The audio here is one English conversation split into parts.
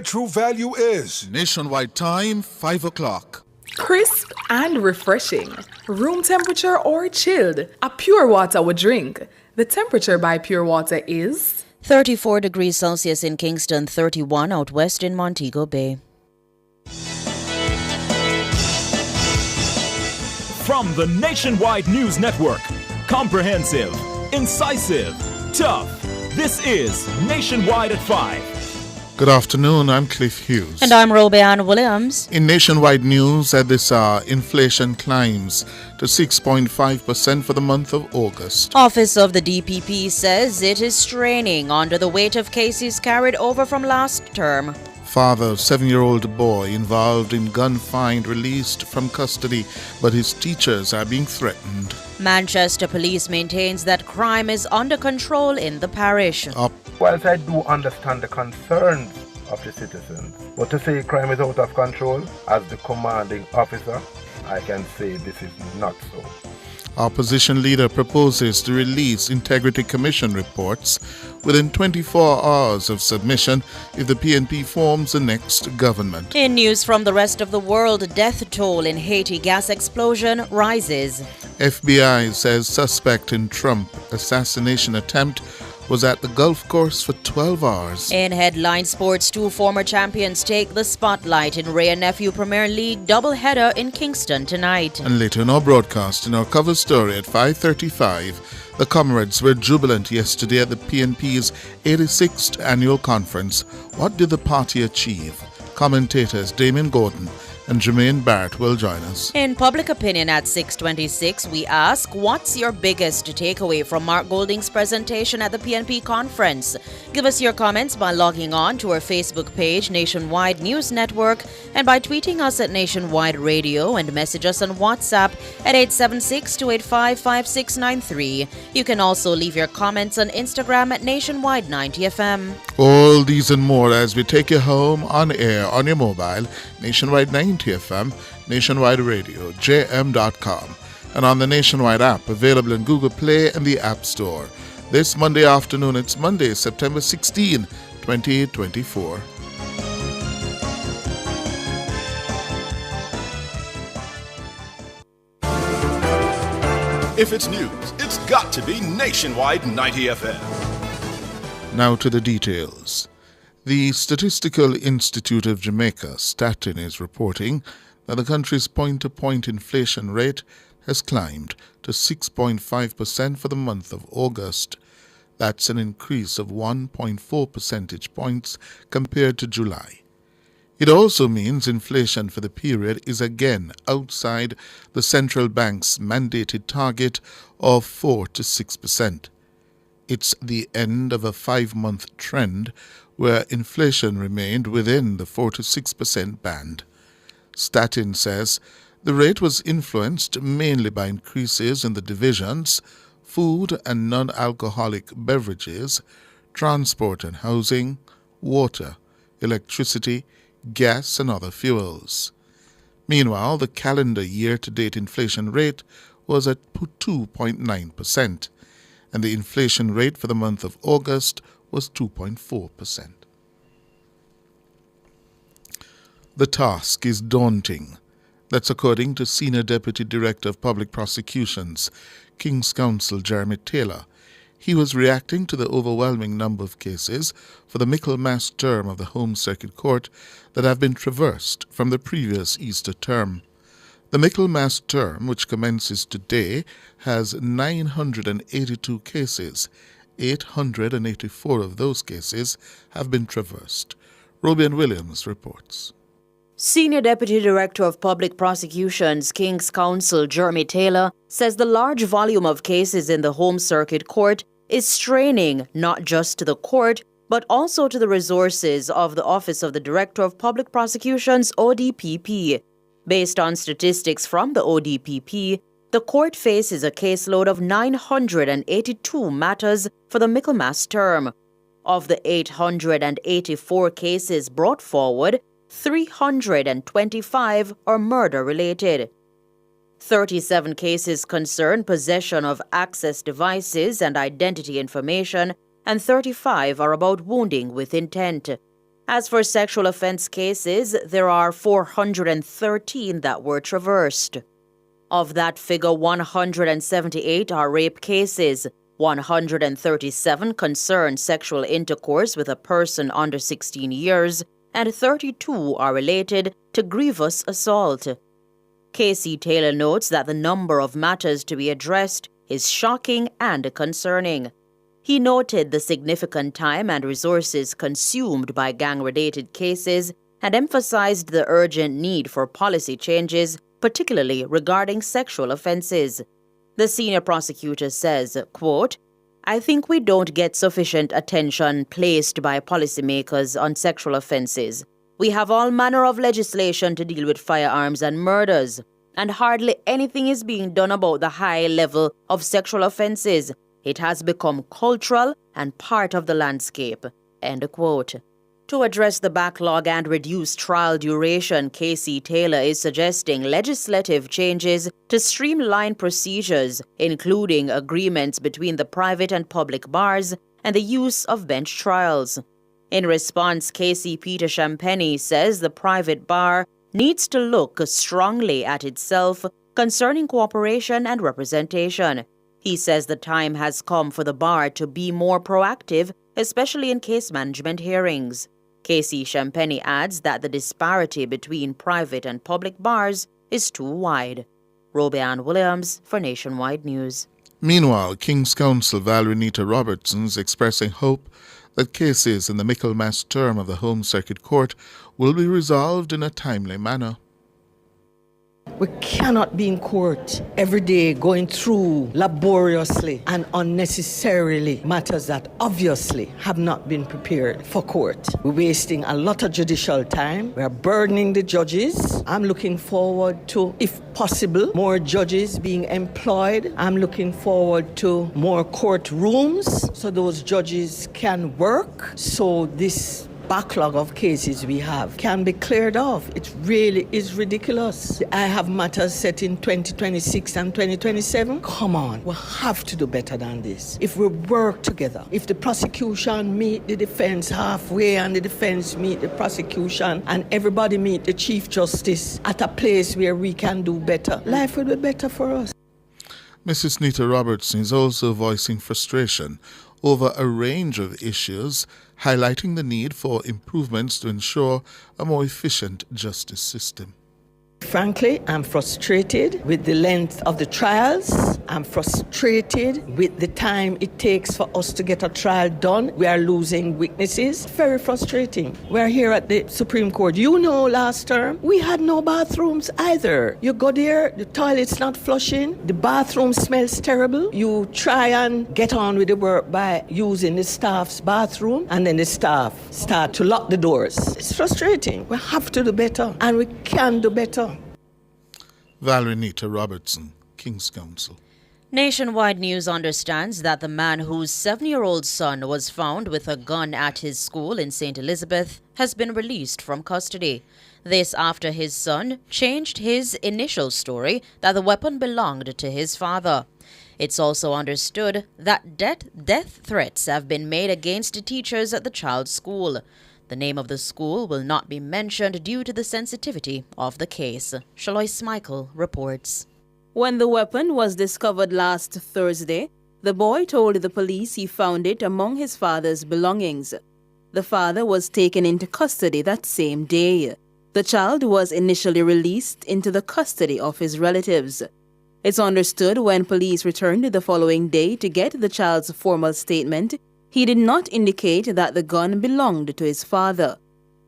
True value is nationwide time 5 o'clock. Crisp and refreshing. Room temperature or chilled. A pure water would drink. The temperature by Pure Water is 34 degrees Celsius in Kingston, 31 out west in Montego Bay. From the Nationwide News Network, comprehensive, incisive, tough. This is Nationwide at 5. Good afternoon, I'm Cliff Hughes. And I'm Robeanne Williams. In nationwide news at this hour, inflation climbs to 6.5% for the month of August. Office of the DPP says it is straining under the weight of cases carried over from last term. Father of 7-year-old boy involved in gun find released from custody, but his teachers are being threatened. Manchester Police maintains that crime is under control in the parish. Whilst I do understand the concerns of the citizens, but to say crime is out of control, as the commanding officer, I can say this is not so. Opposition leader proposes to release Integrity Commission reports within 24 hours of submission if the PNP forms the next government. In news from the rest of the world, death toll in Haiti gas explosion rises. FBI says suspect in Trump assassination attempt was at the golf course for 12 hours. In headline sports, two former champions take the spotlight in Ray and Nephew Premier League doubleheader in Kingston tonight. And later in our broadcast, in our cover story at 5:35, the comrades were jubilant yesterday at the PNP's 86th annual conference. What did the party achieve? Commentators Damien Gordon and Jermaine Barrett will join us. In Public Opinion at 6:26, we ask, what's your biggest takeaway from Mark Golding's presentation at the PNP conference? Give us your comments by logging on to our Facebook page, Nationwide News Network, and by tweeting us at Nationwide Radio and message us on WhatsApp at 876-285-5693. You can also leave your comments on Instagram at Nationwide 90FM. All these and more as we take you home on air on your mobile, Nationwide 90FM, Nationwide Radio, jm.com, and on the Nationwide app available in Google Play and the App Store. This Monday afternoon, it's Monday, September 16, 2024. If it's news, it's got to be Nationwide 90 FM. Now to the details. The Statistical Institute of Jamaica, Statin, is reporting that the country's point-to-point inflation rate has climbed to 6.5% for the month of August. That's an increase of 1.4 percentage points compared to July. It also means inflation for the period is again outside the central bank's mandated target of 4 to 6%. It's the end of a 5-month trend where inflation remained within the 4 to 6% band. Statin says the rate was influenced mainly by increases in the divisions food and non-alcoholic beverages, transport and housing, water, electricity, gas and other fuels. Meanwhile, the calendar year-to-date inflation rate was at 2.9%, and the inflation rate for the month of August was 2.4%. The task is daunting. That's according to Senior Deputy Director of Public Prosecutions, King's Counsel Jeremy Taylor. He was reacting to the overwhelming number of cases for the Michaelmas term of the Home Circuit Court that have been traversed from the previous Easter term. The Michaelmas term, which commences today, has 982 cases. 884 of those cases have been traversed. Robian Williams reports. Senior Deputy Director of Public Prosecutions, King's Counsel Jeremy Taylor, says the large volume of cases in the Home Circuit Court is straining not just to the court, but also to the resources of the Office of the Director of Public Prosecutions, ODPP. Based on statistics from the ODPP, the court faces a caseload of 982 matters for the Michaelmas term. Of the 884 cases brought forward, 325 are murder-related. 37 cases concern possession of access devices and identity information, and 35 are about wounding with intent. As for sexual offense cases, there are 413 that were traversed. Of that figure, 178 are rape cases, 137 concern sexual intercourse with a person under 16 years, and 32 are related to grievous assault. Casey Taylor notes that the number of matters to be addressed is shocking and concerning. He noted the significant time and resources consumed by gang-related cases and emphasized the urgent need for policy changes, particularly regarding sexual offenses. The senior prosecutor says, quote, "I think we don't get sufficient attention placed by policymakers on sexual offenses. We have all manner of legislation to deal with firearms and murders, and hardly anything is being done about the high level of sexual offenses. It has become cultural and part of the landscape." End quote. To address the backlog and reduce trial duration, Casey Taylor is suggesting legislative changes to streamline procedures, including agreements between the private and public bars and the use of bench trials. In response, Casey Peter Champagny says the private bar needs to look strongly at itself concerning cooperation and representation. He says the time has come for the bar to be more proactive, especially in case management hearings. Casey Champagny adds that the disparity between private and public bars is too wide. Robeanne Williams for Nationwide News. Meanwhile, King's Counsel Valerie Nita Robertson is expressing hope that cases in the Michaelmas term of the Home Circuit Court will be resolved in a timely manner. We cannot be in court every day going through laboriously and unnecessarily matters that obviously have not been prepared for court. We're wasting a lot of judicial time. We're burdening the judges. I'm looking forward to, if possible, more judges being employed. I'm looking forward to more court rooms so those judges can work, so this backlog of cases we have can be cleared off. It really is ridiculous. I have matters set in 2026 and 2027. Come on, we have to do better than this. If we work together, if the prosecution meet the defense halfway and the defense meet the prosecution and everybody meet the Chief Justice at a place where we can do better, life will be better for us. Mrs. Nita Robertson is also voicing frustration over a range of issues, highlighting the need for improvements to ensure a more efficient justice system. Frankly, I'm frustrated with the length of the trials. I'm frustrated with the time it takes for us to get a trial done. We are losing witnesses. Very frustrating. We're here at the Supreme Court. You know, last term, we had no bathrooms either. You go there, the toilet's not flushing, the bathroom smells terrible. You try and get on with the work by using the staff's bathroom, and then the staff start to lock the doors. It's frustrating. We have to do better, and we can do better. Valerie Nita Robertson, King's Counsel. Nationwide News understands that the man whose 7-year-old son was found with a gun at his school in St. Elizabeth has been released from custody. This after his son changed his initial story that the weapon belonged to his father. It's also understood that death threats have been made against the teachers at the child's school. The name of the school will not be mentioned due to the sensitivity of the case. Shalois Michael reports. When the weapon was discovered last Thursday, the boy told the police he found it among his father's belongings. The father was taken into custody that same day. The child was initially released into the custody of his relatives. It's understood when police returned the following day to get the child's formal statement, he did not indicate that the gun belonged to his father.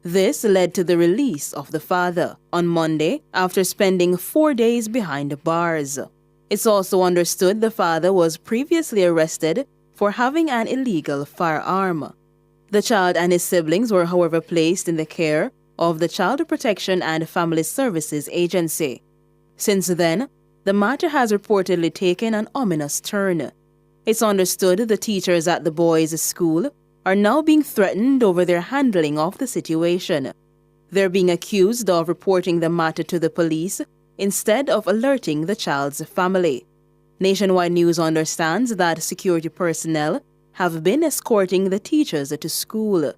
This led to the release of the father on Monday after spending 4 days behind bars. It's also understood the father was previously arrested for having an illegal firearm. The child and his siblings were, however, placed in the care of the Child Protection and Family Services Agency. Since then, the matter has reportedly taken an ominous turn. It's understood the teachers at the boys' school are now being threatened over their handling of the situation. They're being accused of reporting the matter to the police instead of alerting the child's family. Nationwide News understands that security personnel have been escorting the teachers to school.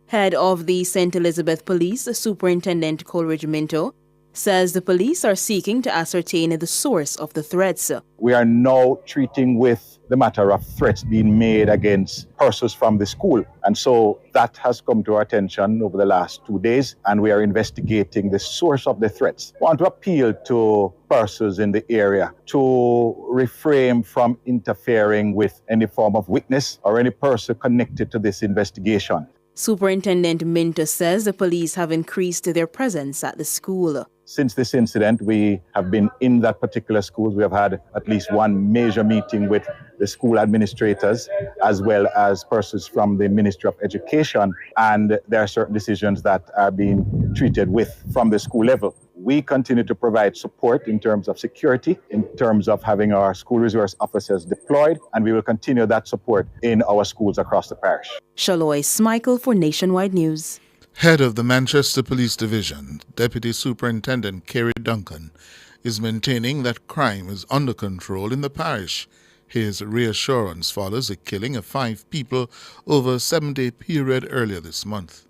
Head of the St. Elizabeth Police, Superintendent Coleridge Minto, says the police are seeking to ascertain the source of the threats. We are now treating with the matter of threats being made against persons from the school. And so that has come to our attention over the last 2 days, and we are investigating the source of the threats. I want to appeal to persons in the area to refrain from interfering with any form of witness or any person connected to this investigation. Superintendent Minto says the police have increased their presence at the school. Since this incident, we have been in that particular school. We have had at least one major meeting with the school administrators as well as persons from the Ministry of Education, and there are certain decisions that are being treated with from the school level. We continue to provide support in terms of security, in terms of having our school resource officers deployed, and we will continue that support in our schools across the parish. Shaloy Smichael for Nationwide News. Head of the Manchester Police Division, Deputy Superintendent Kerry Duncan, is maintaining that crime is under control in the parish. His reassurance follows a killing of 5 people over a 7-day period earlier this month.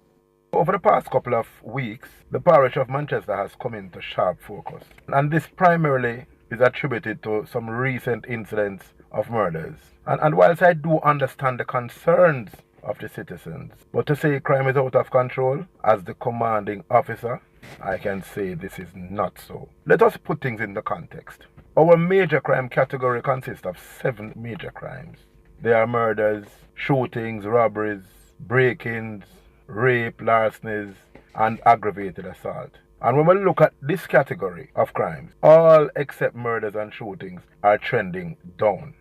Over the past couple of weeks, the parish of Manchester has come into sharp focus. And this primarily is attributed to some recent incidents of murders. And whilst I do understand the concerns of the citizens, but to say crime is out of control, as the commanding officer, I can say this is not so. Let us put things in the context. Our major crime category consists of 7 major crimes. They are murders, shootings, robberies, break-ins, rape, larcenies, and aggravated assault. And when we look at this category of crimes, all except murders and shootings are trending down.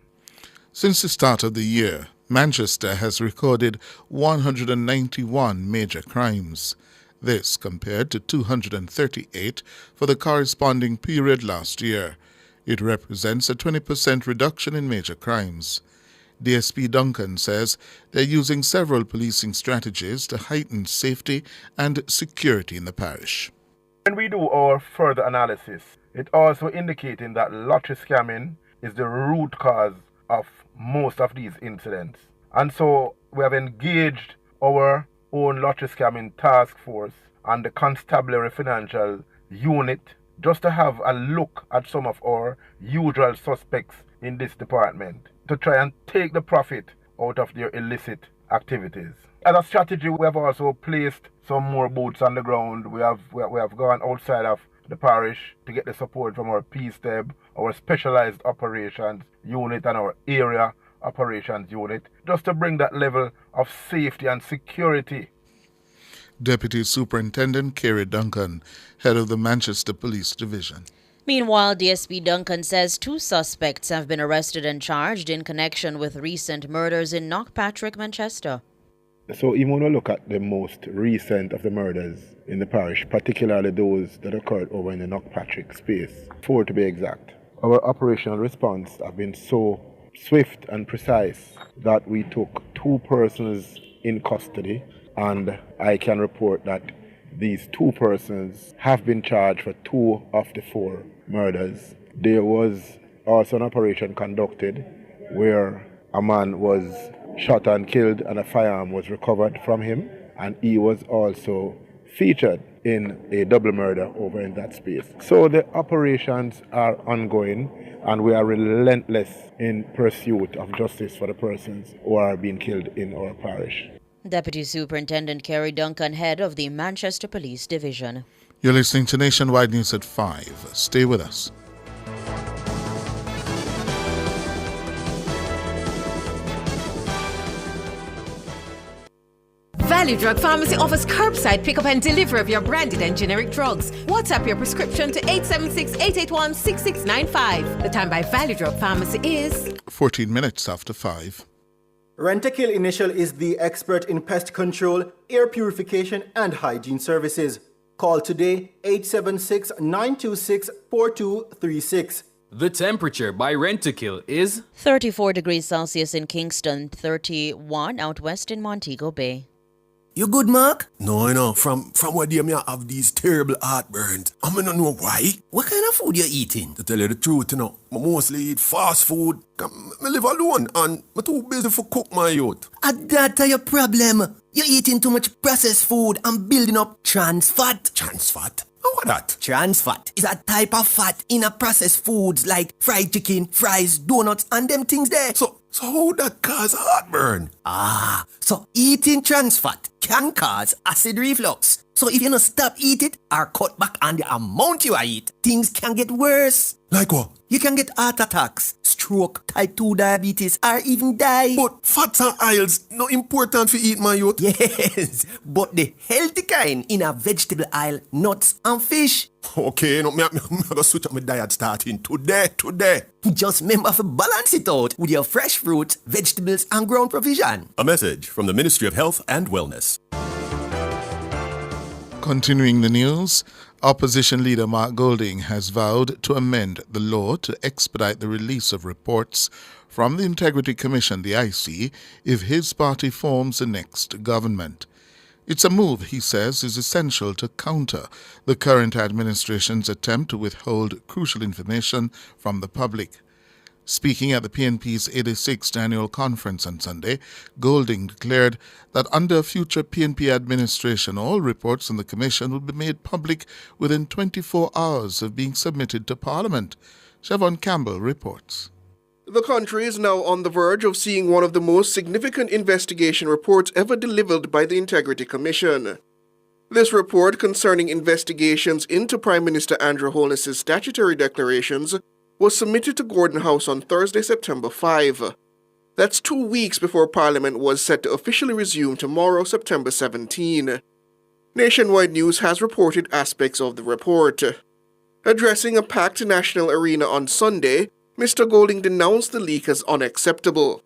Since the start of the year, Manchester has recorded 191 major crimes. This compared to 238 for the corresponding period last year. It represents a 20% reduction in major crimes. DSP Duncan says they're using several policing strategies to heighten safety and security in the parish. When we do our further analysis, it also indicating that lottery scamming is the root cause of most of these incidents. And so we have engaged our own lottery scamming task force and the constabulary financial unit just to have a look at some of our usual suspects in this department to try and take the profit out of their illicit activities. As a strategy, we have also placed some more boots on the ground. We have gone outside of the parish to get the support from our PSTEB, our Specialized Operations Unit, and our Area Operations Unit, just to bring that level of safety and security. Deputy Superintendent Kerry Duncan, head of the Manchester Police Division. Meanwhile, DSP Duncan says 2 suspects have been arrested and charged in connection with recent murders in Knockpatrick, Manchester. So even when we look at the most recent of the murders in the parish, particularly those that occurred over in the Knockpatrick space, 4 to be exact, our operational response have been so swift and precise that we took 2 persons in custody, and I can report that these 2 persons have been charged for 2 of the 4 murders. There was also an operation conducted where a man was shot and killed and a firearm was recovered from him, and he was also featured in a double murder over in that space. So the operations are ongoing, and we are relentless in pursuit of justice for the persons who are being killed in our parish. Deputy Superintendent Kerry Duncan, head of the Manchester Police Division. You're listening to Nationwide News at 5. Stay with us. Value Drug Pharmacy offers curbside pickup and delivery of your branded and generic drugs. WhatsApp your prescription to 876-881-6695. The time by Value Drug Pharmacy is 14 minutes after 5. Rentokil Initial is the expert in pest control, air purification, and hygiene services. Call today 876-926-4236. The temperature by Rentokil is 34 degrees Celsius in Kingston, 31 out west in Montego Bay. You good, Mark? No, from where they may have these terrible heartburns. I don't know why. What kind of food you eating? To tell you the truth, I mostly eat fast food. I live alone and I'm too busy for cook my youth. That's your problem. You're eating too much processed food and building up trans fat. Trans fat? What that? Trans fat is a type of fat in a processed foods like fried chicken, fries, donuts, and them things there. So how that cause heartburn? So eating trans fat can cause acid reflux. So if you don't stop eat it or cut back on the amount you eat, things can get worse. Like what? You can get heart attacks, stroke, type 2 diabetes, or even die. But fats and oils not important for eat, my youth. Yes, but the healthy kind in a vegetable aisle, nuts and fish. Okay, no, I'm gonna switch up my diet starting today. Just remember to balance it out with your fresh fruits, vegetables, and ground provision. A message from the Ministry of Health and Wellness. Continuing the news, Opposition leader Mark Golding has vowed to amend the law to expedite the release of reports from the Integrity Commission, the IC, if his party forms the next government. It's a move, he says, is essential to counter the current administration's attempt to withhold crucial information from the public. Speaking at the PNP's 86th annual conference on Sunday, Golding declared that under future PNP administration, all reports on the Commission will be made public within 24 hours of being submitted to Parliament. Siobhan Campbell reports. The country is now on the verge of seeing one of the most significant investigation reports ever delivered by the Integrity Commission. This report concerning investigations into Prime Minister Andrew Holness's statutory declarations was submitted to Gordon House on Thursday, September 5. That's 2 weeks before Parliament was set to officially resume tomorrow, September 17. Nationwide News has reported aspects of the report. Addressing a packed national arena on Sunday, Mr. Golding denounced the leak as unacceptable.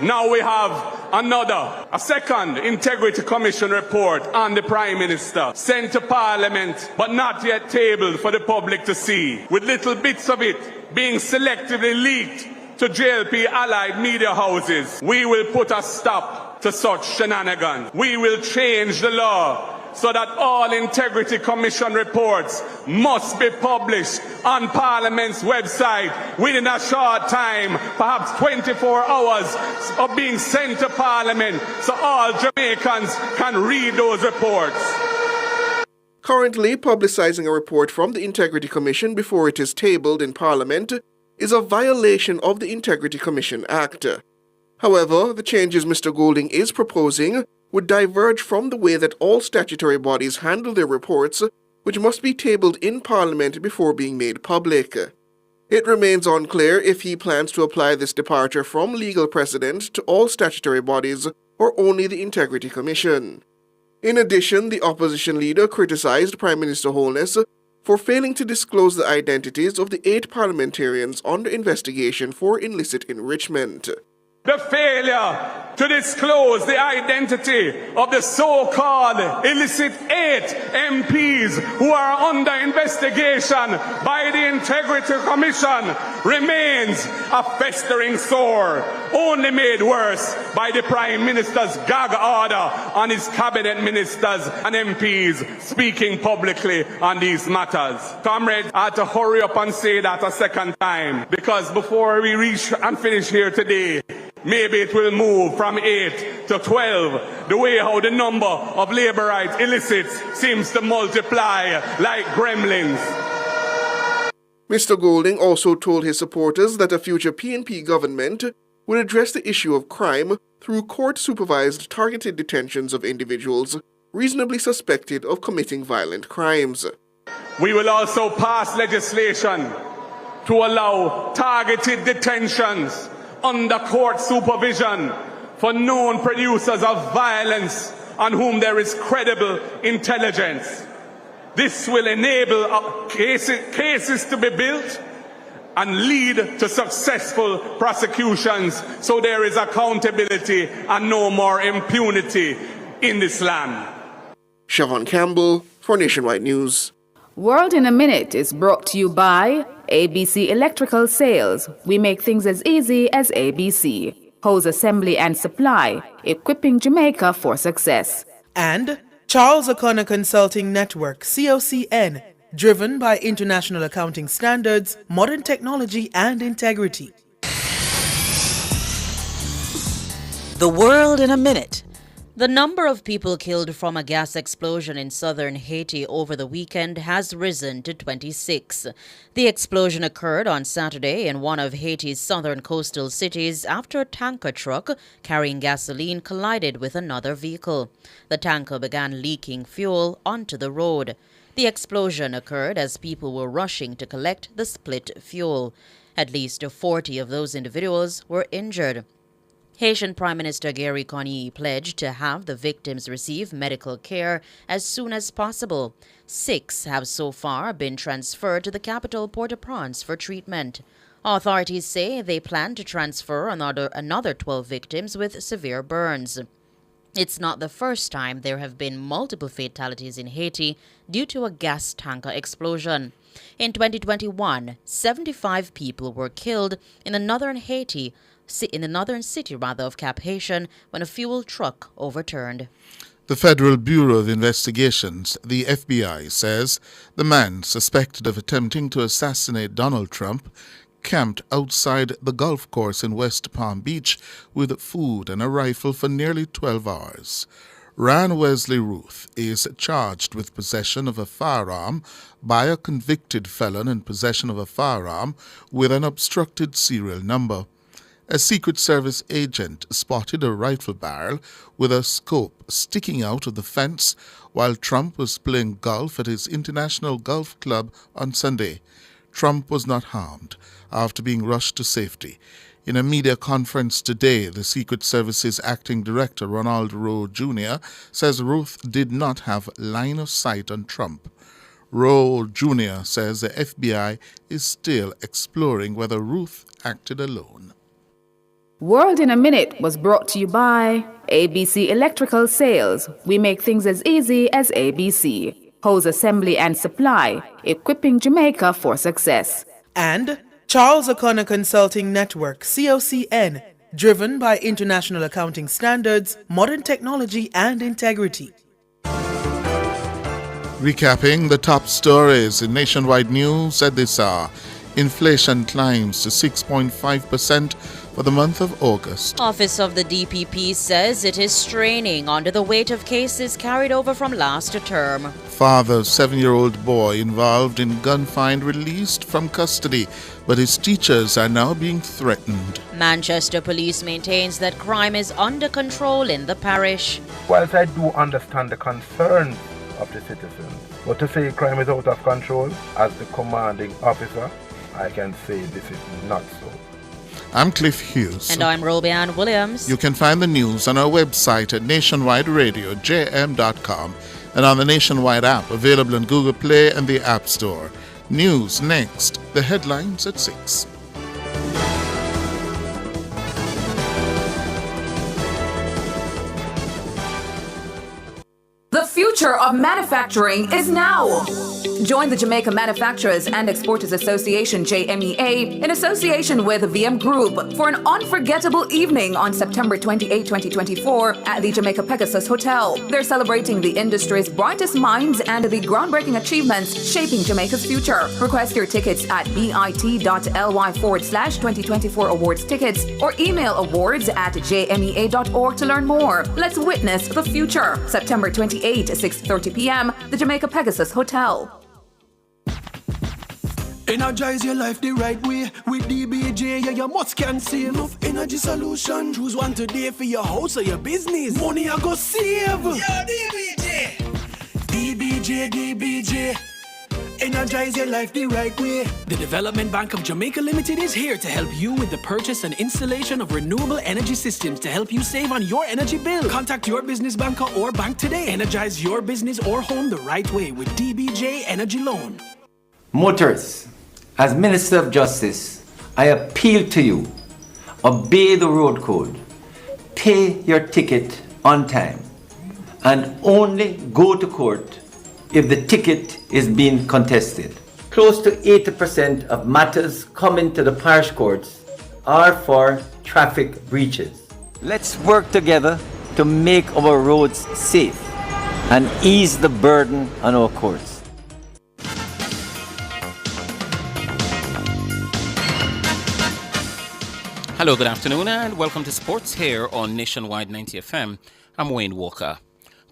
Now we have a second Integrity Commission report on the Prime Minister sent to Parliament but not yet tabled for the public to see, with little bits of it being selectively leaked to JLP allied media houses. We will put a stop to such shenanigans. We will change the law so that all Integrity Commission reports must be published on Parliament's website within a short time, perhaps 24 hours of being sent to Parliament, so all Jamaicans can read those reports. Currently, publicizing a report from the Integrity Commission before it is tabled in Parliament is a violation of the Integrity Commission Act. However, the changes Mr. Golding is proposing would diverge from the way that all statutory bodies handle their reports, which must be tabled in Parliament before being made public. It remains unclear if he plans to apply this departure from legal precedent to all statutory bodies or only the Integrity Commission. In addition, the opposition leader criticized Prime Minister Holness for failing to disclose the identities of the 8 parliamentarians under investigation for illicit enrichment. The failure to disclose the identity of the so-called illicit 8 MPs who are under investigation by the Integrity Commission remains a festering sore, only made worse by the Prime Minister's gag order on his cabinet ministers and MPs speaking publicly on these matters. Comrades, I had to hurry up and say that a second time, because before we reach and finish here today, maybe it will move from 8 to 12, the way how the number of labor rights illicits seems to multiply like gremlins. Mr. Golding also told his supporters that a future PNP government would address the issue of crime through court-supervised targeted detentions of individuals reasonably suspected of committing violent crimes. We will also pass legislation to allow targeted detentions under court supervision for known producers of violence on whom there is credible intelligence. This will enable cases to be built and lead to successful prosecutions, so there is accountability and no more impunity in this land. Siobhan Campbell for Nationwide News. World in a Minute is brought to you by ABC Electrical Sales. We make things as easy as ABC. Hose assembly and supply, equipping Jamaica for success. And Charles O'Connor Consulting Network, COCN, driven by international accounting standards, modern technology and integrity. The World in a Minute. The number of people killed from a gas explosion in southern Haiti over the weekend has risen to 26. The explosion occurred on Saturday in one of Haiti's southern coastal cities after a tanker truck carrying gasoline collided with another vehicle. The tanker began leaking fuel onto the road. The explosion occurred as people were rushing to collect the split fuel. At least 40 of those individuals were injured. Haitian Prime Minister Gary Conille pledged to have the victims receive medical care as soon as possible. 6 have so far been transferred to the capital Port-au-Prince for treatment. Authorities say they plan to transfer another 12 victims with severe burns. It's not the first time there have been multiple fatalities in Haiti due to a gas tanker explosion. In 2021, 75 people were killed in the northern city of Cap Haitian when a fuel truck overturned. The Federal Bureau of Investigations, the FBI, says the man suspected of attempting to assassinate Donald Trump camped outside the golf course in West Palm Beach with food and a rifle for nearly 12 hours. Ran Wesley Ruth is charged with possession of a firearm by a convicted felon in possession of a firearm with an obstructed serial number. A Secret Service agent spotted a rifle barrel with a scope sticking out of the fence while Trump was playing golf at his International Golf Club on Sunday. Trump was not harmed after being rushed to safety. In a media conference today, the Secret Service's acting director, Ronald Rowe Jr., says Ruth did not have line of sight on Trump. Rowe Jr. says the FBI is still exploring whether Ruth acted alone. World in a Minute was brought to you by ABC Electrical Sales. We make things as easy as ABC. Hose assembly and supply, equipping Jamaica for success. And Charles O'Connor Consulting Network, COCN, driven by international accounting standards, modern technology and integrity. Recapping the top stories in nationwide news at this hour. Inflation climbs to 6.5% for the month of August. Office of the DPP says it is straining under the weight of cases carried over from last term. Father of 7-year-old boy involved in gunfight released from custody, but his teachers are now being threatened. Manchester Police maintains that crime is under control in the parish. Whilst I do understand the concerns of the citizens, but to say crime is out of control, as the commanding officer, I can say this is not so. I'm Cliff Hughes. And I'm Robianne Williams. You can find the news on our website at nationwideradiojm.com and on the Nationwide app available on Google Play and the App Store. News next, the headlines at 6. The future of manufacturing is now. Join the Jamaica Manufacturers and Exporters Association, JMEA, in association with VM Group for an unforgettable evening on September 28, 2024 at the Jamaica Pegasus Hotel. They're celebrating the industry's brightest minds and the groundbreaking achievements shaping Jamaica's future. Request your tickets at bit.ly/2024 awards tickets or email awards@jmea.org to learn more. Let's witness the future. September 28, 6:30 p.m., the Jamaica Pegasus Hotel. Energize your life the right way with DBJ. Yeah, you must can save enough energy solution. Choose one today for your house or your business. Money I go save. Yeah, DBJ. Energize your life the right way. The Development Bank of Jamaica Limited is here to help you with the purchase and installation of renewable energy systems to help you save on your energy bill. Contact your business banker or bank today. Energize your business or home the right way with DBJ Energy Loan. Motorists, as Minister of Justice, I appeal to you, obey the road code, pay your ticket on time, and only go to court if the ticket is being contested. Close to 80% of matters coming to the parish courts are for traffic breaches. Let's work together to make our roads safe and ease the burden on our courts. Hello, good afternoon, and welcome to Sports here on Nationwide 90 FM. I'm Wayne Walker.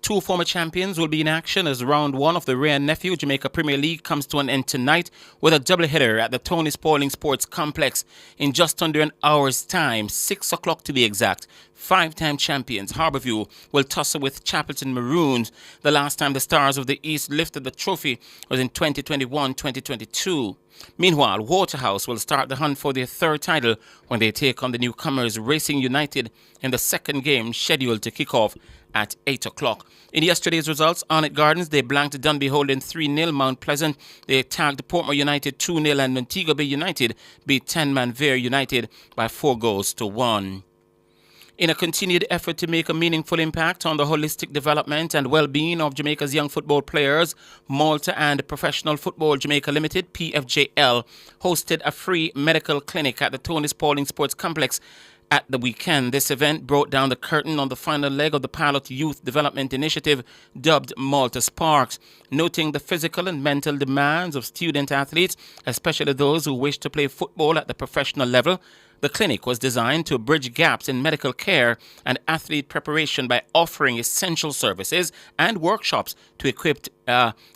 Two former champions will be in action as round one of the Ray and Nephew Jamaica Premier League comes to an end tonight with a doubleheader at the Tony Spalding Sports Complex in just under an hour's time, 6 o'clock to be exact. Five-time champions Harbourview will tussle with Chapelton Maroons. The last time the Stars of the East lifted the trophy was in 2021-2022. Meanwhile, Waterhouse will start the hunt for their third title when they take on the newcomers Racing United in the second game scheduled to kick off at 8 o'clock. In yesterday's results, Arnett Gardens, they blanked Dunby Holding 3-0. Mount Pleasant, they tagged Portmore United 2-0, and Montego Bay United beat 10-man Vere United by 4-1. In a continued effort to make a meaningful impact on the holistic development and well-being of Jamaica's young football players, Malta and Professional Football Jamaica Limited, PFJL, hosted a free medical clinic at the Tony Spalding Sports Complex at the weekend. This event brought down the curtain on the final leg of the pilot youth development initiative dubbed Malta Sparks, noting the physical and mental demands of student athletes, especially those who wish to play football at the professional level. The clinic was designed to bridge gaps in medical care and athlete preparation by offering essential services and workshops to equip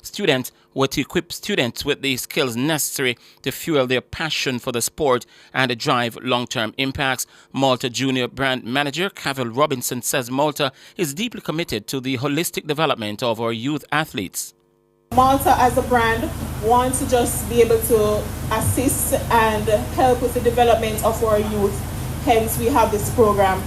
students with the skills necessary to fuel their passion for the sport and drive long-term impacts. Malta Junior Brand Manager Cavill Robinson says Malta is deeply committed to the holistic development of our youth athletes. Malta as a brand wants to just be able to assist and help with the development of our youth. Hence, we have this program.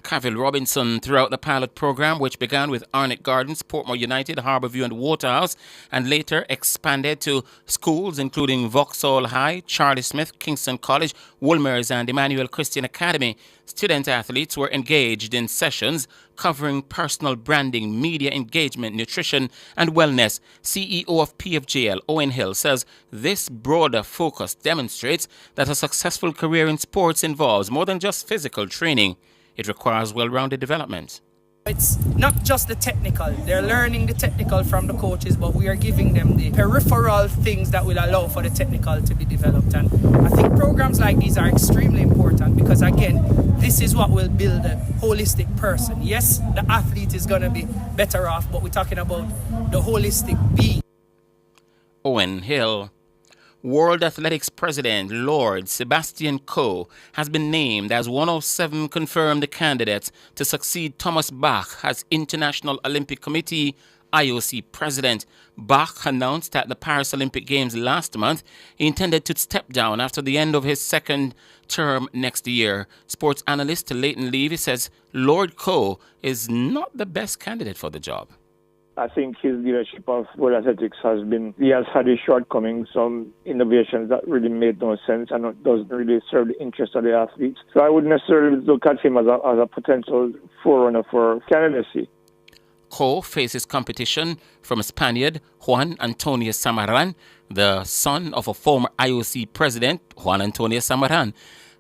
Cavill Robinson throughout the pilot program, which began with Arnett Gardens, Portmore United, Harbourview and Waterhouse, and later expanded to schools including Vauxhall High, Charlie Smith, Kingston College, Woolmers and Emmanuel Christian Academy. Student athletes were engaged in sessions covering personal branding, media engagement, nutrition and wellness. CEO of PFJL, Owen Hill, says this broader focus demonstrates that a successful career in sports involves more than just physical training. It requires well-rounded development. It's not just the technical. They're learning the technical from the coaches, but we are giving them the peripheral things that will allow for the technical to be developed. And I think programs like these are extremely important because, again, this is what will build a holistic person. Yes, the athlete is going to be better off, but we're talking about the holistic being. Owen Hill. World Athletics President Lord Sebastian Coe has been named as one of 7 confirmed candidates to succeed Thomas Bach as International Olympic Committee IOC President. Bach announced at the Paris Olympic Games last month he intended to step down after the end of his second term next year. Sports analyst Leighton Levy says Lord Coe is not the best candidate for the job. I think his leadership of World Athletics he has had his shortcomings, some innovations that really made no sense and doesn't really serve the interest of the athletes. So I wouldn't necessarily look at him as a potential forerunner for candidacy. Coe faces competition from Spaniard Juan Antonio Samaran, the son of a former IOC president, Juan Antonio Samaran,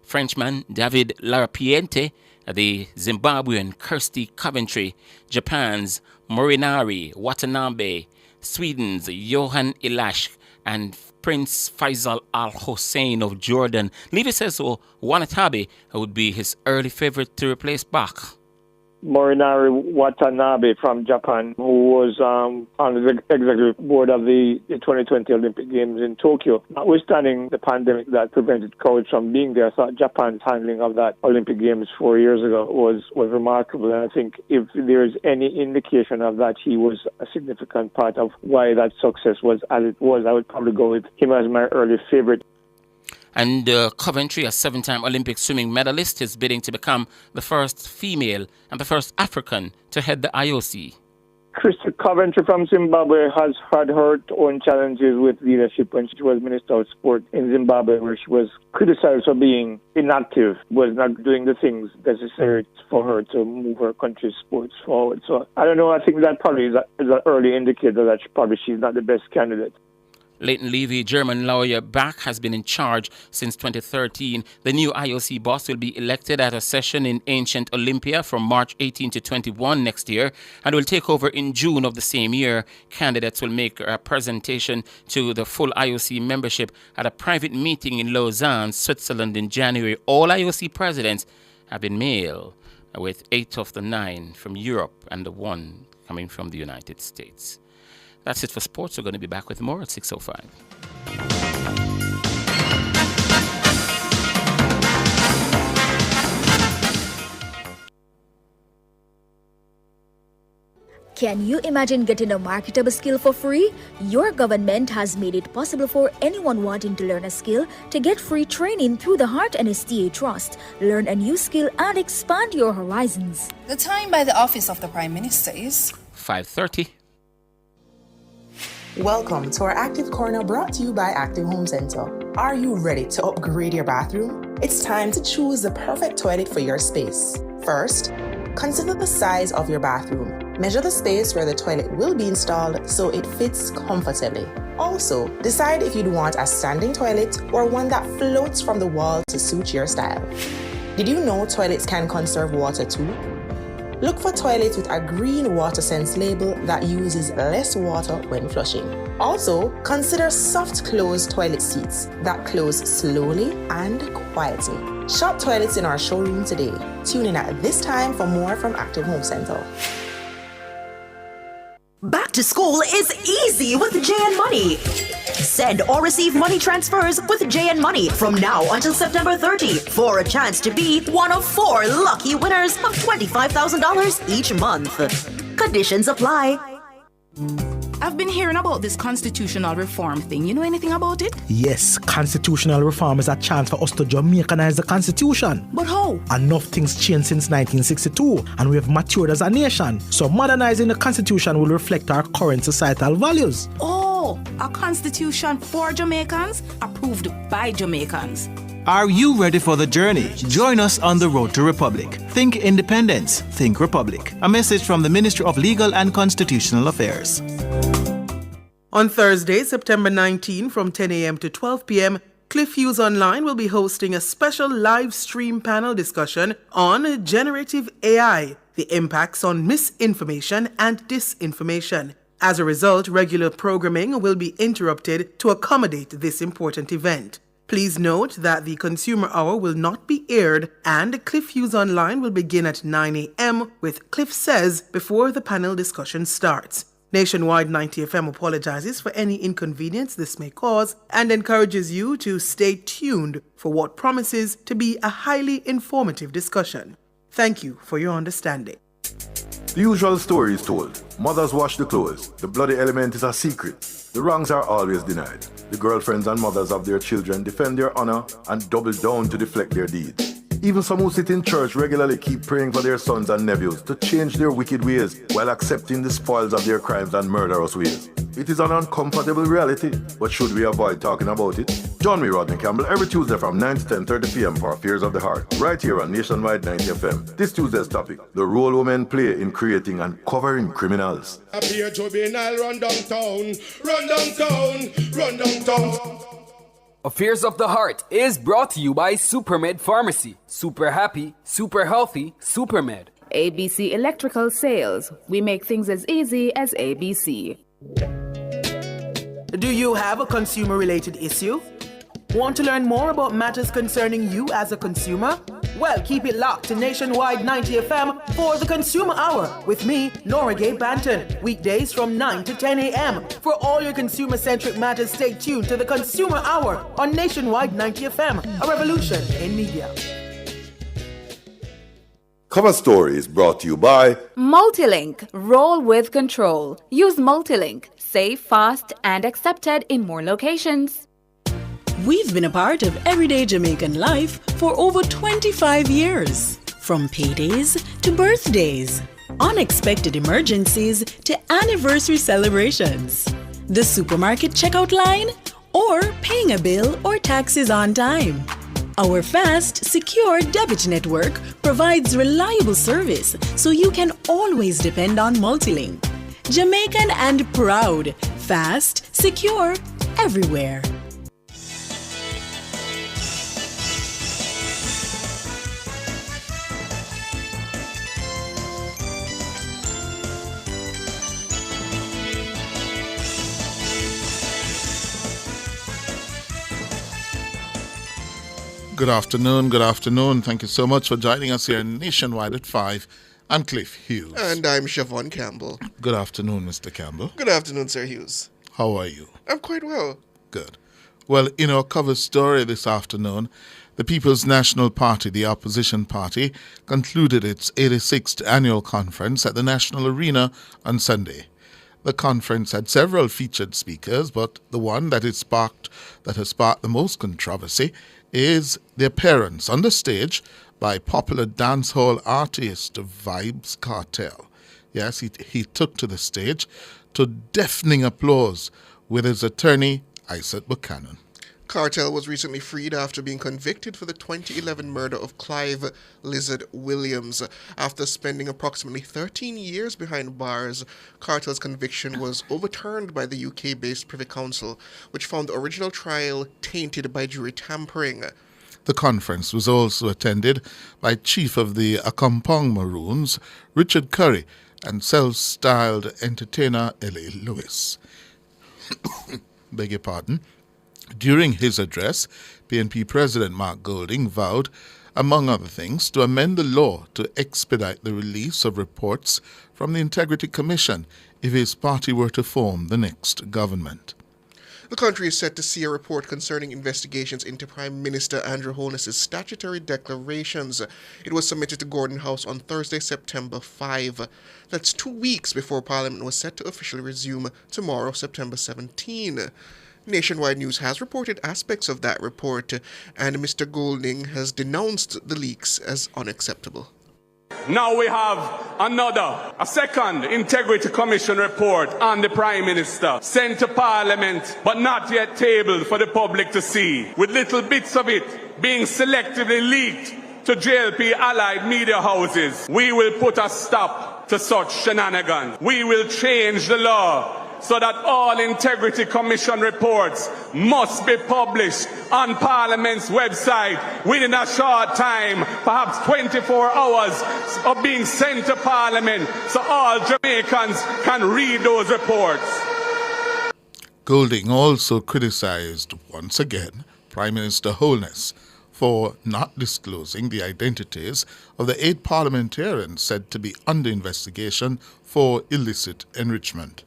Frenchman David Larapiente, the Zimbabwean Kirsty Coventry, Japan's Morinari Watanabe, Sweden's Johan Ilash, and Prince Faisal Al Hossein of Jordan. Levy says Watanabe would be his early favorite to replace Bach. Morinari Watanabe from Japan, who was on the executive board of the 2020 Olympic Games in Tokyo. Notwithstanding the pandemic that prevented Coach from being there, I thought Japan's handling of that Olympic Games 4 years ago was remarkable. And I think if there is any indication of that, he was a significant part of why that success was as it was. I would probably go with him as my early favorite. And Coventry, a 7-time Olympic swimming medalist, is bidding to become the first female and the first African to head the IOC. Christy Coventry from Zimbabwe has had her own challenges with leadership when she was Minister of Sport in Zimbabwe, where she was criticized for being inactive, was not doing the things necessary for her to move her country's sports forward. So I don't know, I think that probably is an early indicator that she's not the best candidate. Leighton Levy, German lawyer Bach, has been in charge since 2013. The new IOC boss will be elected at a session in ancient Olympia from March 18 to 21 next year and will take over in June of the same year. Candidates will make a presentation to the full IOC membership at a private meeting in Lausanne, Switzerland in January. All IOC presidents have been male. with 8 of the 9 from Europe and the 1 coming from the United States. That's it for sports. We're going to be back with more at 6:05. Can you imagine getting a marketable skill for free? Your government has made it possible for anyone wanting to learn a skill to get free training through the Heart and STA Trust. Learn a new skill and expand your horizons. The time by the Office of the Prime Minister is 5:30. Welcome to our Active Corner, brought to you by Active Home Center. Are you ready to upgrade your bathroom? It's time to choose the perfect toilet for your space. First, consider the size of your bathroom. Measure the space where the toilet will be installed so it fits comfortably. Also, decide if you'd want a standing toilet or one that floats from the wall to suit your style. Did you know toilets can conserve water too? Look for toilets with a green water sense label that uses less water when flushing. Also, consider soft close toilet seats that close slowly and quietly. Shop toilets in our showroom today. Tune in at this time for more from Active Home Center. Back to school is easy with JN Money. Send or receive money transfers with JN Money from now until September 30 for a chance to be one of 4 lucky winners of $25,000 each month. Conditions apply. I've been hearing about this constitutional reform thing. You know anything about it? Yes, constitutional reform is a chance for us to Jamaicanize the constitution. But how? Enough things changed since 1962 and we have matured as a nation. So modernizing the constitution will reflect our current societal values. Oh, a constitution for Jamaicans, approved by Jamaicans. Are you ready for the journey? Join us on the road to Republic. Think independence, think Republic. A message from the Ministry of Legal and Constitutional Affairs. On Thursday, September 19, from 10 a.m. to 12 p.m., Cliff Hughes Online will be hosting a special live stream panel discussion on generative AI, the impacts on misinformation and disinformation. As a result, regular programming will be interrupted to accommodate this important event. Please note that the Consumer Hour will not be aired and Cliff Hughes Online will begin at 9 a.m. with Cliff Says before the panel discussion starts. Nationwide 90 FM apologizes for any inconvenience this may cause and encourages you to stay tuned for what promises to be a highly informative discussion. Thank you for your understanding. The usual story is told. Mothers wash the clothes. The bloody element is a secret. The wrongs are always denied. The girlfriends and mothers of their children defend their honor and double down to deflect their deeds. Even some who sit in church regularly keep praying for their sons and nephews to change their wicked ways while accepting the spoils of their crimes and murderous ways. It is an uncomfortable reality, but should we avoid talking about it? Join me, Rodney Campbell, every Tuesday from 9 to 10:30 p.m. for Affairs of the Heart, right here on Nationwide 90 FM. This Tuesday's topic, the role women play in creating and covering criminals. Appear to be Nile, run downtown, run downtown, run downtown. Affairs of the Heart is brought to you by Supermed Pharmacy. Super happy, super healthy, Supermed. ABC Electrical Sales. We make things as easy as ABC. Do you have a consumer-related issue? Want to learn more about matters concerning you as a consumer? Well, keep it locked to Nationwide 90 FM for the Consumer Hour with me, Nora Gay Banton. Weekdays from 9 to 10 a.m. For all your consumer-centric matters, stay tuned to the Consumer Hour on Nationwide 90 FM, a revolution in media. Cover Story is brought to you by Multilink. Roll with control. Use Multilink. Safe, fast, and accepted in more locations. We've been a part of everyday Jamaican life for over 25 years. From paydays to birthdays, unexpected emergencies to anniversary celebrations, the supermarket checkout line, or paying a bill or taxes on time. Our fast, secure debit network provides reliable service so you can always depend on Multilink. Jamaican and proud, fast, secure, everywhere. Good afternoon. Thank you so much for joining us here Nationwide at 5. I'm Cliff Hughes. And I'm Siobhan Campbell. Good afternoon, Mr. Campbell. Good afternoon, Sir Hughes. How are you? I'm quite well. Good. Well, in our cover story this afternoon, the People's National Party, the opposition party, concluded its 86th annual conference at the National Arena on Sunday. The conference had several featured speakers, but the one that has sparked the most controversy is the appearance on the stage by popular dancehall artist Vybz Kartel. Yes, he took to the stage to deafening applause with his attorney, Isaac Buchanan. Kartel was recently freed after being convicted for the 2011 murder of Clive Lizard Williams. After spending approximately 13 years behind bars, Kartel's conviction was overturned by the UK-based Privy Council, which found the original trial tainted by jury tampering. The conference was also attended by Chief of the Accompong Maroons, Richard Curry, and self-styled entertainer Ellie Lewis. Beg your pardon. During his address, PNP President Mark Golding vowed, among other things, to amend the law to expedite the release of reports from the Integrity Commission if his party were to form the next government. The country is set to see a report concerning investigations into Prime Minister Andrew Holness's statutory declarations. It was submitted to Gordon House on Thursday, September 5. That's 2 weeks before Parliament was set to officially resume tomorrow, September 17. Nationwide News has reported aspects of that report, and Mr. Golding has denounced the leaks as unacceptable. Now we have a second Integrity Commission report on the Prime Minister sent to Parliament but not yet tabled for the public to see, with little bits of it being selectively leaked to JLP allied media houses. We will put a stop to such shenanigans. We will change the law so that all Integrity Commission reports must be published on Parliament's website within a short time, perhaps 24 hours of being sent to Parliament, so all Jamaicans can read those reports. Golding also criticized, once again, Prime Minister Holness for not disclosing the identities of the 8 parliamentarians said to be under investigation for illicit enrichment.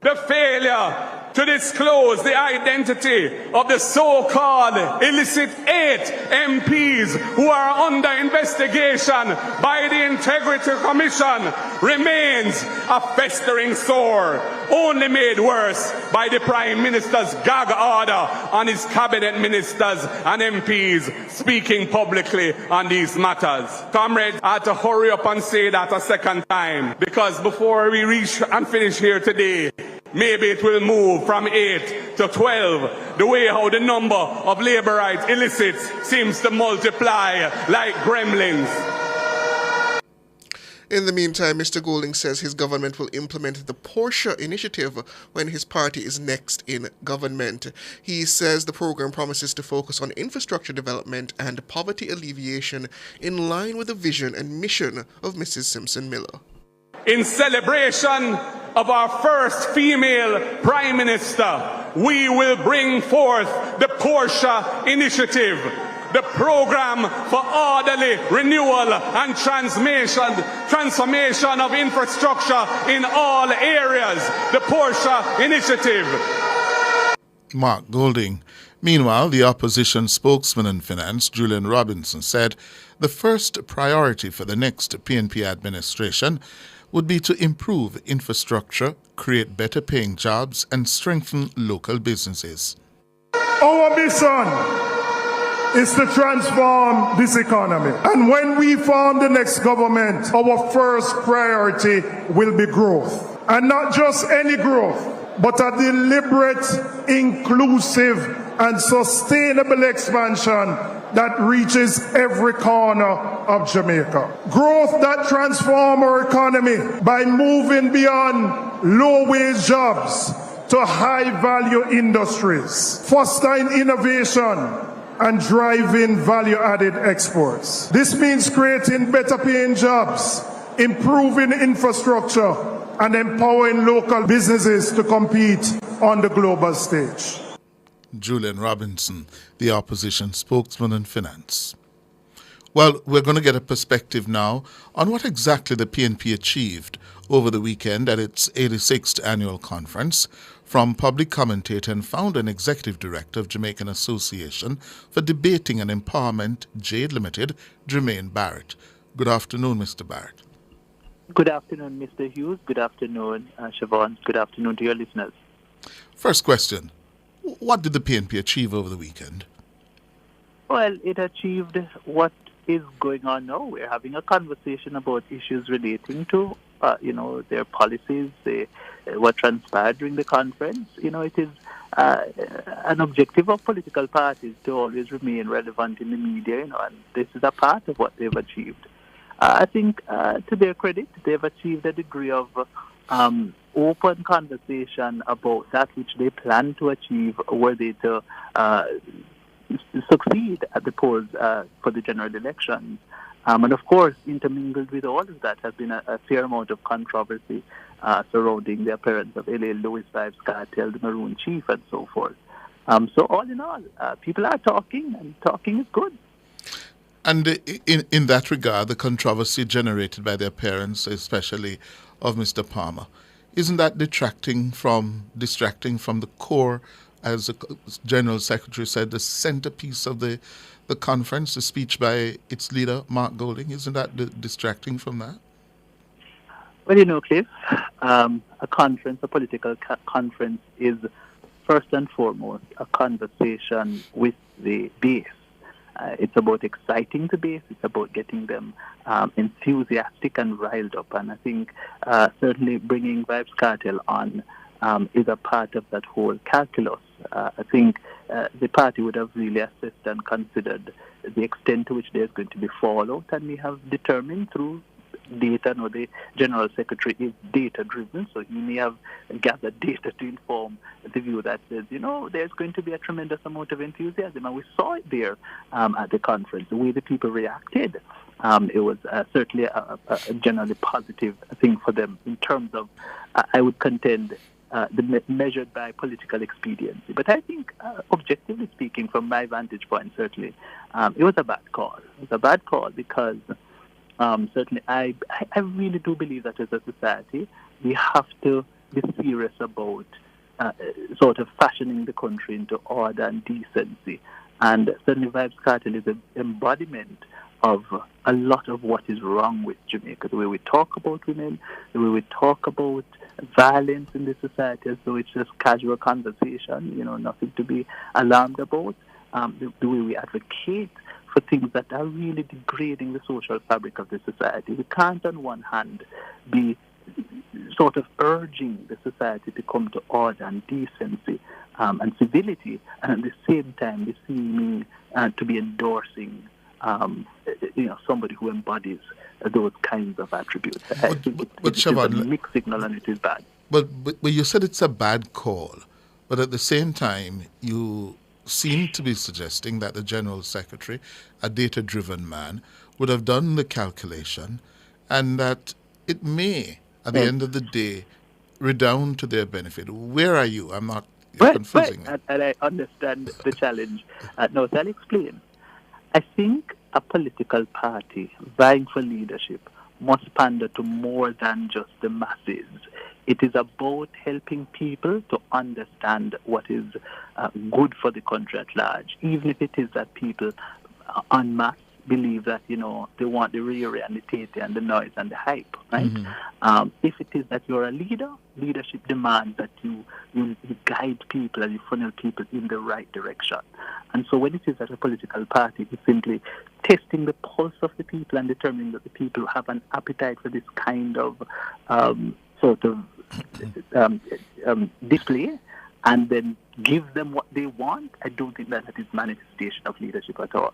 The failure to disclose the identity of the so-called illicit 8 MPs who are under investigation by the Integrity Commission remains a festering sore, only made worse by the Prime Minister's gag order on his cabinet ministers and MPs speaking publicly on these matters. Comrades, I had to hurry up and say that a second time, because before we reach and finish here today, maybe it will move from 8 to 12, the way how the number of labor rights illicits seems to multiply like gremlins. In the meantime, Mr. Golding says his government will implement the Porsche initiative when his party is next in government. He says the program promises to focus on infrastructure development and poverty alleviation in line with the vision and mission of Mrs. Simpson Miller. In celebration of our first female Prime Minister, we will bring forth the Porsche Initiative, the program for orderly renewal and transformation of infrastructure in all areas, the Porsche Initiative. Mark Golding. Meanwhile, the opposition spokesman on finance, Julian Robinson, said the first priority for the next PNP administration would be to improve infrastructure, create better paying jobs, and strengthen local businesses. Our mission is to transform this economy. And when we form the next government, our first priority will be growth. And not just any growth, but a deliberate, inclusive, and sustainable expansion that reaches every corner of Jamaica. Growth that transforms our economy by moving beyond low-wage jobs to high-value industries, fostering innovation and driving value-added exports. This means creating better-paying jobs, improving infrastructure, and empowering local businesses to compete on the global stage. Julian Robinson, the opposition spokesman on finance. Well, we're going to get a perspective now on what exactly the PNP achieved over the weekend at its 86th annual conference from public commentator and founder and executive director of Jamaican Association for Debating and Empowerment, Jade Limited, Jermaine Barrett. Good afternoon, Mr. Barrett. Good afternoon, Mr. Hughes. Good afternoon, Siobhan. Good afternoon to your listeners. First question, what did the PNP achieve over the weekend? Well, it achieved what is going on now. We're having a conversation about issues relating to, their policies, what transpired during the conference. It is an objective of political parties to always remain relevant in the media, and this is a part of what they've achieved. I think, to their credit, they've achieved a degree of open conversation about that which they plan to achieve were they to succeed at the polls for the general elections. And of course, intermingled with all of that has been a fair amount of controversy surrounding the appearance of L.A. Lewis, Vybz Kartel, the Maroon Chief, and so forth. So all in all, people are talking, and talking is good. And in that regard, the controversy generated by the appearance, especially of Mr. Palmer, isn't that distracting from the core, as the General Secretary said, the centerpiece of the conference, the speech by its leader, Mark Golding? Isn't that distracting from that? Well, Cliff, a conference, a political conference, is first and foremost a conversation with the base. It's about exciting the base. It's about getting them enthusiastic and riled up. And I think certainly bringing Vybz Kartel on is a part of that whole calculus. I think the party would have really assessed and considered the extent to which there's going to be fallout, and we have determined through data. No, the General Secretary is data-driven, so he may have gathered data to inform the view that says, there's going to be a tremendous amount of enthusiasm, and we saw it there at the conference, the way the people reacted. It was certainly a generally positive thing for them in terms of, I would contend, measured by political expediency. But I think, objectively speaking, from my vantage point, certainly, it was a bad call. It was a bad call because certainly I really do believe that as a society, we have to be serious about sort of fashioning the country into order and decency. And certainly Vybz Kartel is an embodiment of a lot of what is wrong with Jamaica. The way we talk about women, the way we talk about violence in the society, as though it's just casual conversation, nothing to be alarmed about. The way we advocate for things that are really degrading the social fabric of the society. We can't, on one hand, be sort of urging the society to come to order and decency and civility, and at the same time be seeming to be endorsing somebody who embodies those kinds of attributes. I think it's a mixed signal, and it is bad. But you said it's a bad call, but at the same time, you seem to be suggesting that the General Secretary, a data-driven man, would have done the calculation and that it may, at the end of the day, redound to their benefit. Where are you? I'm not confusing me. And I understand the challenge. No, so I'll explain. I think a political party vying for leadership must pander to more than just the masses. It is about helping people to understand what is good for the country at large, even if it is that people en masse believe that, they want the riri and the tete and the noise and the hype, right? Mm-hmm. If it is that you're a leader, leadership demands that you guide people and you funnel people in the right direction. And so when it is that a political party is simply testing the pulse of the people and determining that the people have an appetite for this kind of display, and then give them what they want, I don't think that is manifestation of leadership at all.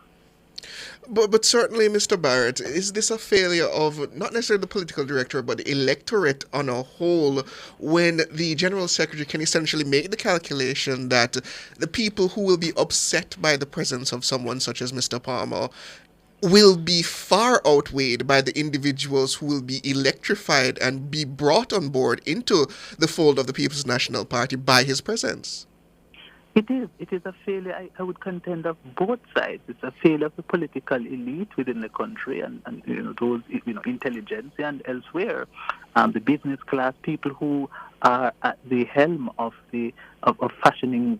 But certainly, Mr. Barrett, is this a failure of not necessarily the political director, but the electorate on a whole, when the General Secretary can essentially make the calculation that the people who will be upset by the presence of someone such as Mr. Palmer will be far outweighed by the individuals who will be electrified and be brought on board into the fold of the People's National Party by his presence? It is. It is a failure, I would contend, of both sides. It's a failure of the political elite within the country and those, intelligentsia and elsewhere. The business class people who are at the helm of fashioning,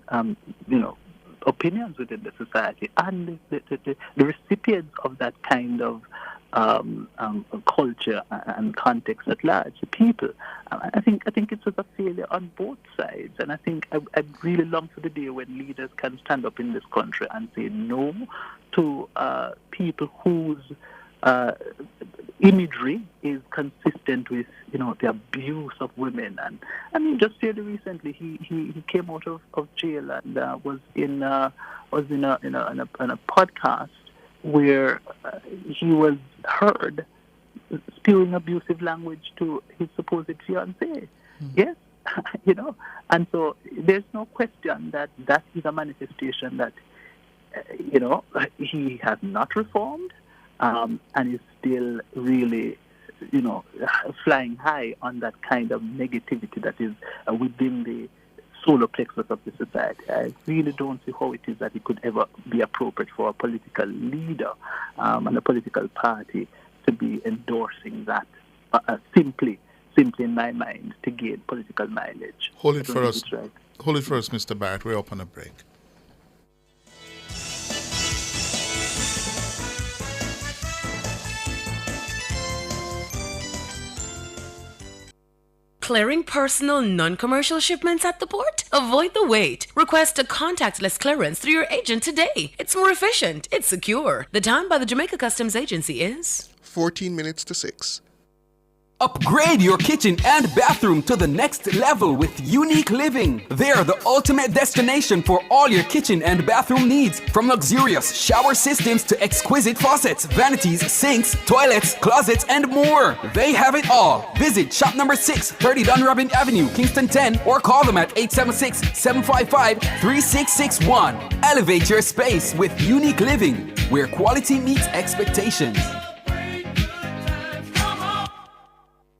opinions within the society, and the recipients of that kind of culture and context at large, the people. I think it was a failure on both sides, and I think I really long for the day when leaders can stand up in this country and say no to people whose imagery is consistent with the abuse of women. And I mean, just fairly recently he came out of jail and was in a podcast where he was heard spewing abusive language to his supposed fiancée. Yes, and so there's no question that is a manifestation that he has not reformed and is still really flying high on that kind of negativity that is within the solar plexus of the society. I really don't see how it is that it could ever be appropriate for a political leader and a political party to be endorsing that simply in my mind to gain political mileage. Hold it for us, Mr. Barrett. We're up on a break. Clearing personal, non-commercial shipments at the port? Avoid the wait. Request a contactless clearance through your agent today. It's more efficient. It's secure. The time by the Jamaica Customs Agency is 14 minutes to 6. Upgrade your kitchen and bathroom to the next level with Unique Living. They're the ultimate destination for all your kitchen and bathroom needs, from luxurious shower systems to exquisite faucets, vanities, sinks, toilets, closets, and more. They have it all. Visit shop number 6, 30 Dunrobin Avenue, Kingston 10, or call them at 876-755-3661. Elevate your space with Unique Living, where quality meets expectations.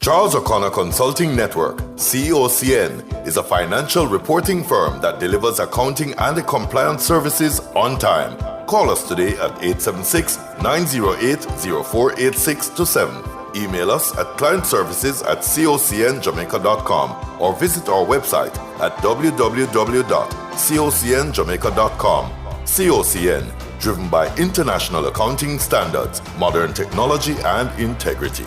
Charles O'Connor Consulting Network, COCN, is a financial reporting firm that delivers accounting and compliance services on time. Call us today at 876-908-0486-7. Email us at clientservices@cocnjamaica.com or visit our website at www.cocnjamaica.com. COCN, driven by international accounting standards, modern technology, and integrity.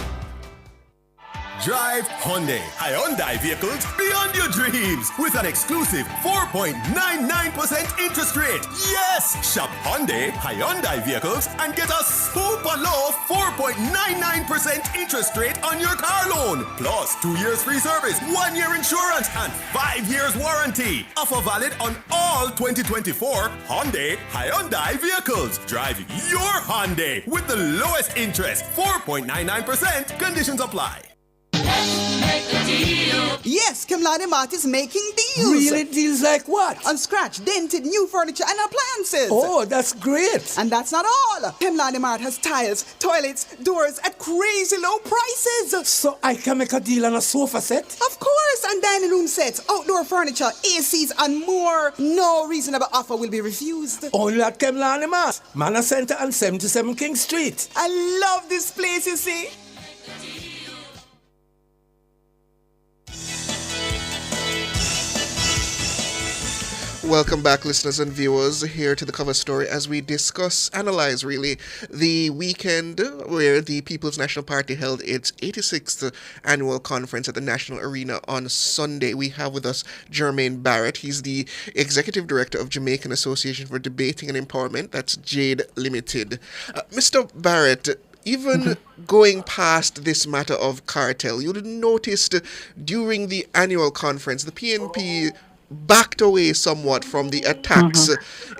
Drive Hyundai vehicles beyond your dreams with an exclusive 4.99% interest rate. Yes! Shop Hyundai vehicles and get a super low 4.99% interest rate on your car loan. Plus 2 years free service, 1 year insurance, and 5 years warranty. Offer valid on all 2024 Hyundai vehicles. Drive your Hyundai with the lowest interest, 4.99%. Conditions apply. Make a deal. Yes, Kemlani Mart is making deals. Really? Deals like what? On scratch, dented, new furniture and appliances. Oh, that's great. And that's not all. Kemlani Mart has tiles, toilets, doors at crazy low prices. So I can make a deal on a sofa set? Of course, and dining room sets, outdoor furniture, ACs and more. No reasonable offer will be refused. Only at Kemlani Mart, Manor Center and 77 King Street. I love this place, you see. Welcome back, listeners and viewers, here to the cover story as we analyze really the weekend where the People's National Party held its 86th annual conference at the National Arena on Sunday. We have with us Jermaine Barrett. He's the Executive Director of Jamaican Association for Debating and Empowerment. That's JADE Limited. Mr. Barrett, even going past this matter of cartel, you noticed during the annual conference, the PNP backed away somewhat from the attacks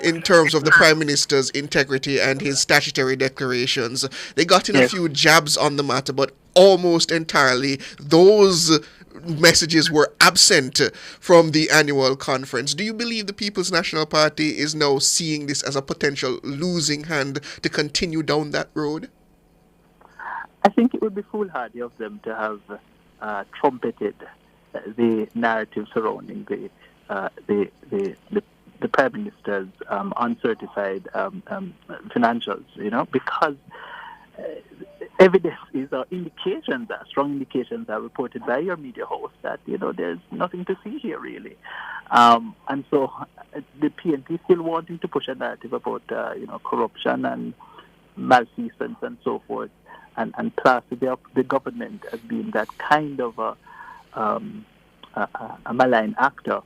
in terms of the Prime Minister's integrity and his statutory declarations. They got in a few jabs on the matter, but almost entirely those messages were absent from the annual conference. Do you believe the People's National Party is now seeing this as a potential losing hand to continue down that road? I think it would be foolhardy of them to have trumpeted the narrative surrounding the Prime Minister's uncertified financials, because evidences or indications, strong indications are reported by your media host that, there's nothing to see here really. And so the PNP is still wanting to push a narrative about, corruption and malfeasance and so forth, and plaster the government as being that kind of a malign actor.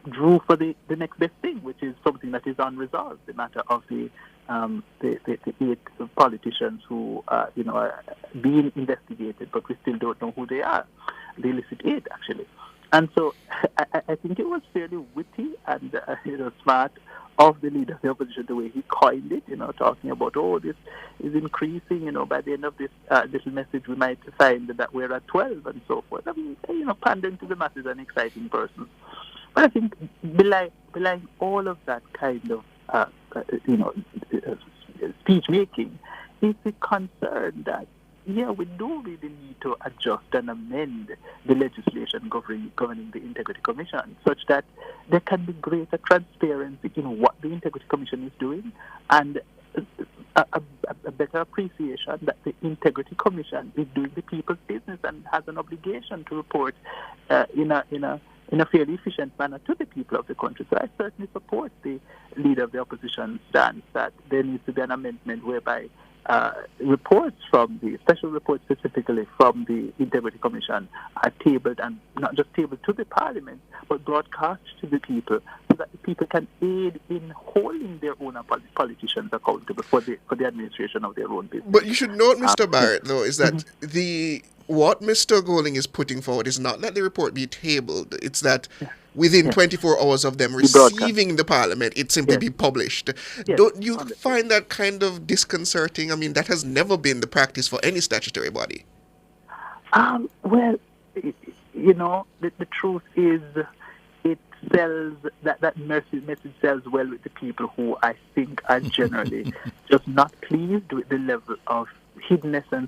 Drew for the next best thing, which is something that is unresolved, the matter of the 8 politicians who are being investigated, but we still don't know who they are. The illicit 8, actually. And so I think it was fairly witty and smart of the leader of the opposition, the way he coined it, talking about, this is increasing, by the end of this little message we might find that we're at 12 and so forth. I mean, pandering to the masses, an exciting person. But I think behind all of that kind of, speech making is the concern that, we do really need to adjust and amend the legislation governing the Integrity Commission such that there can be greater transparency in what the Integrity Commission is doing and a better appreciation that the Integrity Commission is doing the people's business and has an obligation to report in a fairly efficient manner to the people of the country. So I certainly support the leader of the opposition stance that there needs to be an amendment whereby reports from the special reports specifically from the Integrity Commission are tabled, and not just tabled to the Parliament, but broadcast to the people so that the people can aid in holding their own politicians accountable for the administration of their own business. But you should note, Mr. Barrett, though, is that what Mr. Golding is putting forward is not that the report be tabled. It's that within 24 hours of them receiving the Parliament, it simply be published. Don't you find that kind of disconcerting? I mean, that has never been the practice for any statutory body. Well, the truth is it sells, that message sells well with the people who I think are generally just not pleased with the level of hiddenness and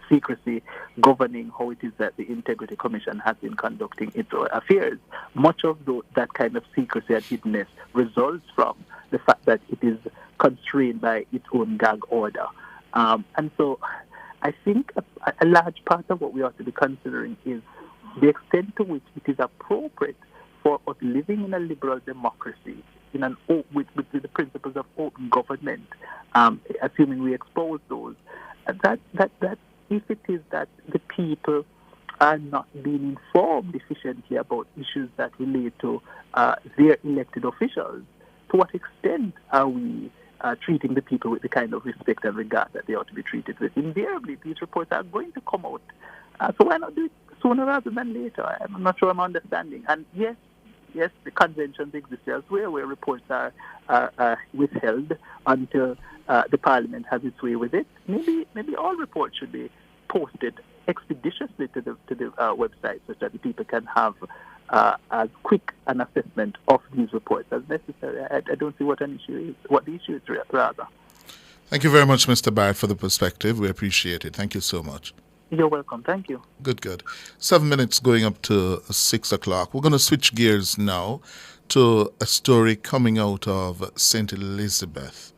secrecy governing how it is that the Integrity Commission has been conducting its affairs. Much of that kind of secrecy and hiddenness results from the fact that it is constrained by its own gag order. And so I think a large part of what we ought to be considering is the extent to which it is appropriate for us living in a liberal democracy, with the principles of open government, assuming we expose those, that if it is that the people are not being informed efficiently about issues that relate to their elected officials, to what extent are we treating the people with the kind of respect and regard that they ought to be treated with? Invariably, these reports are going to come out. So why not do it sooner rather than later? I'm not sure I'm understanding. And yes, the conventions exist elsewhere where reports are withheld until the Parliament has its way with it. Maybe all reports should be posted expeditiously to the website so that the people can have as quick an assessment of these reports as necessary. I don't see what the issue is rather. Thank you very much, Mr. Barrett, for the perspective. We appreciate it. Thank you so much. You're welcome. Thank you. Good. 7 minutes going up to 6 o'clock. We're going to switch gears now to a story coming out of St. Elizabeth.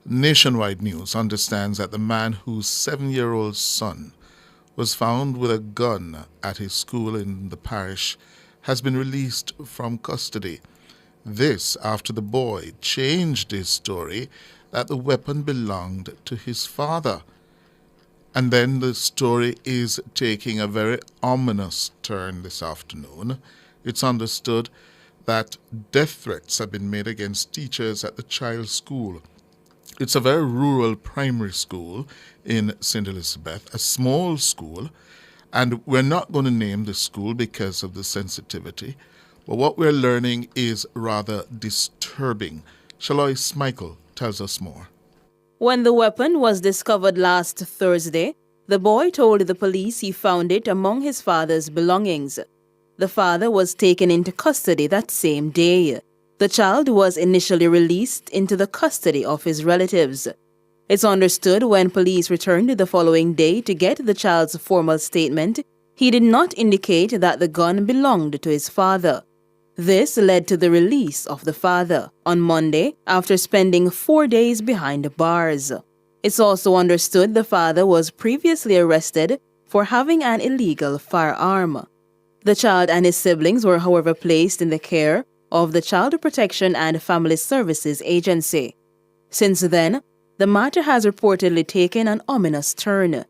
Nationwide News understands that the man whose 7-year-old son was found with a gun at his school in the parish has been released from custody. This after the boy changed his story that the weapon belonged to his father. And then the story is taking a very ominous turn this afternoon. It's understood that death threats have been made against teachers at the child's school. It's a very rural primary school in St. Elizabeth, a small school, and we're not going to name the school because of the sensitivity, but what we're learning is rather disturbing. Shalois Michael tells us more. When the weapon was discovered last Thursday, the boy told the police he found it among his father's belongings. The father was taken into custody that same day. The child was initially released into the custody of his relatives. It's understood when police returned the following day to get the child's formal statement, he did not indicate that the gun belonged to his father. This led to the release of the father on Monday after spending 4 days behind bars. It's also understood the father was previously arrested for having an illegal firearm. The child and his siblings were, however, placed in the care of the Child Protection and Family Services Agency. Since then, the matter has reportedly taken an ominous turn.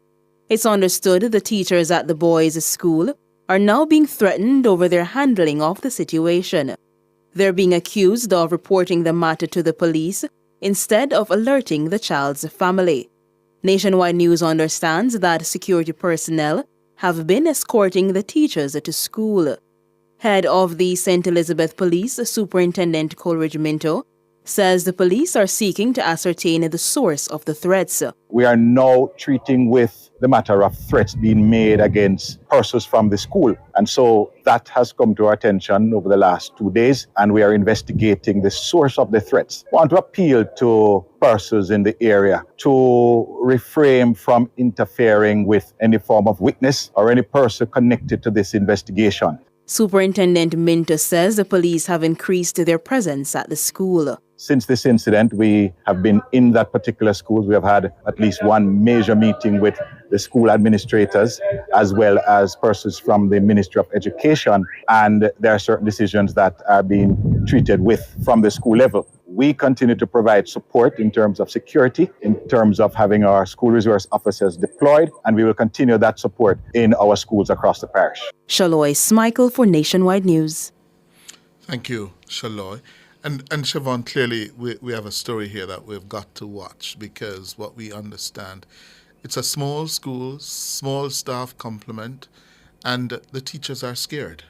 It's understood the teachers at the boys' school are now being threatened over their handling of the situation. They're being accused of reporting the matter to the police instead of alerting the child's family. Nationwide News understands that security personnel have been escorting the teachers to school. Head of the St. Elizabeth Police, Superintendent Coleridge Minto, says the police are seeking to ascertain the source of the threats. We are now treating with the matter of threats being made against persons from the school. And so that has come to our attention over the last 2 days, and we are investigating the source of the threats. We want to appeal to persons in the area to refrain from interfering with any form of witness or any person connected to this investigation. Superintendent Minto says the police have increased their presence at the school. Since this incident, we have been in that particular school. We have had at least one major meeting with the school administrators as well as persons from the Ministry of Education, and there are certain decisions that are being treated with from the school level. We continue to provide support in terms of security, in terms of having our school resource officers deployed, and we will continue that support in our schools across the parish. Shaloy Smichael for Nationwide News. Thank you, Shaloy. And Siobhan, clearly we have a story here that we've got to watch, because what we understand, it's a small school, small staff complement, and the teachers are scared.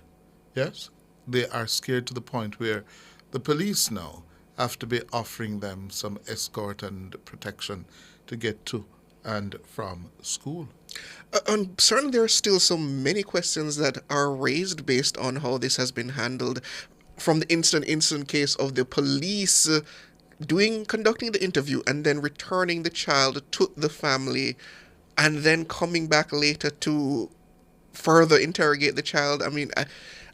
Yes? They are scared to the point where the police now have to be offering them some escort and protection to get to and from school. Certainly there are still so many questions that are raised based on how this has been handled. From the incident case of the police conducting the interview and then returning the child to the family and then coming back later to further interrogate the child. I mean,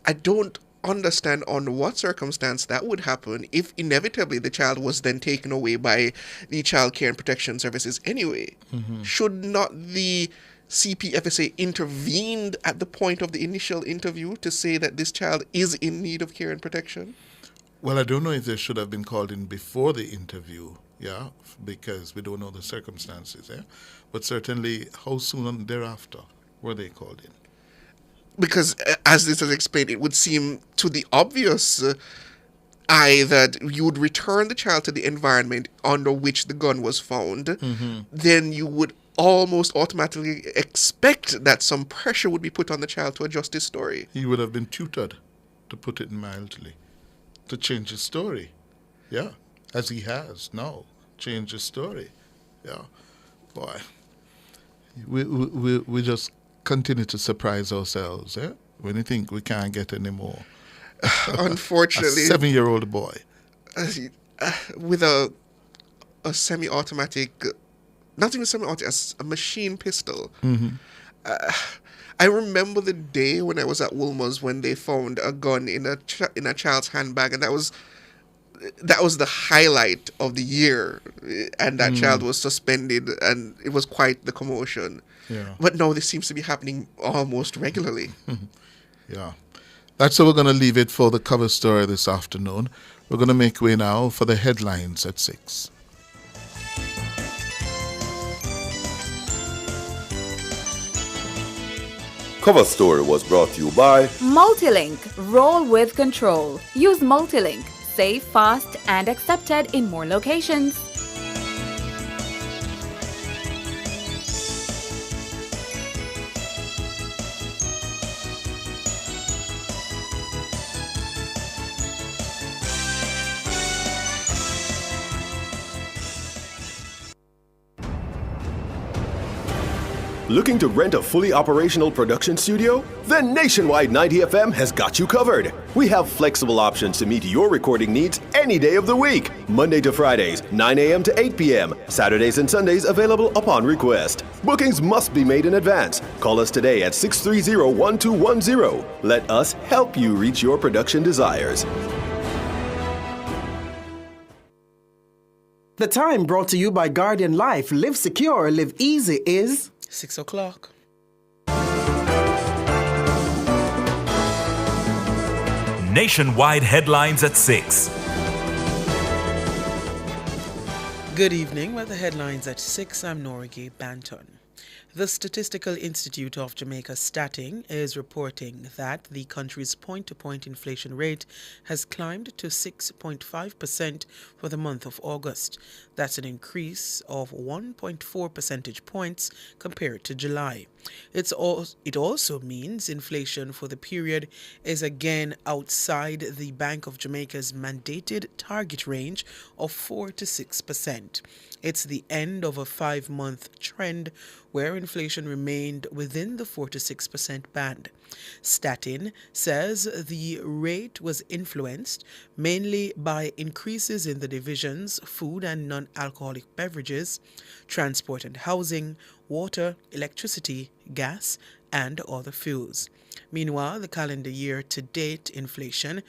I don't understand on what circumstance that would happen if inevitably the child was then taken away by the Child Care and Protection Services anyway. Mm-hmm. Should not the CPFSA intervened at the point of the initial interview to say that this child is in need of care and protection? Well, I don't know if they should have been called in before the interview, yeah, because we don't know the circumstances, yeah. But certainly, how soon thereafter were they called in? Because, as this is explained, it would seem to the obvious eye that you would return the child to the environment under which the gun was found, mm-hmm. Then you would almost automatically expect that some pressure would be put on the child to adjust his story. He would have been tutored, to put it mildly, to change his story. Yeah, as he has now, change his story. Yeah, boy, we just continue to surprise ourselves, eh? When you think we can't get any more. Unfortunately. A 7-year-old boy. With a semi-automatic, not even semi-automatic, a machine pistol. Mm-hmm. I remember the day when I was at Woolmer's when they found a gun in a child's handbag, and that was the highlight of the year. And that child was suspended, and it was quite the commotion. Yeah. But no, this seems to be happening almost regularly. Yeah. That's how we're going to leave it for the cover story this afternoon. We're going to make way now for the headlines at 6. Cover story was brought to you by Multilink. Roll with control. Use Multilink. Safe, fast, and accepted in more locations. Looking to rent a fully operational production studio? Then Nationwide 90 FM has got you covered. We have flexible options to meet your recording needs any day of the week. Monday to Fridays, 9 a.m. to 8 p.m. Saturdays and Sundays available upon request. Bookings must be made in advance. Call us today at 630-1210. Let us help you reach your production desires. The time brought to you by Guardian Life. Live secure, live easy is 6 o'clock. Nationwide headlines at 6. Good evening. With the headlines at 6, I'm Norige Banton. The Statistical Institute of Jamaica, Stating, is reporting that the country's point-to-point inflation rate has climbed to 6.5% for the month of August. That's an increase of 1.4 percentage points compared to July. It also means inflation for the period is again outside the Bank of Jamaica's mandated target range of 4 to 6%. It's the end of a 5-month trend where inflation remained within the 4 to 6% band. Statin says the rate was influenced mainly by increases in the division's food and non-alcoholic beverages, transport and housing, water, electricity, gas, and other fuels. Meanwhile, the calendar year to date inflation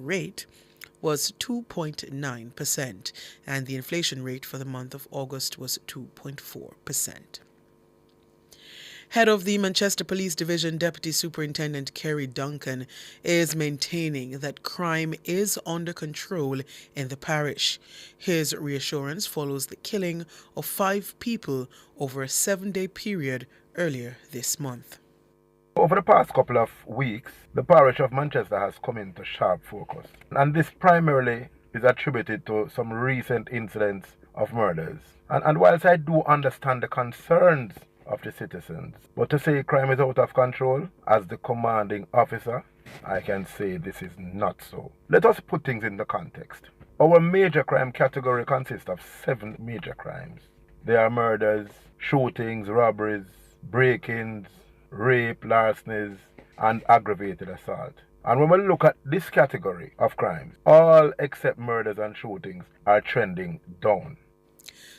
rate was 2.9%, and the inflation rate for the month of August was 2.4%. Head of the Manchester Police Division, Deputy Superintendent Kerry Duncan, is maintaining that crime is under control in the parish. His reassurance follows the killing of 5 people over a 7-day period earlier this month. Over the past couple of weeks, the parish of Manchester has come into sharp focus. And this primarily is attributed to some recent incidents of murders. And whilst I do understand the concerns of the citizens, but to say crime is out of control, as the commanding officer, I can say this is not so. Let us put things in the context. Our major crime category consists of 7 major crimes. They are murders, shootings, robberies, break-ins, rape, larcenies, and aggravated assault. And when we look at this category of crimes, all except murders and shootings are trending down.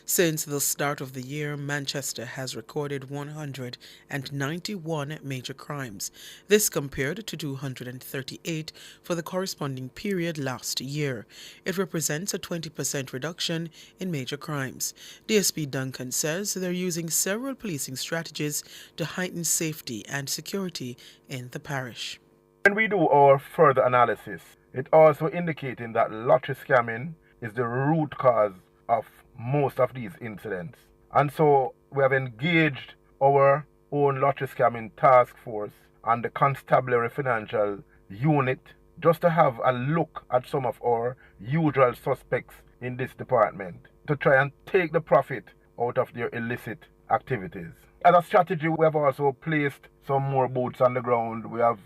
Since the start of the year, Manchester has recorded 191 major crimes. This compared to 238 for the corresponding period last year. It represents a 20% reduction in major crimes. DSP Duncan says they're using several policing strategies to heighten safety and security in the parish. When we do our further analysis, it also indicating that lottery scamming is the root cause of most of these incidents. And so we have engaged our own lottery scamming task force and the constabulary financial unit just to have a look at some of our usual suspects in this department to try and take the profit out of their illicit activities. As a strategy, we have also placed some more boots on the ground. We have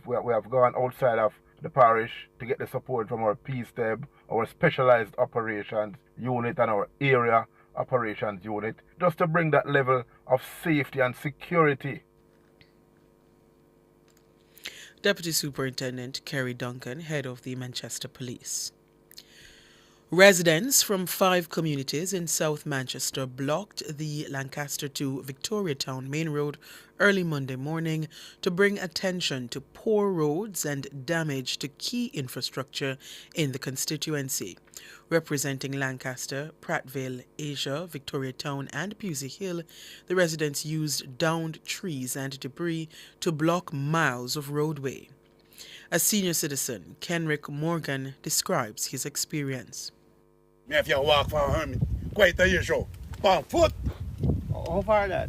gone outside of the parish to get the support from our PSTEB, our Specialized Operations Unit, and our Area Operations Unit, just to bring that level of safety and security. Deputy Superintendent Kerry Duncan, head of the Manchester Police. Residents from 5 communities in South Manchester blocked the Lancaster to Victoriatown Main Road early Monday morning to bring attention to poor roads and damage to key infrastructure in the constituency. Representing Lancaster, Prattville, Asia, Victoriatown and Pusey Hill, the residents used downed trees and debris to block miles of roadway. A senior citizen, Kenrick Morgan, describes his experience. Me if you walk for quite a year show. On foot. How far that?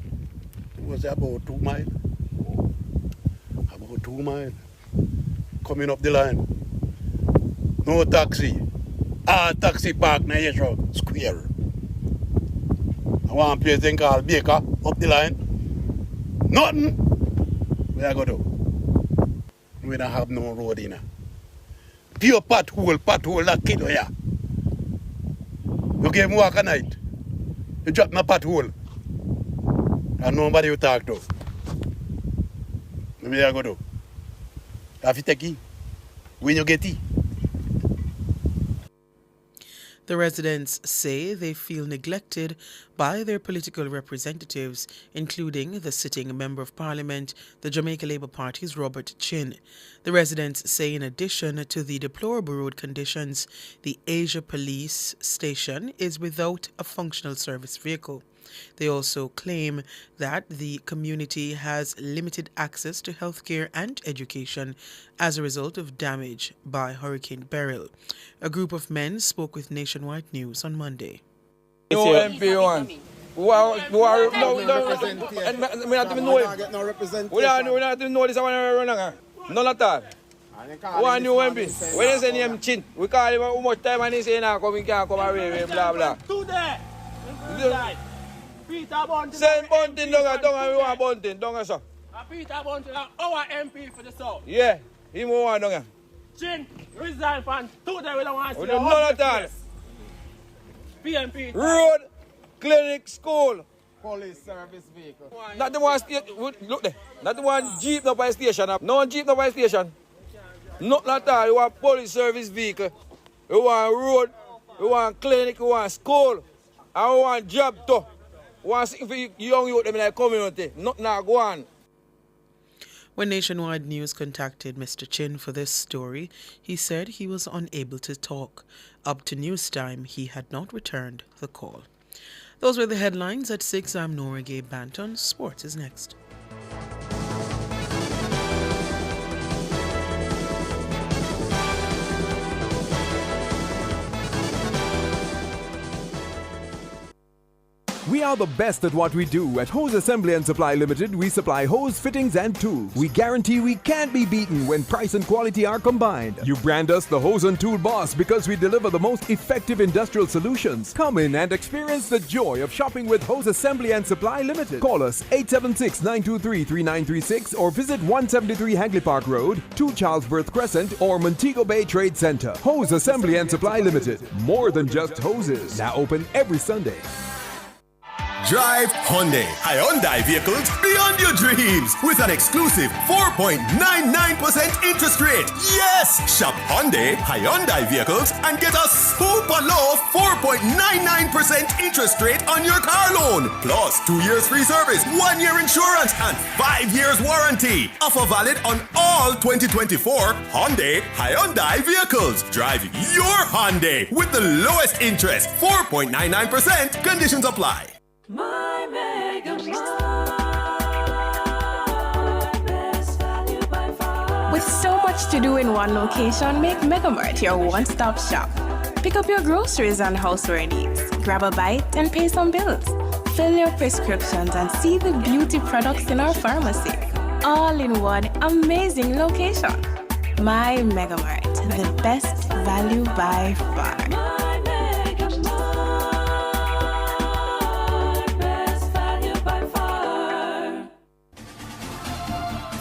It was about 2 miles. About 2 miles. Coming up the line. No taxi. Taxi park na Yesho Square. I want a place thing called Baker up the line. Nothing. Where I go to? We don't have no road in. Pure pothole that kid here. You gave me walk a night. You drop my pothole. And nobody you talk to. Maybe I go do. Have you take it? When you get it? The residents say they feel neglected by their political representatives, including the sitting Member of Parliament, the Jamaica Labour Party's Robert Chin. The residents say in addition to the deplorable road conditions, the Asia Police Station is without a functional service vehicle. They also claim that the community has limited access to healthcare and education as a result of damage by Hurricane Beryl. A group of men spoke with Nationwide News on Monday. No MP1. We not even know this one run. None at all. One new MP. When they say him Chin, we call him how much time and he say now come he can't come away, blah blah. Same Bunting down we want Bunting down sir. Peter Bunting our MP for the South. Yeah, he want down. Chin, resign from today we don't want to see none at all. PMP. Road, clinic, school. Police service vehicle. Not the one look there. Not the one Jeep no by station. No Jeep no by station. Not at all. You want police service vehicle. You want road. You want clinic. You want school. And you want job too. You want something for young youth in the community. Not now go on. When Nationwide News contacted Mr. Chin for this story, he said he was unable to talk. Up to news time, he had not returned the call. Those were the headlines at 6. I'm Nora Gay Banton. Sports is next. We are the best at what we do. At Hose Assembly and Supply Limited, we supply hose fittings and tools. We guarantee we can't be beaten when price and quality are combined. You brand us the Hose and Tool Boss because we deliver the most effective industrial solutions. Come in and experience the joy of shopping with Hose Assembly and Supply Limited. Call us 876-923-3936 or visit 173 Hagley Park Road, 2 Charlesworth Crescent or Montego Bay Trade Center. Hose Assembly and Supply Limited. More than just hoses. Now open every Sunday. Drive Hyundai. Hyundai vehicles beyond your dreams with an exclusive 4.99% interest rate. Yes! Shop Hyundai vehicles and get a super low 4.99% interest rate on your car loan. Plus 2 years free service, 1 year insurance, and 5 years warranty. Offer valid on all 2024 Hyundai vehicles. Drive your Hyundai with the lowest interest, 4.99%. Conditions apply. My Mega Mart, best value by far. With so much to do in one location, make Mega Mart your one-stop shop. Pick up your groceries and houseware needs, grab a bite and pay some bills, fill your prescriptions and see the beauty products in our pharmacy. All in one amazing location. My Mega Mart, the best value by far.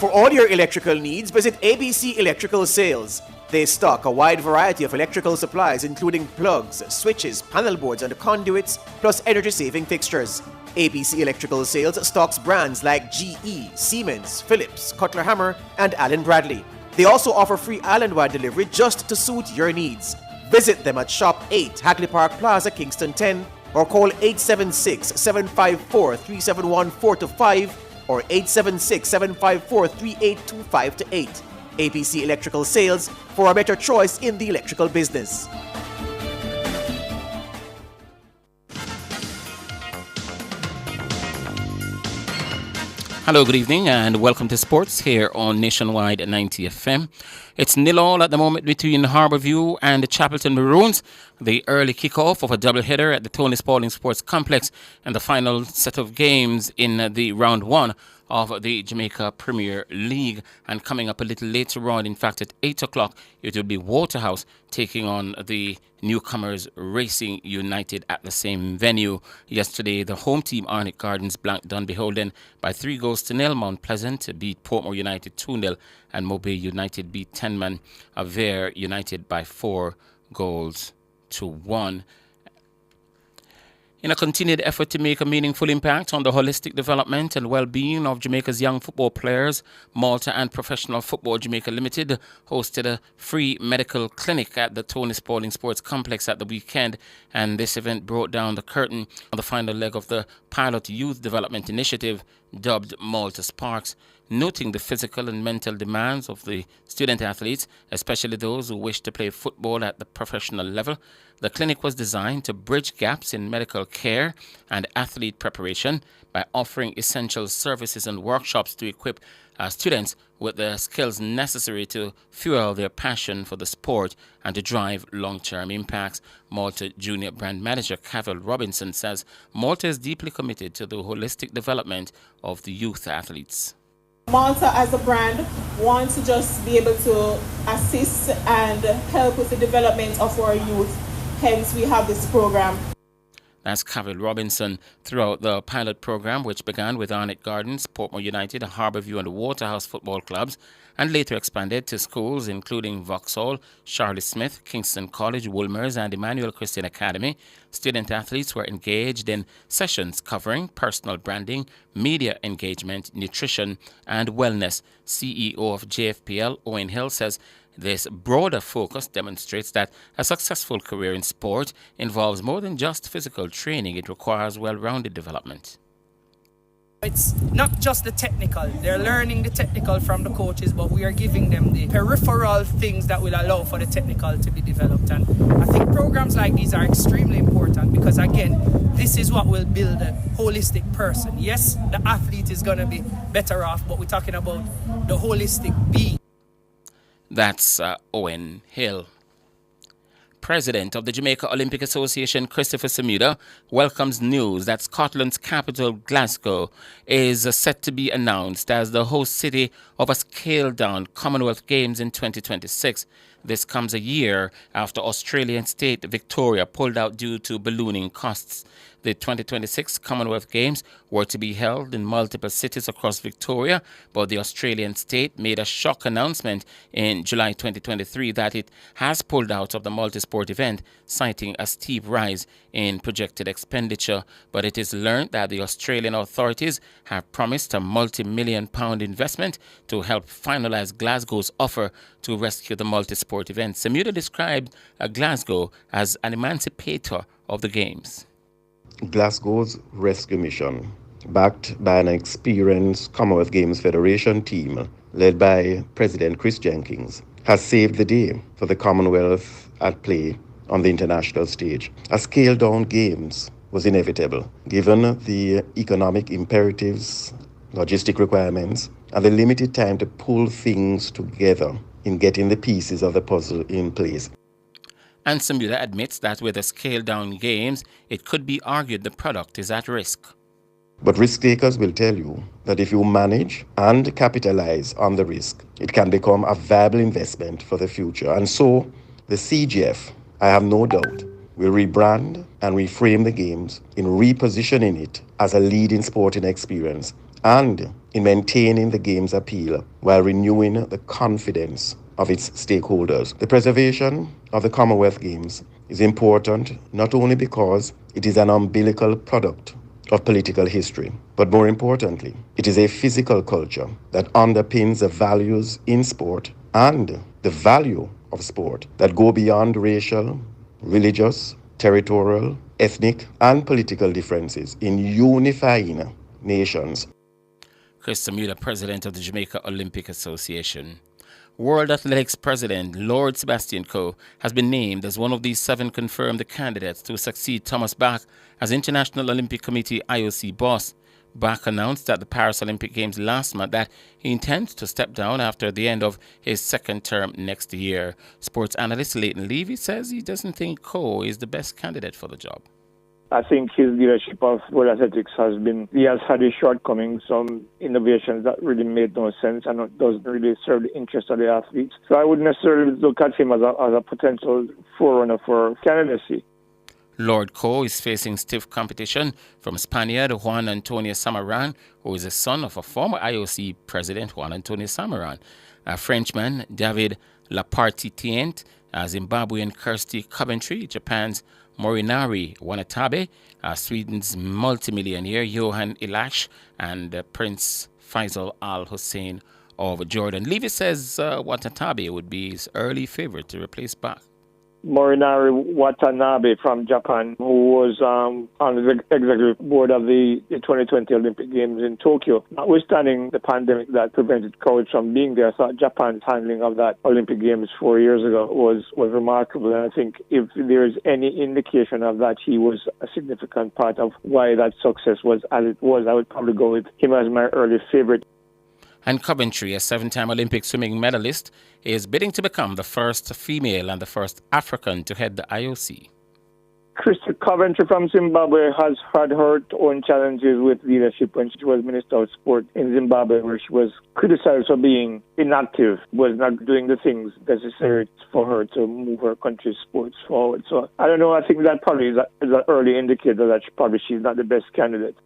For all your electrical needs, visit ABC Electrical Sales. They stock a wide variety of electrical supplies including plugs, switches, panel boards and conduits, plus energy-saving fixtures. ABC Electrical Sales stocks brands like GE, Siemens, Philips, Cutler Hammer and Allen Bradley. They also offer free island-wide delivery just to suit your needs. Visit them at Shop 8, Hagley Park Plaza, Kingston 10 or call 876-754-3714-5 or 876-754-3825-8. ABC Electrical Sales for a better choice in the electrical business. Hello, good evening, and welcome to sports here on Nationwide 90 FM. It's 0-0 at the moment between Harbourview and the Chapelton Maroons. The early kickoff of a doubleheader at the Tony Spalding Sports Complex and the final set of games in the round 1 of the Jamaica Premier League. And coming up a little later on, in fact at 8 o'clock, it will be Waterhouse taking on the newcomers Racing United at the same venue. Yesterday, the home team Arnett Gardens blanked Dunbeholden by 3-0. Mount Pleasant beat Portmore United 2-0 and Mobay United beat Tenman Avere United by 4-1. In a continued effort to make a meaningful impact on the holistic development and well-being of Jamaica's young football players, Malta and Professional Football Jamaica Limited hosted a free medical clinic at the Tony Spalding Sports Complex at the weekend, and this event brought down the curtain on the final leg of the pilot youth development initiative dubbed Malta Sparks. Noting the physical and mental demands of the student athletes, especially those who wish to play football at the professional level, the clinic was designed to bridge gaps in medical care and athlete preparation by offering essential services and workshops to equip students with the skills necessary to fuel their passion for the sport and to drive long-term impacts. Malta Junior Brand Manager Cavil Robinson says Malta is deeply committed to the holistic development of the youth athletes. Malta as a brand wants to just be able to assist and help with the development of our youth. Hence, we have this program. That's Cavil Robinson. Throughout the pilot program, which began with Arnett Gardens, Portmore United, Harbourview and the Waterhouse football clubs, and later expanded to schools including Vauxhall, Charlie Smith, Kingston College, Woolmers and Emmanuel Christian Academy, student athletes were engaged in sessions covering personal branding, media engagement, nutrition and wellness. CEO of JFPL, Owen Hill, says this broader focus demonstrates that a successful career in sport involves more than just physical training. It requires well-rounded development. It's not just the technical. They're learning the technical from the coaches, but we are giving them the peripheral things that will allow for the technical to be developed. And I think programs like these are extremely important because, again, this is what will build a holistic person. Yes, the athlete is going to be better off, but we're talking about the holistic being. That's Owen Hill. President of the Jamaica Olympic Association, Christopher Samuda, welcomes news that Scotland's capital, Glasgow, is set to be announced as the host city of a scaled-down Commonwealth Games in 2026. This comes a year after Australian state Victoria pulled out due to ballooning costs. The 2026 Commonwealth Games were to be held in multiple cities across Victoria, but the Australian state made a shock announcement in July 2023 that it has pulled out of the multisport event, citing a steep rise in projected expenditure. But it is learned that the Australian authorities have promised a multi-million-pound investment to help finalize Glasgow's offer to rescue the multisport event. Samuda described Glasgow as an emancipator of the Games. Glasgow's rescue mission, backed by an experienced Commonwealth Games Federation team led by President Chris Jenkins, has saved the day for the Commonwealth at play on the international stage. A scaled-down Games was inevitable, given the economic imperatives, logistic requirements, and the limited time to pull things together in getting the pieces of the puzzle in place. And Samuda admits that with the scaled-down Games, it could be argued the product is at risk. But risk takers will tell you that if you manage and capitalize on the risk, it can become a viable investment for the future. And so the CGF, I have no doubt, will rebrand and reframe the Games in repositioning it as a leading sporting experience and in maintaining the Games' appeal while renewing the confidence of its stakeholders. The preservation of the Commonwealth Games is important not only because it is an umbilical product of political history, but more importantly, it is a physical culture that underpins the values in sport and the value of sport that go beyond racial, religious, territorial, ethnic, and political differences in unifying nations. Chris Samuda, President of the Jamaica Olympic Association. World Athletics President Lord Sebastian Coe has been named as one of these 7 confirmed candidates to succeed Thomas Bach as International Olympic Committee IOC boss. Bach announced at the Paris Olympic Games last month that he intends to step down after the end of his second term next year. Sports analyst Leighton Levy says he doesn't think Coe is the best candidate for the job. I think his leadership of World Athletics he has had his shortcomings, some innovations that really made no sense and doesn't really serve the interest of the athletes. So I wouldn't necessarily look at him as a potential forerunner for candidacy. Lord Coe is facing stiff competition from Spaniard Juan Antonio Samaran, who is the son of a former IOC president, Juan Antonio Samaran. A Frenchman, David Lapartitient, a Zimbabwean Kirsty Coventry, Japan's Morinari Wanatabe, Sweden's multimillionaire Johan Ilash, and Prince Faisal Al Hussein of Jordan. Levy says Watanabe would be his early favorite to replace Bach. Morinari Watanabe from Japan, who was on the executive board of the 2020 Olympic Games in Tokyo. Notwithstanding the pandemic that prevented crowds from being there, I thought Japan's handling of that Olympic Games 4 years ago was remarkable. And I think if there is any indication of that he was a significant part of why that success was as it was, I would probably go with him as my early favorite. And Coventry, a 7-time Olympic swimming medalist, is bidding to become the first female and the first African to head the IOC. Christy Coventry from Zimbabwe has had her own challenges with leadership when she was Minister of Sport in Zimbabwe, where she was criticized for being inactive, was not doing the things necessary for her to move her country's sports forward. So I don't know, I think that probably is an early indicator that she's not the best candidate.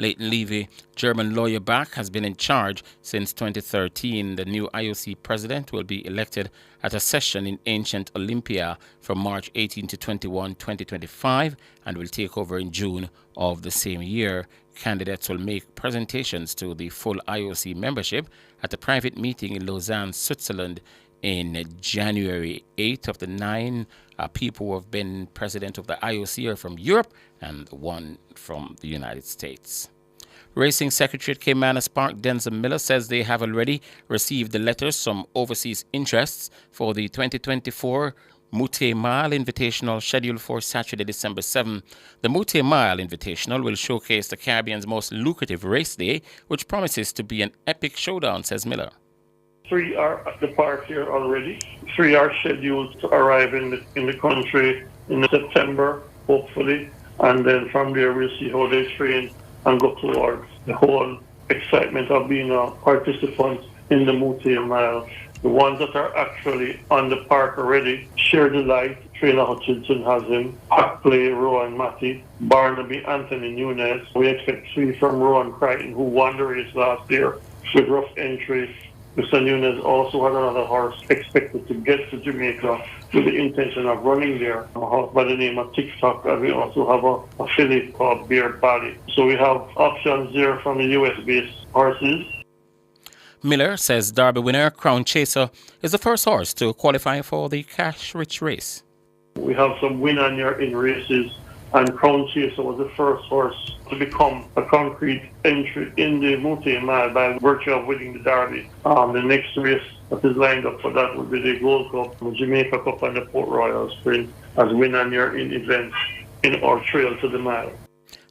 Leighton Levy, German lawyer Bach, has been in charge since 2013. The new IOC president will be elected at a session in ancient Olympia from March 18 to 21, 2025, and will take over in June of the same year. Candidates will make presentations to the full IOC membership at a private meeting in Lausanne, Switzerland in January. 8 of the 9 people who have been president of the IOC are from Europe and 1 from the United States. Racing Secretary at Caymanas Park, Denzel Miller, says they have already received the letters from overseas interests for the 2024 Mute Mile Invitational scheduled for Saturday, December 7. The Mute Mile Invitational will showcase the Caribbean's most lucrative race day, which promises to be an epic showdown, says Miller. 3 are at the park here already. 3 are scheduled to arrive in the country in September, hopefully. And then from there we'll see how they train and go towards the whole excitement of being a participant in the Mute Mile. The ones that are actually on the park already, Share the Light, Trainer Hutchinson has him, Play, Rowan Matty, Barnaby, Anthony Nunez. We expect 3 from Rowan Crichton, who won the race last year with rough entries. Mr. Nunez also had another horse expected to get to Jamaica with the intention of running there, a horse by the name of TikTok, and we also have a filly called Beard Valley. So we have options there from the US-based horses. Miller says Derby winner Crown Chaser is the first horse to qualify for the cash-rich race. We have some winner here in races, and Crown Chaser was the first horse to become a concrete entry in the Mute Mile by virtue of winning the Derby. The next race that is lined up for that would be the Gold Cup, the Jamaica Cup, and the Port Royal Sprint as winner here in events in our Trail to the Mile.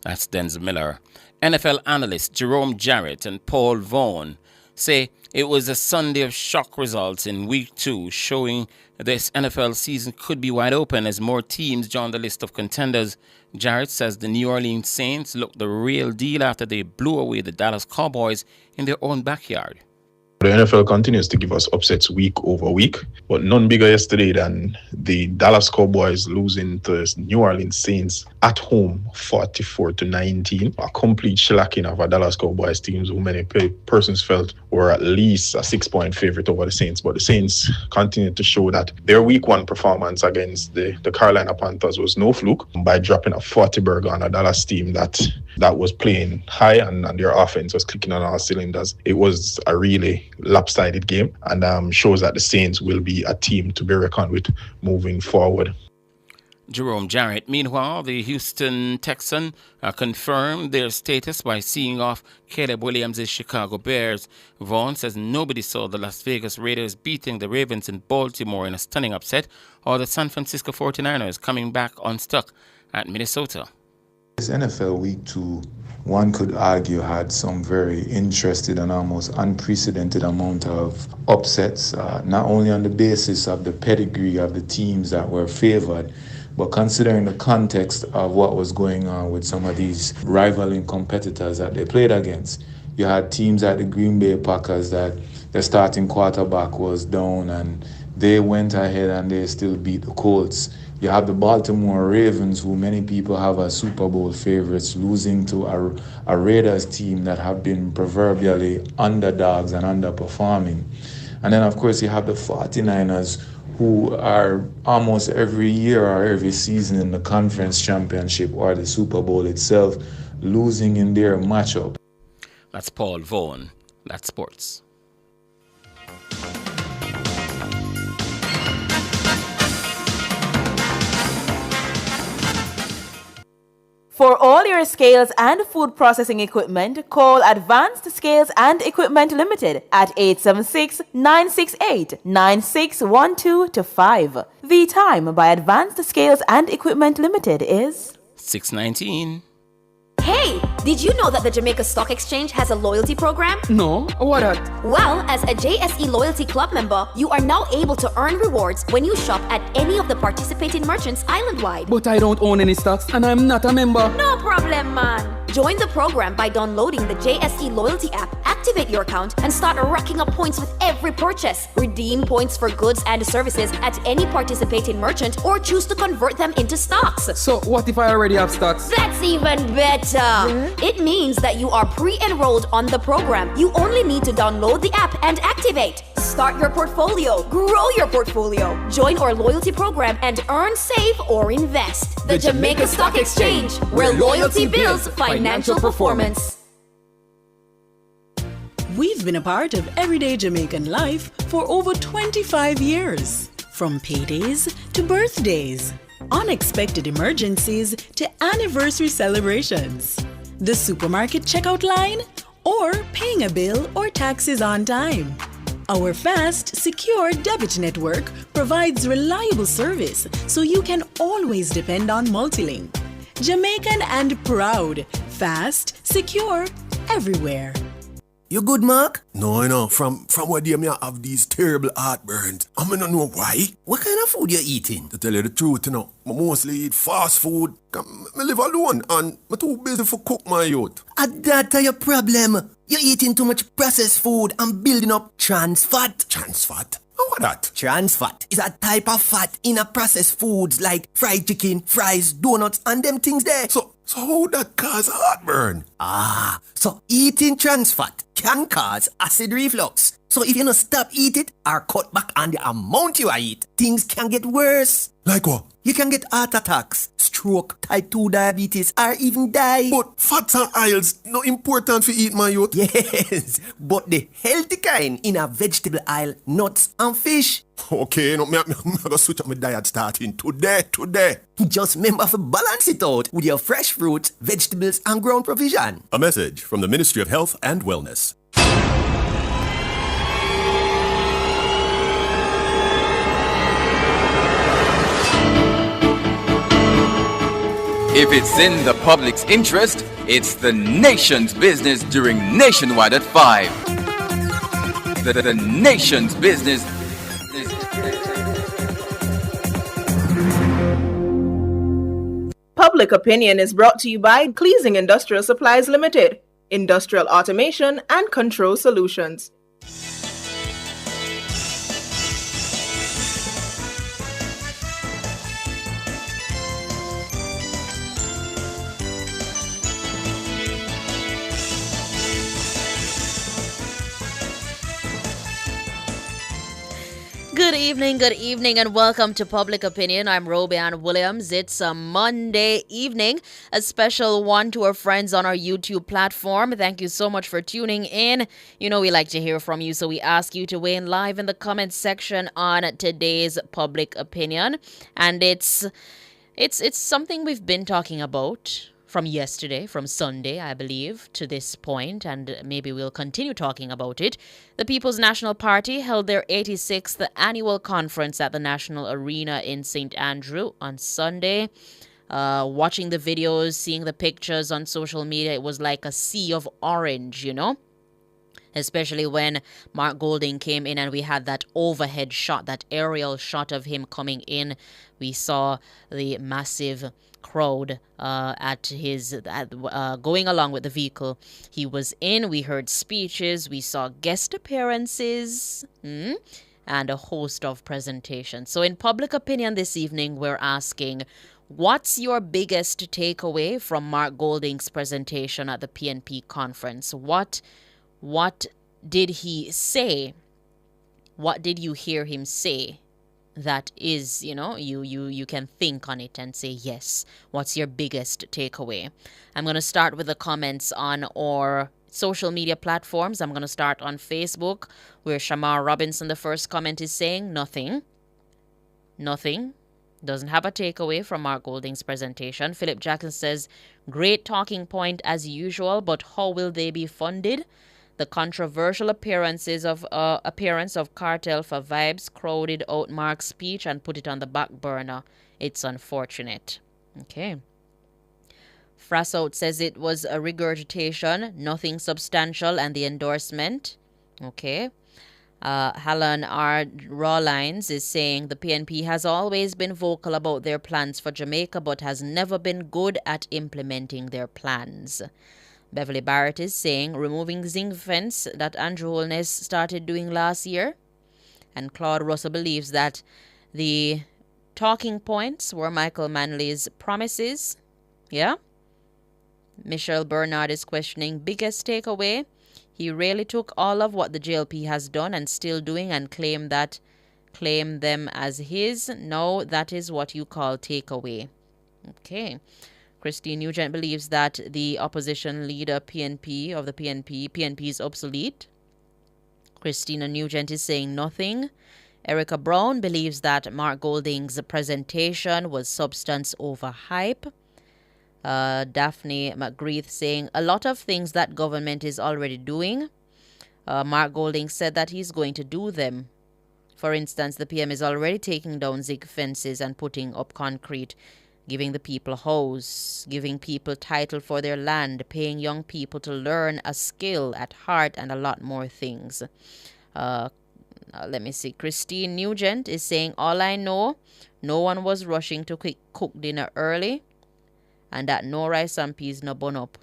That's Denzel Miller. NFL analysts Jerome Jarrett and Paul Vaughan say it was a Sunday of shock results in Week 2, showing this NFL season could be wide open as more teams join the list of contenders. Jarrett says the New Orleans Saints looked the real deal after they blew away the Dallas Cowboys in their own backyard. The NFL continues to give us upsets week over week, but none bigger yesterday than the Dallas Cowboys losing to New Orleans Saints at home 44-19. A complete shellacking of a Dallas Cowboys team who many persons felt were at least a 6-point favorite over the Saints. But the Saints continued to show that their week 1 performance against the Carolina Panthers was no fluke by dropping a 40 burger on a Dallas team that was playing high and their offense was clicking on all cylinders. It was a really lopsided game and shows that the Saints will be a team to be reckoned with moving forward. Jerome Jarrett. Meanwhile, the Houston Texans confirmed their status by seeing off Caleb Williams' Chicago Bears. Vaughn says nobody saw the Las Vegas Raiders beating the Ravens in Baltimore in a stunning upset, or the San Francisco 49ers coming back unstuck at Minnesota. This NFL Week 2, one could argue, had some very interesting and almost unprecedented amount of upsets, not only on the basis of the pedigree of the teams that were favored, but considering the context of what was going on with some of these rivaling competitors that they played against. You had teams like the Green Bay Packers that their starting quarterback was down and they went ahead and they still beat the Colts. You have the Baltimore Ravens, who many people have as Super Bowl favorites, losing to a Raiders team that have been proverbially underdogs and underperforming. And then, of course, you have the 49ers, who are almost every year or every season in the conference championship or the Super Bowl itself, losing in their matchup. That's Paul Vaughan. That's sports. For all your scales and food processing equipment, call Advanced Scales and Equipment Limited at 876-968-9612 to 5. The time by Advanced Scales and Equipment Limited is 6:19. Hey, did you know that the Jamaica Stock Exchange has a loyalty program? No, what that? Well, as a JSE Loyalty Club member, you are now able to earn rewards when you shop at any of the participating merchants island-wide. But I don't own any stocks and I'm not a member. No problem, man. Join the program by downloading the JSE Loyalty app, activate your account, and start racking up points with every purchase. Redeem points for goods and services at any participating merchant or choose to convert them into stocks. So what if I already have stocks? That's even better. It means that you are pre-enrolled on the program. You only need to download the app and activate. Start your portfolio, grow your portfolio, join our loyalty program, and earn, save, or invest. The Jamaica Stock Exchange, where loyalty builds financial performance. We've been a part of everyday Jamaican life for over 25 years. From paydays to birthdays, unexpected emergencies to anniversary celebrations, the supermarket checkout line, or paying a bill or taxes on time. Our fast, secure debit network provides reliable service so you can always depend on Multilink. Jamaican and proud, fast, secure, everywhere. You good, Mark? No, you know, from what day me I have these terrible heartburns. I don't know why. What kind of food you eating? To tell you the truth, you know, I mostly eat fast food. I live alone and I'm too busy for cook my youth. That's your problem. You're eating too much processed food and building up trans fat. Trans fat? What that? Trans fat is a type of fat in a processed foods like fried chicken, fries, donuts, and them things there. So how that cause heartburn? So eating trans fat can cause acid reflux. So if you don't stop eat it or cut back on the amount you eat, things can get worse. Like what? You can get heart attacks, stroke, type 2 diabetes, or even die. But fats and oils not important for eat, my youth. Yes, but the healthy kind in a vegetable aisle, nuts and fish. Okay, no, me gonna switch up my diet starting today. Just remember to balance it out with your fresh fruits, vegetables, and ground provision. A message from the Ministry of Health and Wellness. If it's in the public's interest, it's the nation's business during Nationwide at 5. The nation's business. Public Opinion is brought to you by Cleasing Industrial Supplies Limited, Industrial Automation and Control Solutions. Good evening, and welcome to Public Opinion. I'm Robianne Williams. It's a Monday evening, a special one to our friends on our YouTube platform. Thank you so much for tuning in. You know we like to hear from you, so we ask you to weigh in live in the comments section on today's Public Opinion. And it's something we've been talking about from Sunday, I believe, to this point, and maybe we'll continue talking about it. The People's National Party held their 86th annual conference at the National Arena in St. Andrew on Sunday. Watching the videos, seeing the pictures on social media, it was like a sea of orange, you know? Especially when Mark Golding came in and we had that overhead shot, that aerial shot of him coming in. We saw the massive crowd going along with the vehicle he was in. We heard speeches, we saw guest appearances, and a host of presentations. So in Public Opinion this evening, we're asking, what's your biggest takeaway from Mark Golding's presentation at the PNP conference? What did he say? What did you hear him say that is, you can think on it and say, yes, what's your biggest takeaway? I'm going to start with the comments on our social media platforms. I'm going to start on Facebook, where Shamar Robinson, the first comment, is saying nothing. Nothing. Doesn't have a takeaway from Mark Golding's presentation. Philip Jackson says, great talking point as usual, but how will they be funded? The controversial appearance of Cartel for Vibes crowded out Mark's speech and put it on the back burner. It's unfortunate. Okay. Frassout says it was a regurgitation, nothing substantial, and the endorsement. Okay. Helen R. Rawlines is saying the PNP has always been vocal about their plans for Jamaica, but has never been good at implementing their plans. Beverly Barrett is saying removing zinc fence that Andrew Holness started doing last year. And Claude Russell believes that the talking points were Michael Manley's promises. Yeah. Michelle Bernard is questioning biggest takeaway. He really took all of what the JLP has done and still doing and claim them as his. No, that is what you call takeaway. Okay. Christine Nugent believes that the opposition leader PNP is obsolete. Christina Nugent is saying nothing. Erica Brown believes that Mark Golding's presentation was substance over hype. Daphne McGreeth saying a lot of things that government is already doing. Mark Golding said that he's going to do them. For instance, the PM is already taking down zinc fences and putting up concrete, giving the people a house, giving people title for their land, paying young people to learn a skill at heart, and a lot more things. Let me see. Christine Nugent is saying, all I know, no one was rushing to cook dinner early, and that no rice and peas no bun up.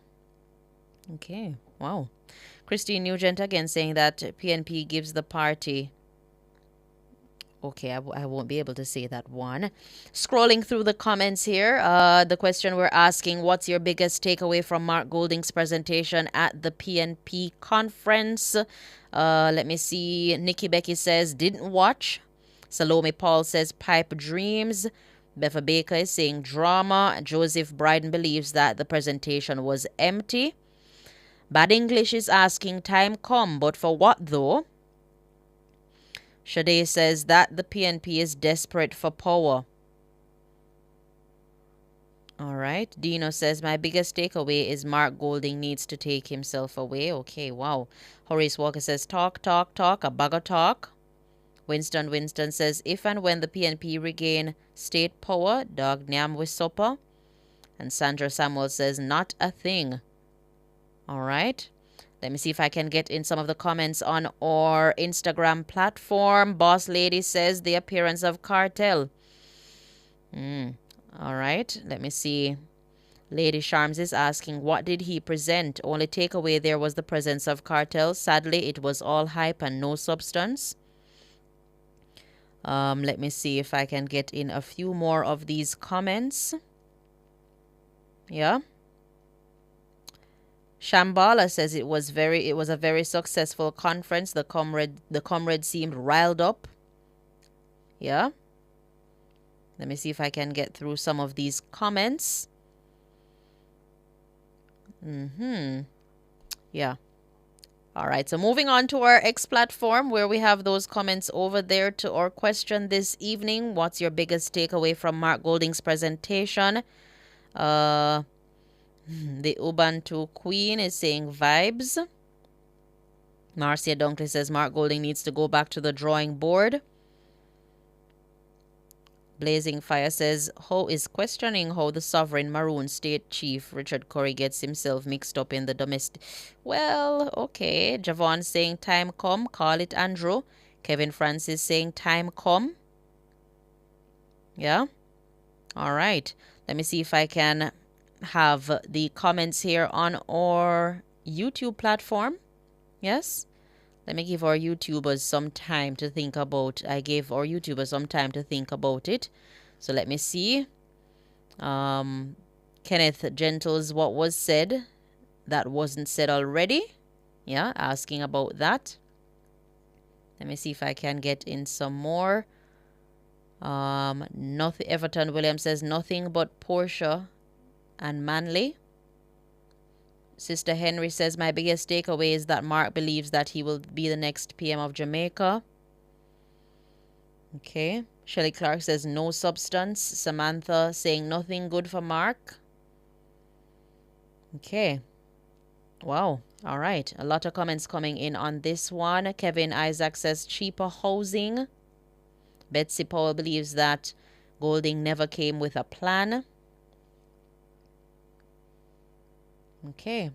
Okay, wow. Christine Nugent again saying that PNP gives the party. Okay, I won't be able to say that one. Scrolling through the comments here, the question we're asking, what's your biggest takeaway from Mark Golding's presentation at the PNP conference? Let me see. Nikki Becky says, didn't watch. Salome Paul says, pipe dreams. Beffa Baker is saying drama. Joseph Bryden believes that the presentation was empty. Bad English is asking, time come, but for what though? Shade says that the PNP is desperate for power. All right. Dino says, my biggest takeaway is Mark Golding needs to take himself away. Okay, wow. Horace Walker says, talk, a bag of talk. Winston says, if and when the PNP regain state power, dog nyam with supper. And Sandra Samuel says, not a thing. All right. Let me see if I can get in some of the comments on our Instagram platform. Boss Lady says the appearance of Cartel. All right. Let me see. Lady Charms is asking, what did he present? Only takeaway there was the presence of Cartel. Sadly, it was all hype and no substance. Let me see if I can get in a few more of these comments. Yeah. Shambhala says it was a very successful conference. The comrade seemed riled up. Yeah. Let me see if I can get through some of these comments. Yeah. All right, so moving on to our X platform where we have those comments over there to our question this evening. What's your biggest takeaway from Mark Golding's presentation? The Ubuntu Queen is saying vibes. Marcia Dunkley says Mark Golding needs to go back to the drawing board. Blazing Fire says, how is questioning how the sovereign Maroon State Chief Richard Curry gets himself mixed up in the domestic. Well, okay. Javon saying time come, call it Andrew. Kevin Francis saying time come. Yeah. All right. Let me see if I can have the comments here on our YouTube platform. Yes. Let me give our YouTubers some time to think about. I gave our YouTubers some time to think about it. So let me see. Kenneth Gentles, what was said that wasn't said already? Yeah, asking about that. Let me see if I can get in some more Nothing. Everton Williams says nothing but Porsche and Manly. Sister Henry says my biggest takeaway is that Mark believes that he will be the next PM of Jamaica. Okay. Shelley Clark says no substance. Samantha saying nothing good for Mark. Okay. Wow. All right. A lot of comments coming in on this one. Kevin Isaac says cheaper housing. Betsy Powell believes that Golding never came with a plan. Okay.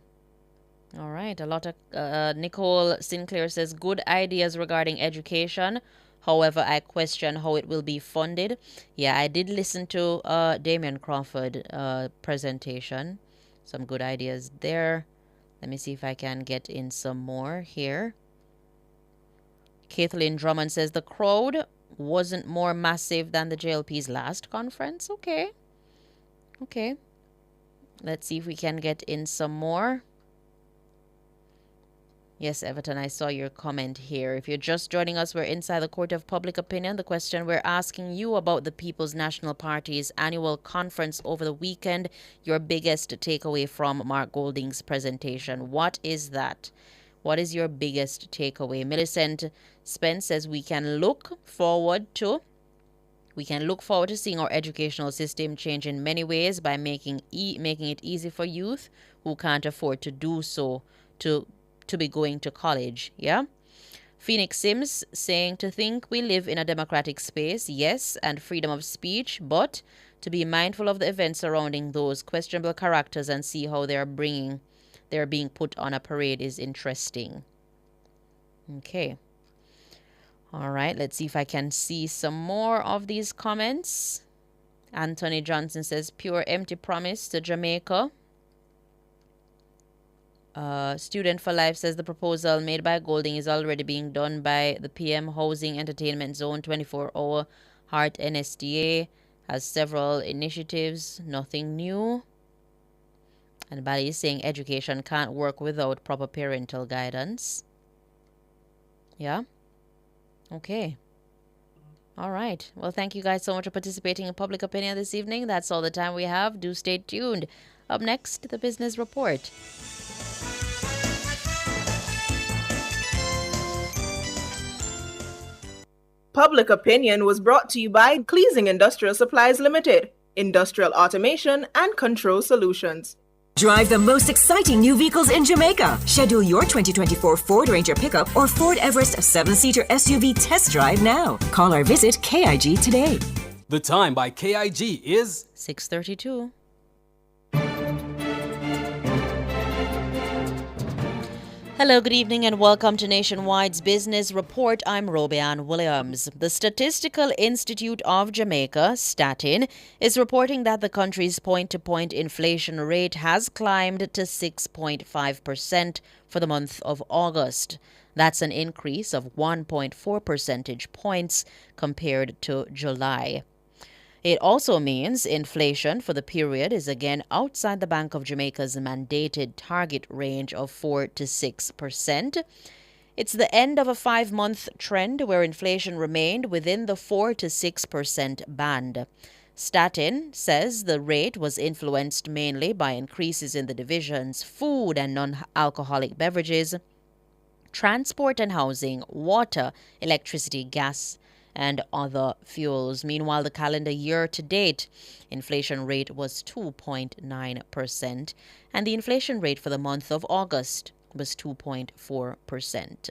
All right. A lot of Nicole Sinclair says good ideas regarding education. However, I question how it will be funded. Yeah, I did listen to Damian Crawford presentation. Some good ideas there. Let me see if I can get in some more here. Kathleen Drummond says the crowd wasn't more massive than the JLP's last conference. Okay. Okay. Let's see if we can get in some more. Yes, Everton, I saw your comment here. If you're just joining us, we're inside the Court of Public Opinion. The question we're asking you about the People's National Party's annual conference over the weekend. Your biggest takeaway from Mark Golding's presentation. What is that? What is your biggest takeaway? Millicent Spence says we can look forward to seeing our educational system change in many ways by making it easy for youth who can't afford to do so to be going to college. Yeah. Phoenix Sims saying to think we live in a democratic space, yes, and freedom of speech, but to be mindful of the events surrounding those questionable characters and see how they're being put on a parade is interesting. Okay. All right, let's see if I can see some more of these comments. Anthony Johnson says pure empty promise to Jamaica. Student for Life says the proposal made by Golding is already being done by the PM Housing Entertainment Zone 24-hour Heart NSDA has several initiatives, nothing new. And Bali is saying education can't work without proper parental guidance. Yeah. Okay. All right. Well, thank you guys so much for participating in Public Opinion this evening. That's all the time we have. Do stay tuned. Up next, the Business Report. Public Opinion was brought to you by Cleasing Industrial Supplies Limited, Industrial Automation and Control Solutions. Drive the most exciting new vehicles in Jamaica. Schedule your 2024 Ford Ranger pickup or Ford Everest 7-seater SUV test drive now. Call or visit KIG today. The time by KIG is 6:32. Hello, good evening, and welcome to Nationwide's Business Report. I'm Robianne Williams. The Statistical Institute of Jamaica, Statin, is reporting that the country's point-to-point inflation rate has climbed to 6.5% for the month of August. That's an increase of 1.4 percentage points compared to July. It also means inflation for the period is again outside the Bank of Jamaica's mandated target range of 4 to 6%. It's the end of a 5-month trend where inflation remained within the 4 to 6% band. Statin says the rate was influenced mainly by increases in the division's food and non-alcoholic beverages, transport and housing, water, electricity, gas, and other fuels. Meanwhile, the calendar year to date inflation rate was 2.9%, and the inflation rate for the month of August was 2.4%.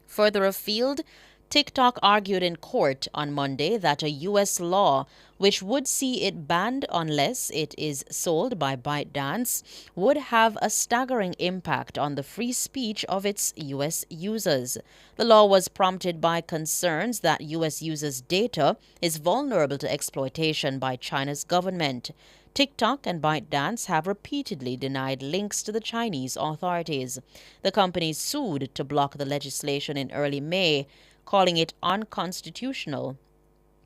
Further afield, TikTok argued in court on Monday that a U.S. law, which would see it banned unless it is sold by ByteDance, would have a staggering impact on the free speech of its U.S. users. The law was prompted by concerns that U.S. users' data is vulnerable to exploitation by China's government. TikTok and ByteDance have repeatedly denied links to the Chinese authorities. The companies sued to block the legislation in early May, calling it unconstitutional.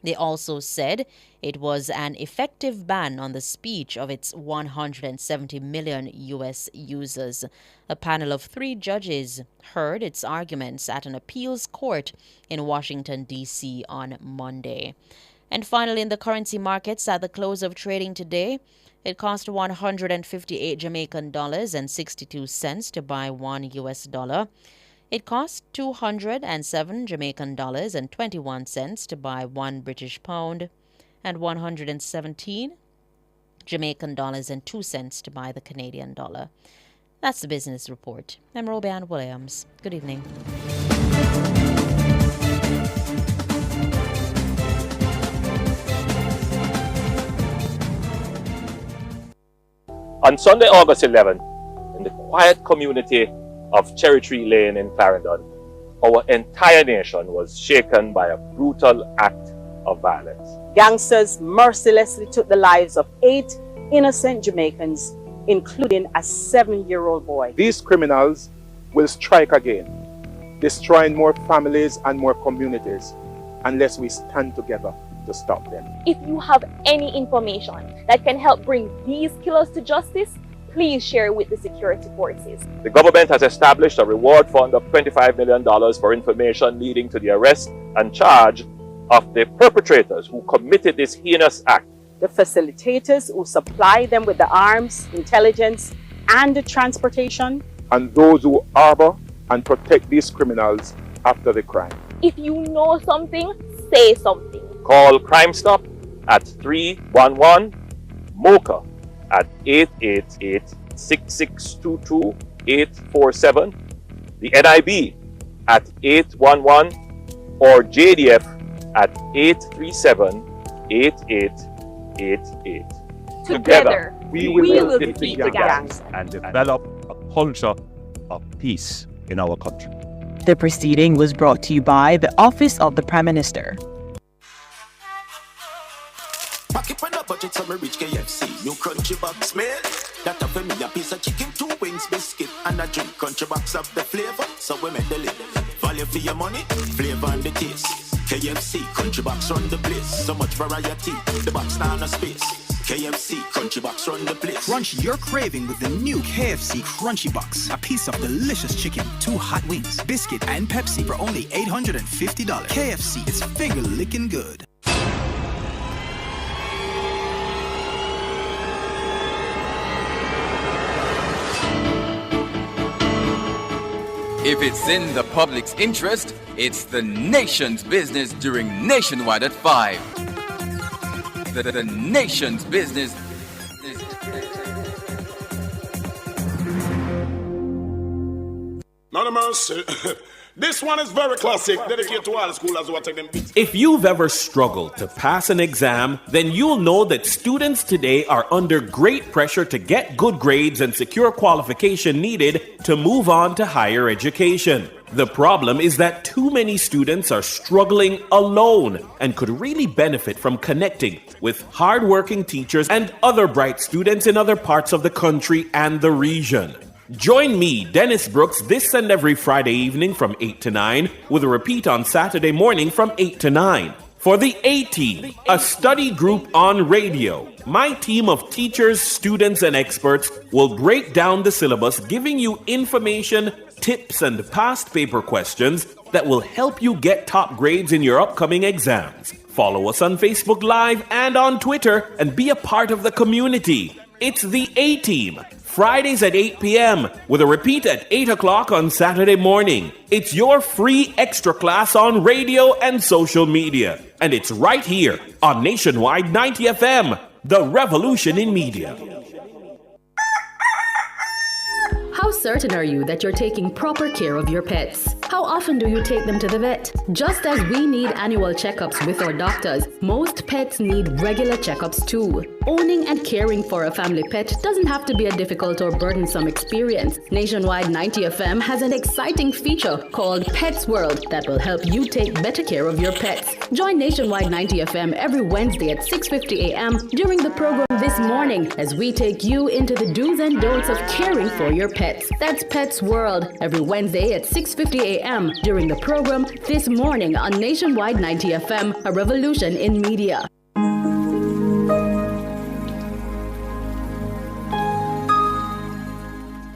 They also said it was an effective ban on the speech of its 170 million U.S. users. A panel of 3 judges heard its arguments at an appeals court in Washington, D.C. on Monday. And finally, in the currency markets at the close of trading today, it cost 158 Jamaican dollars and 62 cents to buy 1 U.S. dollar. It cost 207 Jamaican dollars and 21 cents to buy 1 British pound and 117 Jamaican dollars and 2 cents to buy the Canadian dollar. That's the business report. I'm Robeanne Williams. Good evening. On Sunday, August 11th, in the quiet community of Cherry Tree Lane in Clarendon, our entire nation was shaken by a brutal act of violence. Gangsters mercilessly took the lives of 8 innocent Jamaicans, including a 7-year-old boy. These criminals will strike again, destroying more families and more communities unless we stand together to stop them. If you have any information that can help bring these killers to justice, please share it with the security forces. The government has established a reward fund of $25 million for information leading to the arrest and charge of the perpetrators who committed this heinous act. The facilitators who supply them with the arms, intelligence, and the transportation. And those who harbor and protect these criminals after the crime. If you know something, say something. Call Crime Stop at 311 MOCA at 888-6622-847, the NIB at 811 or JDF at 837-8888. Together, we will defeat the gangs and develop a culture of peace in our country. The proceeding was brought to you by the Office of the Prime Minister. Pack it on a budget, so me reach KFC. New crunchy box meal. That a for me a piece of chicken, 2 wings, biscuit, and a drink. Crunchy box of the flavor, so we make the live. Value for your money, flavor and the taste. KFC, crunchy box run the place. So much variety, the box down a space. KFC, crunchy box run the place. Crunch your craving with the new KFC Crunchy Box. A piece of delicious chicken, 2 hot wings, biscuit, and Pepsi for only $850. KFC, it's finger-licking good. If it's in the public's interest, it's the nation's business during Nationwide at 5. The nation's business. Not a mercy. This one is very classic, dedicated to all schoolers who are taking beats. If you've ever struggled to pass an exam, then you'll know that students today are under great pressure to get good grades and secure qualification needed to move on to higher education. The problem is that too many students are struggling alone and could really benefit from connecting with hardworking teachers and other bright students in other parts of the country and the region. Join me, Dennis Brooks, this and every Friday evening from 8 to 9, with a repeat on Saturday morning from 8 to 9. For the A-Team, a study group on radio, my team of teachers, students, and experts will break down the syllabus, giving you information, tips, and past paper questions that will help you get top grades in your upcoming exams. Follow us on Facebook Live and on Twitter and be a part of the community. It's the A-Team. Fridays at 8 p.m. with a repeat at 8 o'clock on Saturday morning. It's your free extra class on radio and social media. And it's right here on Nationwide 90 FM, the revolution in media. How certain are you that you're taking proper care of your pets? How often do you take them to the vet? Just as we need annual checkups with our doctors, most pets need regular checkups too. Owning and caring for a family pet doesn't have to be a difficult or burdensome experience. Nationwide 90 FM has an exciting feature called Pets World that will help you take better care of your pets. Join Nationwide 90 FM every Wednesday at 6:50 a.m. during the program This Morning as we take you into the do's and don'ts of caring for your pets. That's Pets World every Wednesday at 6:50 a.m. a.m. during the program This Morning on Nationwide 90 FM, a revolution in media.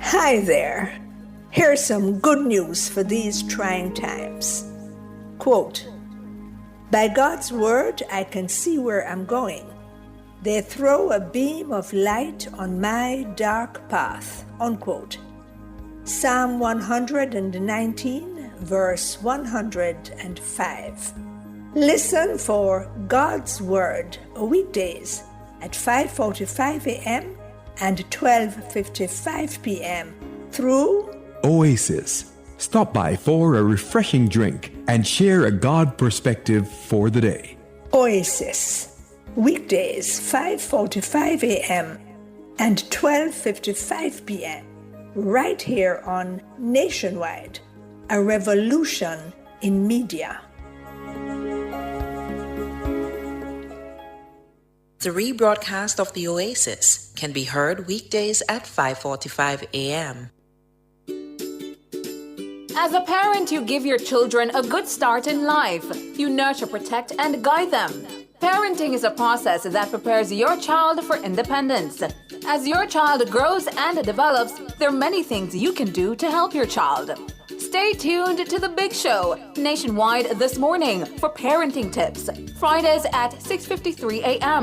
Hi there. Here's some good news for these trying times. Quote, "By God's word, I can see where I'm going. They throw a beam of light on my dark path." Unquote. Psalm 119, verse 105. Listen for God's Word weekdays at 5:45 a.m. and 12:55 p.m. through Oasis. Stop by for a refreshing drink and share a God perspective for the day. Oasis. Weekdays 5:45 a.m. and 12:55 p.m. right here on Nationwide, a revolution in media. The rebroadcast of the Oasis can be heard weekdays at 5:45 a.m. As a parent, you give your children a good start in life. You nurture, protect, and guide them. Parenting is a process that prepares your child for independence. As your child grows and develops, there are many things you can do to help your child. Stay tuned to The Big Show, Nationwide This Morning, for parenting tips. Fridays at 6:53 a.m.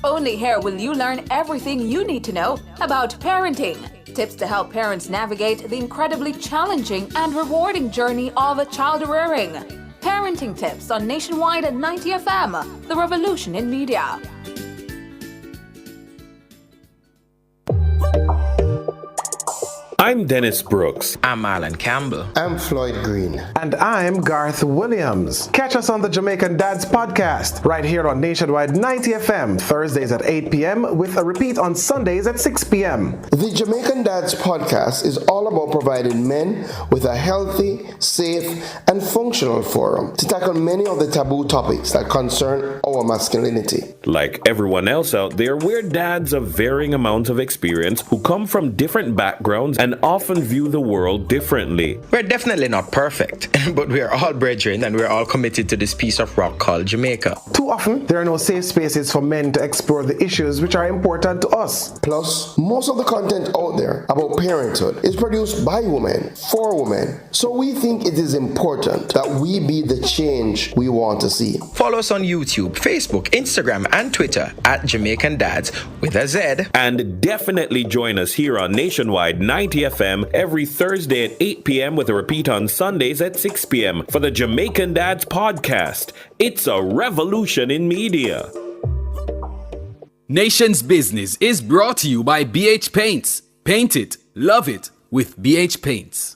Only here will you learn everything you need to know about parenting. Tips to help parents navigate the incredibly challenging and rewarding journey of child rearing. Parenting tips on Nationwide 90 FM, the revolution in media. I'm Dennis Brooks. I'm Marlon Campbell. I'm Floyd Green. And I'm Garth Williams. Catch us on the Jamaican Dads podcast right here on Nationwide 90 FM, Thursdays at 8 p.m. with a repeat on Sundays at 6 p.m. The Jamaican Dads podcast is all about providing men with a healthy, safe, and functional forum to tackle many of the taboo topics that concern our masculinity. Like everyone else out there, we're dads of varying amounts of experience who come from different backgrounds and often view the world differently. We're definitely not perfect, but we're all brethren and we're all committed to this piece of rock called Jamaica. Too often, there are no safe spaces for men to explore the issues which are important to us. Plus, most of the content out there about parenthood is produced by women, for women. So we think it is important that we be the change we want to see. Follow us on YouTube, Facebook, Instagram, and Twitter at Jamaican Dads with a Z. And definitely join us here on Nationwide 90 FM every Thursday at 8 p.m. with a repeat on Sundays at 6 p.m. for the Jamaican Dads podcast. It's a revolution in media. Nation's Business is brought to you by BH Paints. Paint it, love it with BH Paints.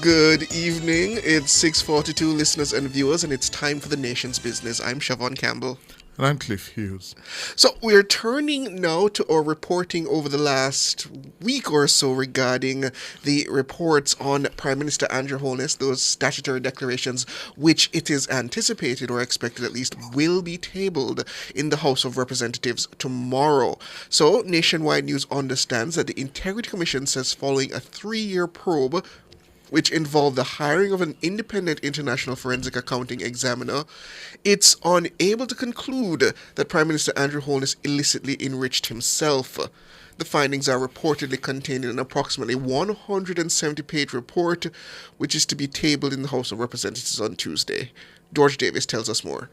Good evening. It's 6:42, listeners and viewers, and it's time for the Nation's Business. I'm Siobhan Campbell. And I'm Cliff Hughes. So we're turning now to our reporting over the last week or so regarding the reports on Prime Minister Andrew Holness, those statutory declarations, which it is anticipated or expected at least will be tabled in the House of Representatives tomorrow. So Nationwide News understands that the Integrity Commission says following a 3-year probe which involved the hiring of an independent international forensic accounting examiner, it's unable to conclude that Prime Minister Andrew Holness illicitly enriched himself. The findings are reportedly contained in an approximately 170-page report, which is to be tabled in the House of Representatives on Tuesday. George Davis tells us more.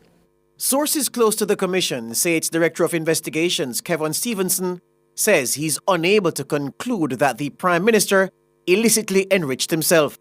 Sources close to the commission say its Director of Investigations, Kevin Stevenson, says he's unable to conclude that the Prime Minister illicitly enriched himself.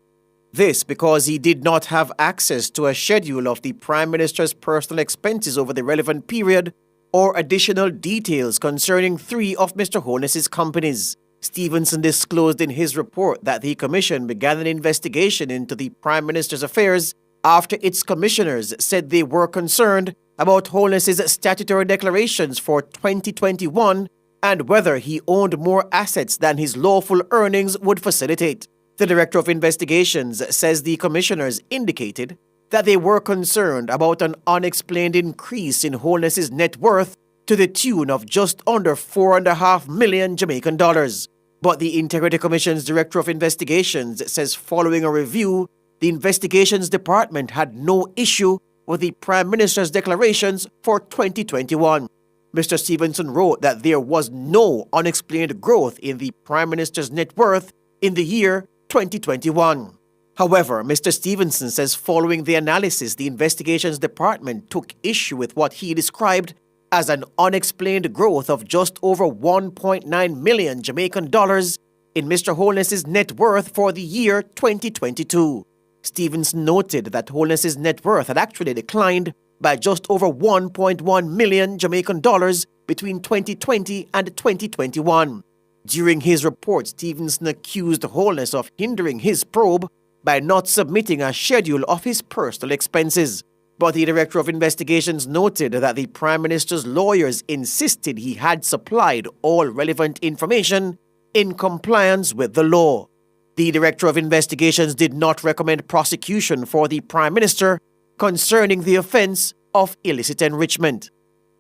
This because he did not have access to a schedule of the Prime Minister's personal expenses over the relevant period or additional details concerning 3 of Mr. Holness's companies. Stevenson disclosed in his report that the Commission began an investigation into the Prime Minister's affairs after its commissioners said they were concerned about Holness's statutory declarations for 2021 and whether he owned more assets than his lawful earnings would facilitate. The Director of Investigations says the commissioners indicated that they were concerned about an unexplained increase in Holness's net worth to the tune of just under $4.5 million Jamaican dollars. But the Integrity Commission's Director of Investigations says following a review, the Investigations Department had no issue with the Prime Minister's declarations for 2021. Mr. Stevenson wrote that there was no unexplained growth in the Prime Minister's net worth in the year 2021. However, Mr. Stevenson says following the analysis, the Investigations Department took issue with what he described as an unexplained growth of just over 1.9 million Jamaican dollars in Mr. Holness's net worth for the year 2022. Stevenson noted that Holness's net worth had actually declined by just over 1.1 million Jamaican dollars between 2020 and 2021. During his report, Stevenson accused Holness of hindering his probe by not submitting a schedule of his personal expenses. But the Director of Investigations noted that the Prime Minister's lawyers insisted he had supplied all relevant information in compliance with the law. The Director of Investigations did not recommend prosecution for the Prime Minister concerning the offense of illicit enrichment.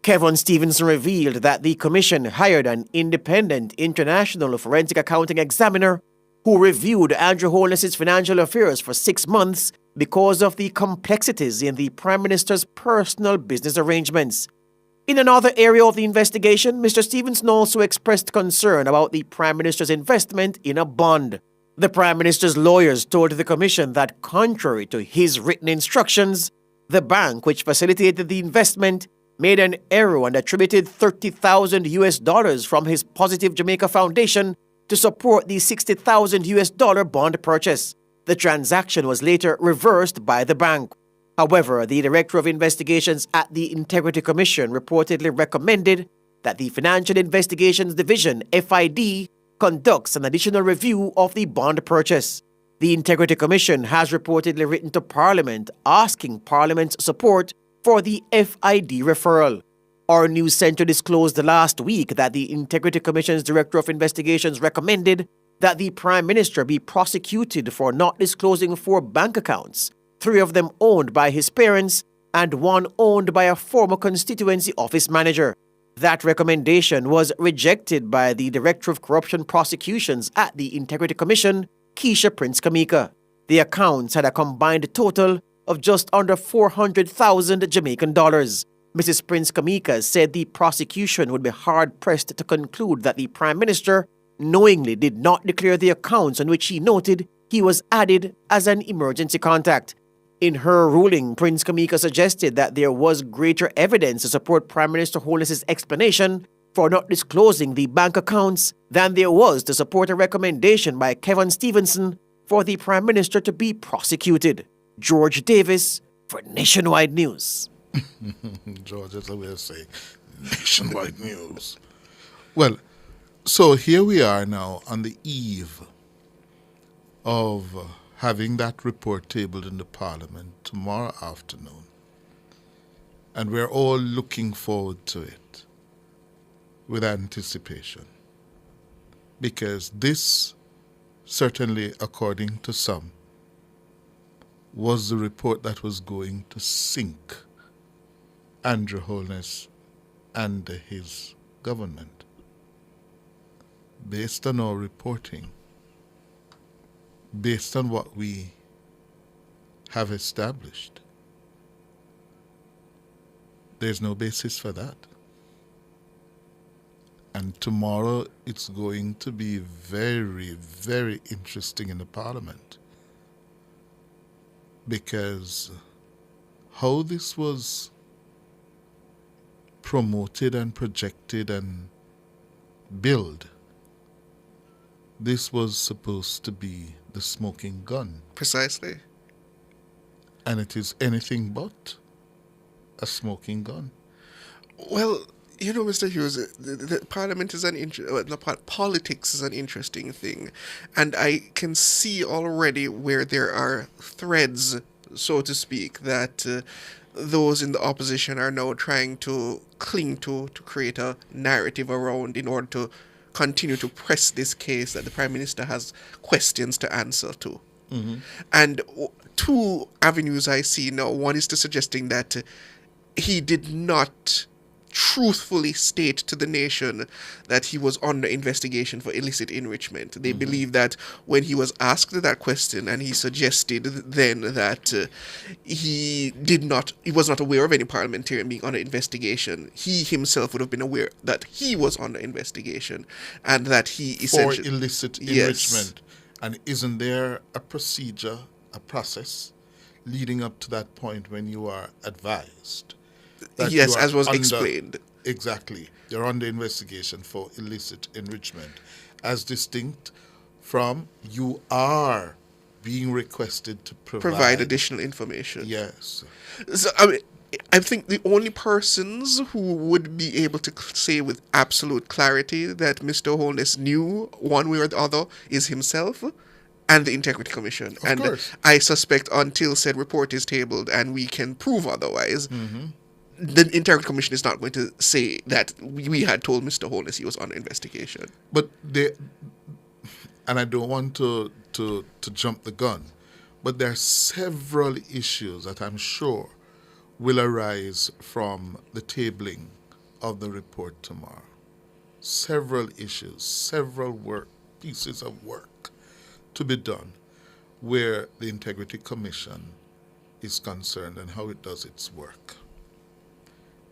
Kevin Stevenson revealed that the Commission hired an independent international forensic accounting examiner who reviewed Andrew Holness's financial affairs for 6 months because of the complexities in the Prime Minister's personal business arrangements. In another area of the investigation, Mr. Stevenson also expressed concern about the Prime Minister's investment in a bond. The Prime Minister's lawyers told the Commission that contrary to his written instructions, the bank which facilitated the investment made an error and attributed $30,000 from his Positive Jamaica Foundation to support the $60,000 bond purchase. The transaction was later reversed by the bank. However, the Director of Investigations at the Integrity Commission reportedly recommended that the Financial Investigations Division, FID, conducts an additional review of the bond purchase. The Integrity Commission has reportedly written to Parliament asking Parliament's support for the FID referral. Our news center disclosed last week that the Integrity Commission's Director of Investigations recommended that the Prime Minister be prosecuted for not disclosing 4 bank accounts, 3 of them owned by his parents and 1 owned by a former constituency office manager. That recommendation was rejected by the Director of Corruption Prosecutions at the Integrity Commission, Keisha Prince Kamika. The accounts had a combined total of just under 400,000 Jamaican dollars. Mrs. Prince Kamika said the prosecution would be hard-pressed to conclude that the Prime Minister knowingly did not declare the accounts on which he noted he was added as an emergency contact. In her ruling, Prince Kamika suggested that there was greater evidence to support Prime Minister Holness's explanation for not disclosing the bank accounts than there was to support a recommendation by Kevin Stevenson for the Prime Minister to be prosecuted. George Davis for Nationwide News. George, that's the way to say Nationwide News. Well, so here we are now on the eve of having that report tabled in the Parliament tomorrow afternoon. And we're all looking forward to it with anticipation. Because this, certainly according to some, was the report that was going to sink Andrew Holness and his government. Based on our reporting, based on what we have established, there's no basis for that. And tomorrow it's going to be very, very interesting in the Parliament, because how this was promoted and projected and billed, this was supposed to be the smoking gun. Precisely. And it is anything but a smoking gun. Well, you know, Mr. Hughes, the Parliament is politics is an interesting thing. And I can see already where there are threads so to speak, that those in the opposition are now trying to cling to create a narrative around in order to continue to press this case that the Prime Minister has questions to answer to. Mm-hmm. And two avenues I see now. One is to suggesting that he did not truthfully state to the nation that he was under investigation for illicit enrichment. They believe that when he was asked that question and he suggested then that he was not aware of any parliamentarian being under investigation, he himself would have been aware that he was under investigation and that he essentially... For illicit Yes. enrichment. And isn't there a procedure, a process leading up to that point when you are advised? That Yes, you are as was explained. Exactly. You're under investigation for illicit enrichment. As distinct from you are being requested to provide additional information. Yes. So, I think the only persons who would be able to say with absolute clarity that Mr. Holness knew one way or the other is himself and the Integrity Commission. Of course. I suspect until said report is tabled and we can prove otherwise, Mm-hmm. the Integrity Commission is not going to say that we had told Mr. Holness he was under investigation. But and I don't want to jump the gun, but there are several issues that I'm sure will arise from the tabling of the report tomorrow. Several issues, several pieces of work to be done where the Integrity Commission is concerned and how it does its work.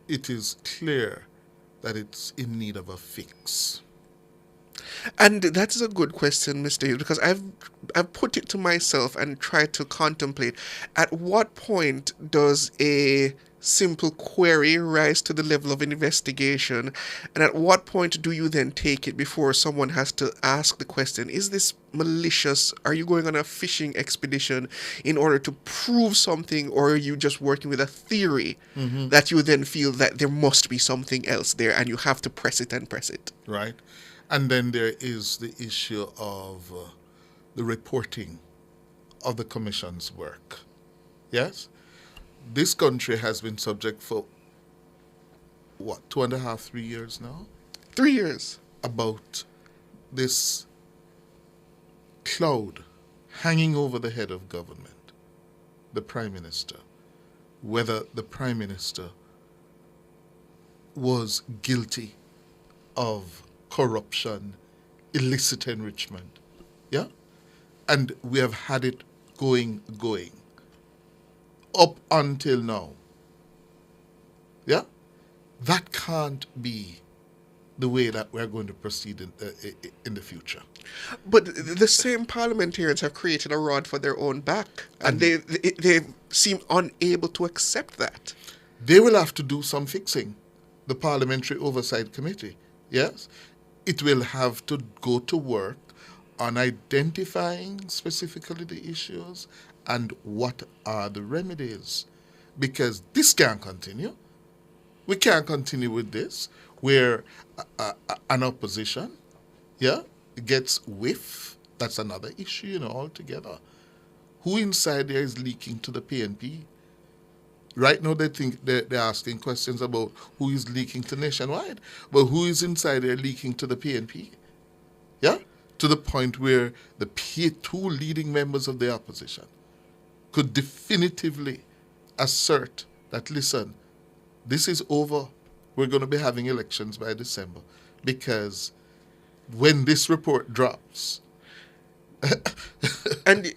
It is clear that it's in need of a fix. And that is a good question, Mr. Hughes, because I've put it to myself and tried to contemplate at what point does a simple query rise to the level of an investigation, and at what point do you then take it before someone has to ask the question, is this malicious? Are you going on a fishing expedition in order to prove something, or are you just working with a theory that you then feel that there must be something else there and you have to press it and press it? Right. And then there is the issue of the reporting of the Commission's work. Yes? This country has been subject for, 2.5, 3 years now? 3 years. About this cloud hanging over the head of government, the Prime Minister, whether the Prime Minister was guilty of corruption, illicit enrichment. Yeah? And we have had it going up until now. Yeah? That can't be the way that we're going to proceed in the future. But the same parliamentarians have created a rod for their own back, and they seem unable to accept that. They will have to do some fixing. The Parliamentary Oversight Committee, yes? It will have to go to work on identifying specifically the issues and what are the remedies. Because this can't continue. We can't continue with this, where an opposition, gets whiff. That's another issue, altogether. Who inside there is leaking to the PNP? Right now, they think they're asking questions about who is leaking to Nationwide, but who is inside there leaking to the PNP? Yeah? To the point where the two leading members of the opposition could definitively assert that, listen, this is over. We're going to be having elections by December, because when this report drops, and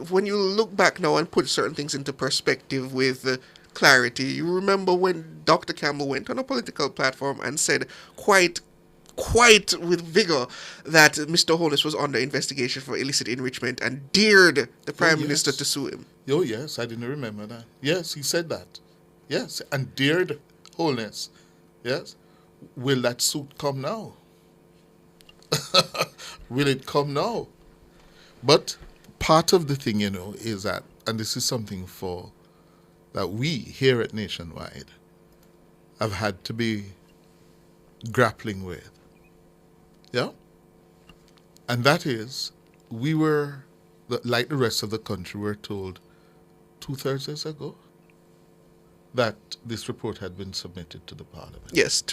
when you look back now and put certain things into perspective with clarity, you remember when Dr. Campbell went on a political platform and said quite with vigor that Mr. Holness was under investigation for illicit enrichment and dared the Prime Minister to sue him. Oh, yes, I didn't remember that. Yes, he said that. Yes, and dared Holness. Yes. Will that suit come now? Will it come now? But part of the thing, is that, and this is something that we here at Nationwide have had to be grappling with. Yeah? And that is, we were, like the rest of the country, we're told, 2 Thursdays ago that this report had been submitted to the Parliament. Yes.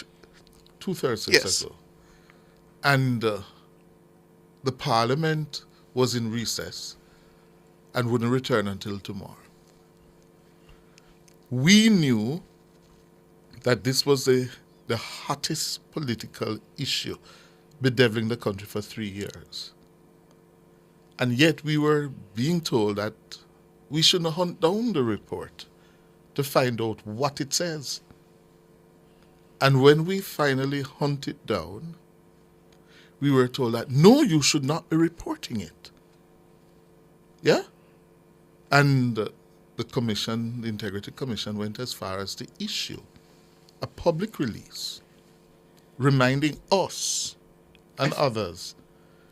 2 Thursdays ago. And the Parliament was in recess and wouldn't return until tomorrow. We knew that this was the hottest political issue bedeviling the country for 3 years. And yet we were being told that we shouldn't hunt down the report to find out what it says. And when we finally hunt it down, we were told that, no, you should not be reporting it. Yeah? And the commission, the Integrity Commission, went as far as to issue a public release reminding us and others.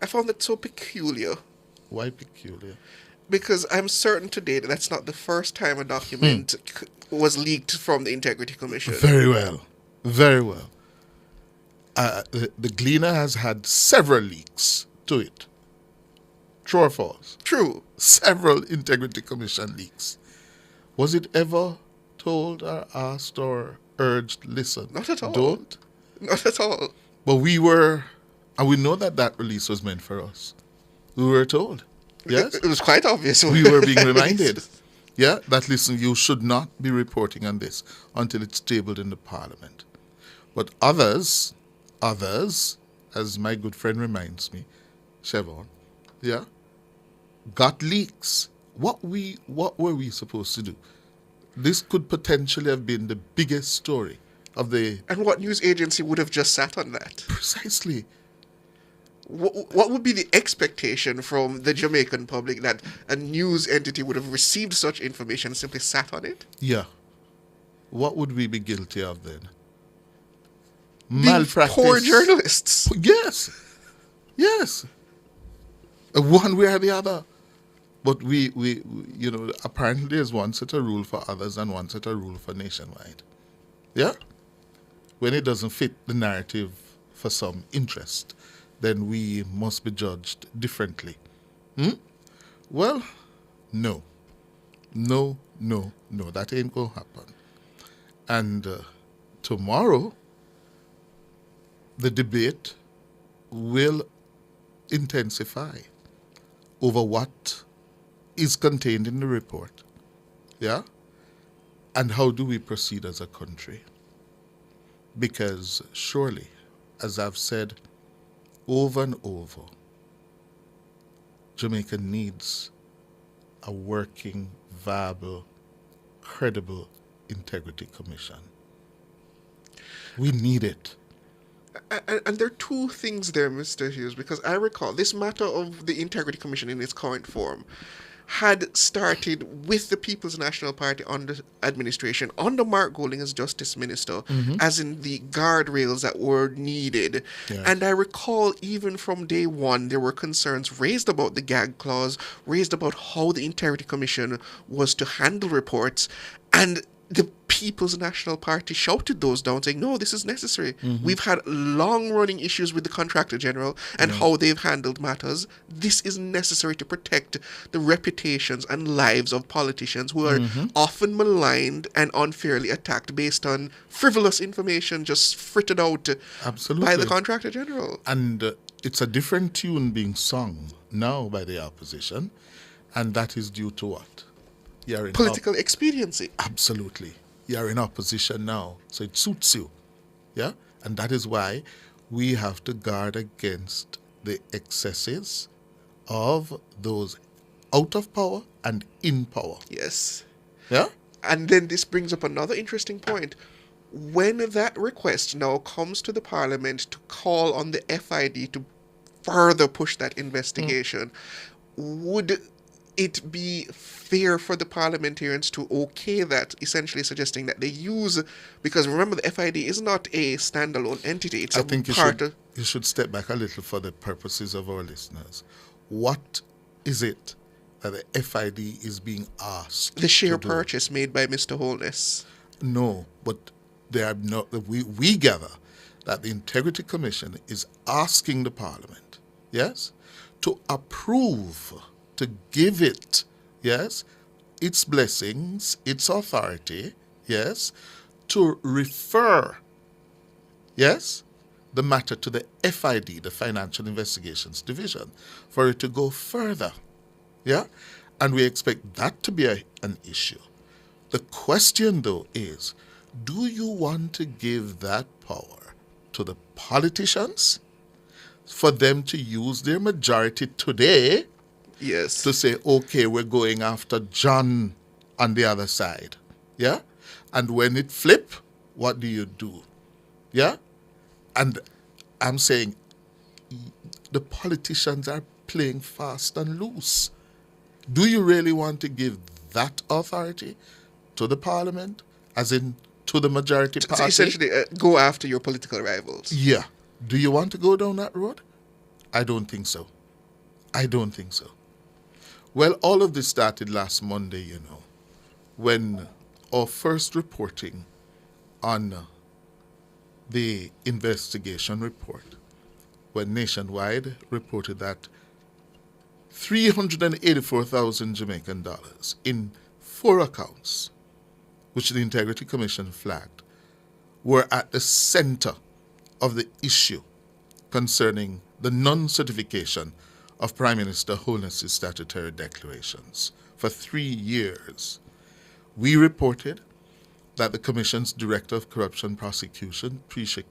I found that so peculiar. Why peculiar? Because I'm certain today that that's not the first time a document was leaked from the Integrity Commission. Very well. Very well. The Gleaner has had several leaks to it. True or false? True. Several Integrity Commission leaks. Was it ever told or asked or urged, listen? Not at all. Don't? Not at all. But we were, and we know that that release was meant for us. We were told. Yes? It was quite obvious. We were being reminded. Yeah, that listen, you should not be reporting on this until it's tabled in the Parliament. But others, as my good friend reminds me, Siobhan, yeah, got leaks. What were we supposed to do? This could potentially have been the biggest story of the... And what news agency would have just sat on that? Precisely. What would be the expectation from the Jamaican public that a news entity would have received such information and simply sat on it? Yeah. What would we be guilty of then? Being Malpractice. poor journalists. Yes. Yes. One way or the other. But we you know, apparently there's one set of rule for others and one set of rule for nationwide. Yeah? When it doesn't fit the narrative for some interest, then we must be judged differently. Well, no. No, that ain't going to happen. And tomorrow, the debate will intensify over what is contained in the report. Yeah? And how do we proceed as a country? Because surely, as I've said over and over, Jamaica needs a working, viable, credible integrity commission. We need it. And there are two things there, Mr. Hughes, because I recall this matter of the Integrity Commission in its current form had started with the People's National Party under administration, under Mark Golding as Justice Minister, as in the guardrails that were needed. Yeah. And I recall even from day one, there were concerns raised about the gag clause, raised about how the Integrity Commission was to handle reports, and the People's National Party shouted those down, saying, no, this is necessary. We've had long-running issues with the Contractor General and how they've handled matters. This is necessary to protect the reputations and lives of politicians who are often maligned and unfairly attacked based on frivolous information just frittered out by the Contractor General. And it's a different tune being sung now by the opposition, and that is due to what? Political expediency. Absolutely. You're in opposition now, so it suits you. Yeah? And that is why we have to guard against the excesses of those out of power and in power. Yes. Yeah? And then this brings up another interesting point. When that request now comes to the Parliament to call on the FID to further push that investigation, would it be fair for the parliamentarians to okay that, essentially suggesting that they use, because remember the FID is not a standalone entity, it's you should step back a little for the purposes of our listeners. What is it that the FID is being asked? The share purchase made by Mr. Holness. No, but we gather that the Integrity Commission is asking the Parliament, yes, to approve, to give it, yes, its blessings, its authority, yes, to refer, yes, the matter to the FID, the Financial Investigations Division, for it to go further. Yeah? And we expect that to be an issue. The question, though, is, do you want to give that power to the politicians for them to use their majority today Yes. to say, okay, we're going after John on the other side? Yeah? And when it flip, what do you do? Yeah? And I'm saying the politicians are playing fast and loose. Do you really want to give that authority to the parliament, as in to the majority party? So essentially, go after your political rivals. Yeah. Do you want to go down that road? I don't think so. I don't think so. Well, all of this started last Monday, when our first reporting on the investigation report, when Nationwide reported that 384,000 Jamaican dollars in 4 accounts, which the Integrity Commission flagged, were at the center of the issue concerning the non-certification of Prime Minister Holness's statutory declarations for 3 years. We reported that the Commission's Director of Corruption Prosecution, Keisha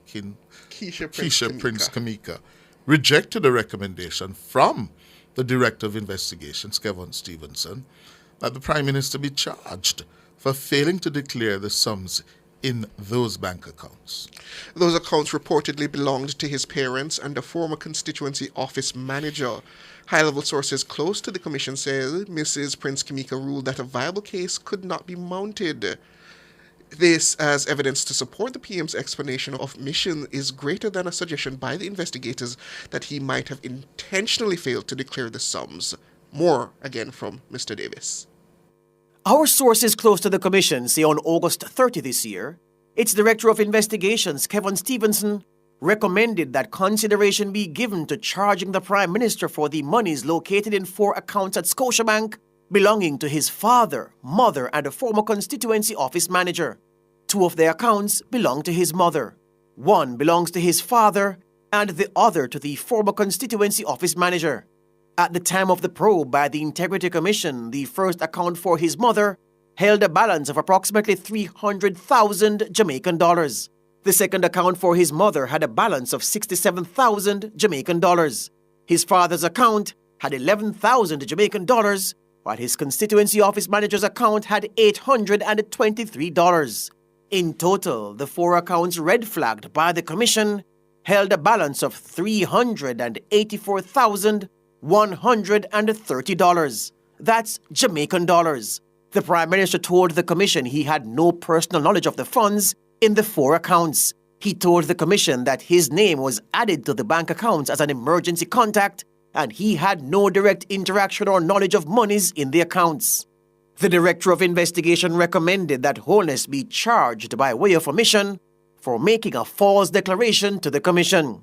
Prince Kamika, rejected a recommendation from the Director of Investigations, Kevin Stevenson, that the Prime Minister be charged for failing to declare the sums in those bank accounts. Those accounts reportedly belonged to his parents and a former constituency office manager. High-level sources close to the commission say Mrs. Prince Kamika ruled that a viable case could not be mounted. This, as evidence to support the PM's explanation of omission, is greater than a suggestion by the investigators that he might have intentionally failed to declare the sums. More, again, from Mr. Davis. Our sources close to the commission say on August 30 this year, its Director of Investigations, Kevin Stevenson, recommended that consideration be given to charging the Prime Minister for the monies located in 4 accounts at Scotiabank belonging to his father, mother, and a former constituency office manager. 2 of the accounts belong to his mother. 1 belongs to his father, and the other to the former constituency office manager. At the time of the probe by the Integrity Commission, the first account for his mother held a balance of approximately 300,000 Jamaican dollars. The second account for his mother had a balance of 67,000 Jamaican dollars. His father's account had 11,000 Jamaican dollars, while his constituency office manager's account had $823. In total, the 4 accounts red flagged by the commission held a balance of $384,130. That's Jamaican dollars. The Prime Minister told the Commission he had no personal knowledge of the funds in the 4 accounts. He told the Commission that his name was added to the bank accounts as an emergency contact and he had no direct interaction or knowledge of monies in the accounts. The Director of Investigation recommended that Holness be charged by way of omission for making a false declaration to the Commission.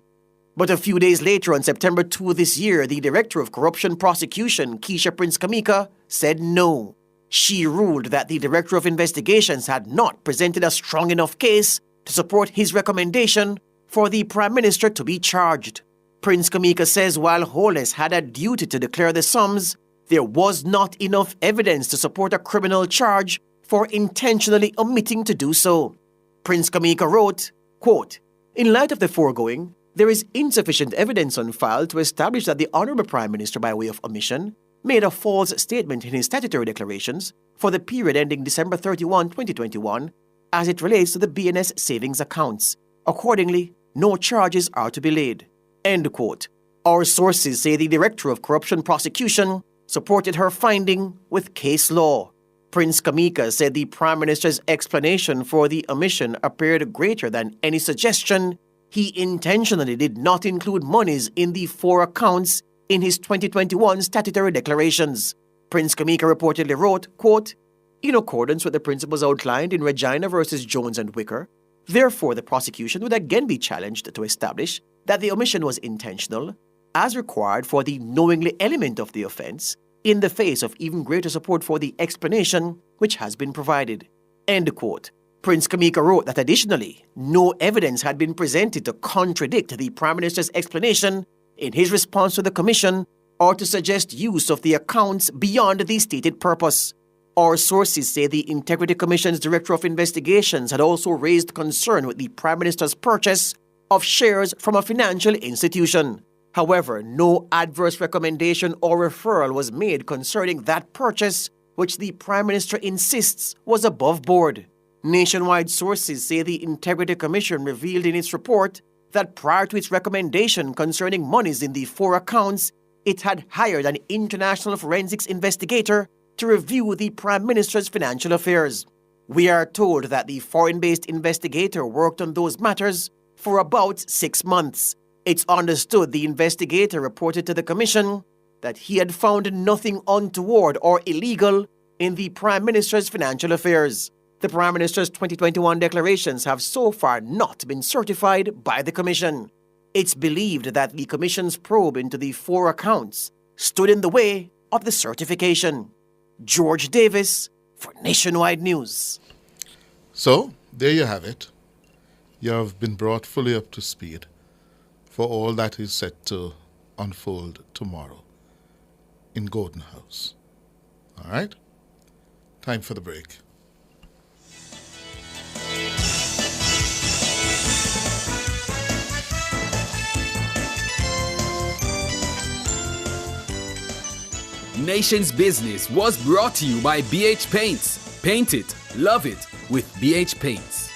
But a few days later, on September 2 this year, the Director of Corruption Prosecution, Keisha Prince Kamika, said no. She ruled that the Director of Investigations had not presented a strong enough case to support his recommendation for the Prime Minister to be charged. Prince Kamika says while Holness had a duty to declare the sums, there was not enough evidence to support a criminal charge for intentionally omitting to do so. Prince Kamika wrote, quote, "In light of the foregoing, there is insufficient evidence on file to establish that the Honourable Prime Minister, by way of omission, made a false statement in his statutory declarations for the period ending December 31, 2021, as it relates to the BNS savings accounts. Accordingly, no charges are to be laid." End quote. Our sources say the Director of Corruption Prosecution supported her finding with case law. Prince Kamika said the Prime Minister's explanation for the omission appeared greater than any suggestion he intentionally did not include monies in the 4 accounts in his 2021 statutory declarations. Prince Kamika reportedly wrote, quote, "In accordance with the principles outlined in Regina versus Jones and Wicker, therefore the prosecution would again be challenged to establish that the omission was intentional, as required for the knowingly element of the offense, in the face of even greater support for the explanation which has been provided. End quote. Prince Kamika wrote that additionally, no evidence had been presented to contradict the Prime Minister's explanation in his response to the Commission or to suggest use of the accounts beyond the stated purpose. Our sources say the Integrity Commission's Director of Investigations had also raised concern with the Prime Minister's purchase of shares from a financial institution. However, no adverse recommendation or referral was made concerning that purchase, which the Prime Minister insists was above board. Nationwide sources say the Integrity Commission revealed in its report that prior to its recommendation concerning monies in the 4 accounts, it had hired an international forensics investigator to review the Prime Minister's financial affairs. We are told that the foreign-based investigator worked on those matters for about 6 months. It's understood the investigator reported to the Commission that he had found nothing untoward or illegal in the Prime Minister's financial affairs. The Prime Minister's 2021 declarations have so far not been certified by the Commission. It's believed that the Commission's probe into the 4 accounts stood in the way of the certification. George Davis for Nationwide News. So, there you have it. You have been brought fully up to speed for all that is set to unfold tomorrow in Gordon House. All right? Time for the break. Nation's Business was brought to you by BH Paints. Paint it, love it with BH Paints.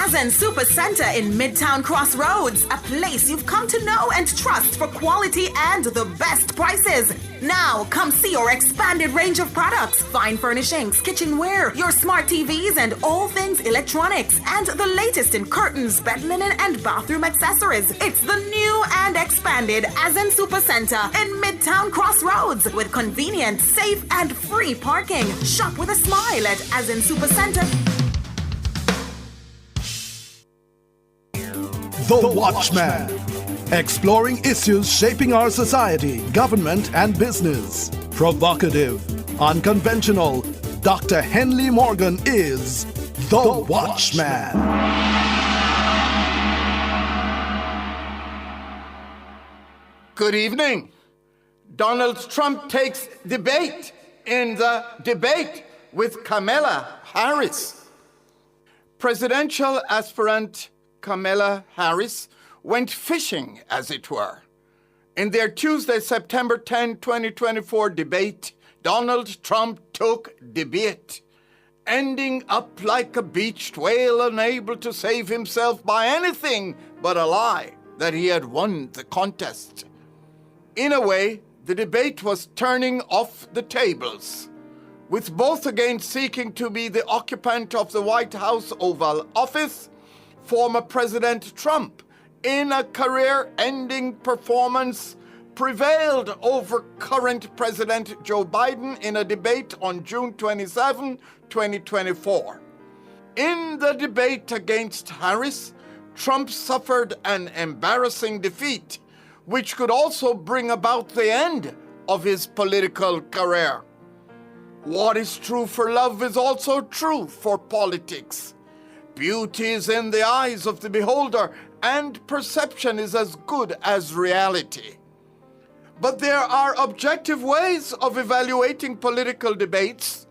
Azen Super Center in Midtown Crossroads, a place you've come to know and trust for quality and the best prices. Now, come see our expanded range of products, fine furnishings, kitchenware, your smart TVs, and all things electronics, and the latest in curtains, bed linen, and bathroom accessories. It's the new and expanded Azen Super Center in Midtown Crossroads with convenient, safe, and free parking. Shop with a smile at Azen Super Center. The Watchman. Exploring issues shaping our society, government, and business. Provocative, unconventional. Dr. Henley Morgan is The Watchman. Good evening. Donald Trump takes debate in the debate with Kamala Harris. Presidential aspirant Kamala Harris went fishing, as it were. In their Tuesday, September 10, 2024 debate, Donald Trump took debate, ending up like a beached whale unable to save himself by anything but a lie that he had won the contest. In a way, the debate was turning off the tables, with both again seeking to be the occupant of the White House Oval Office. Former President Trump, in a career-ending performance, prevailed over current President Joe Biden in a debate on June 27, 2024. In the debate against Harris, Trump suffered an embarrassing defeat, which could also bring about the end of his political career. What is true for love is also true for politics. Beauty is in the eyes of the beholder, and perception is as good as reality. But there are objective ways of evaluating political debates.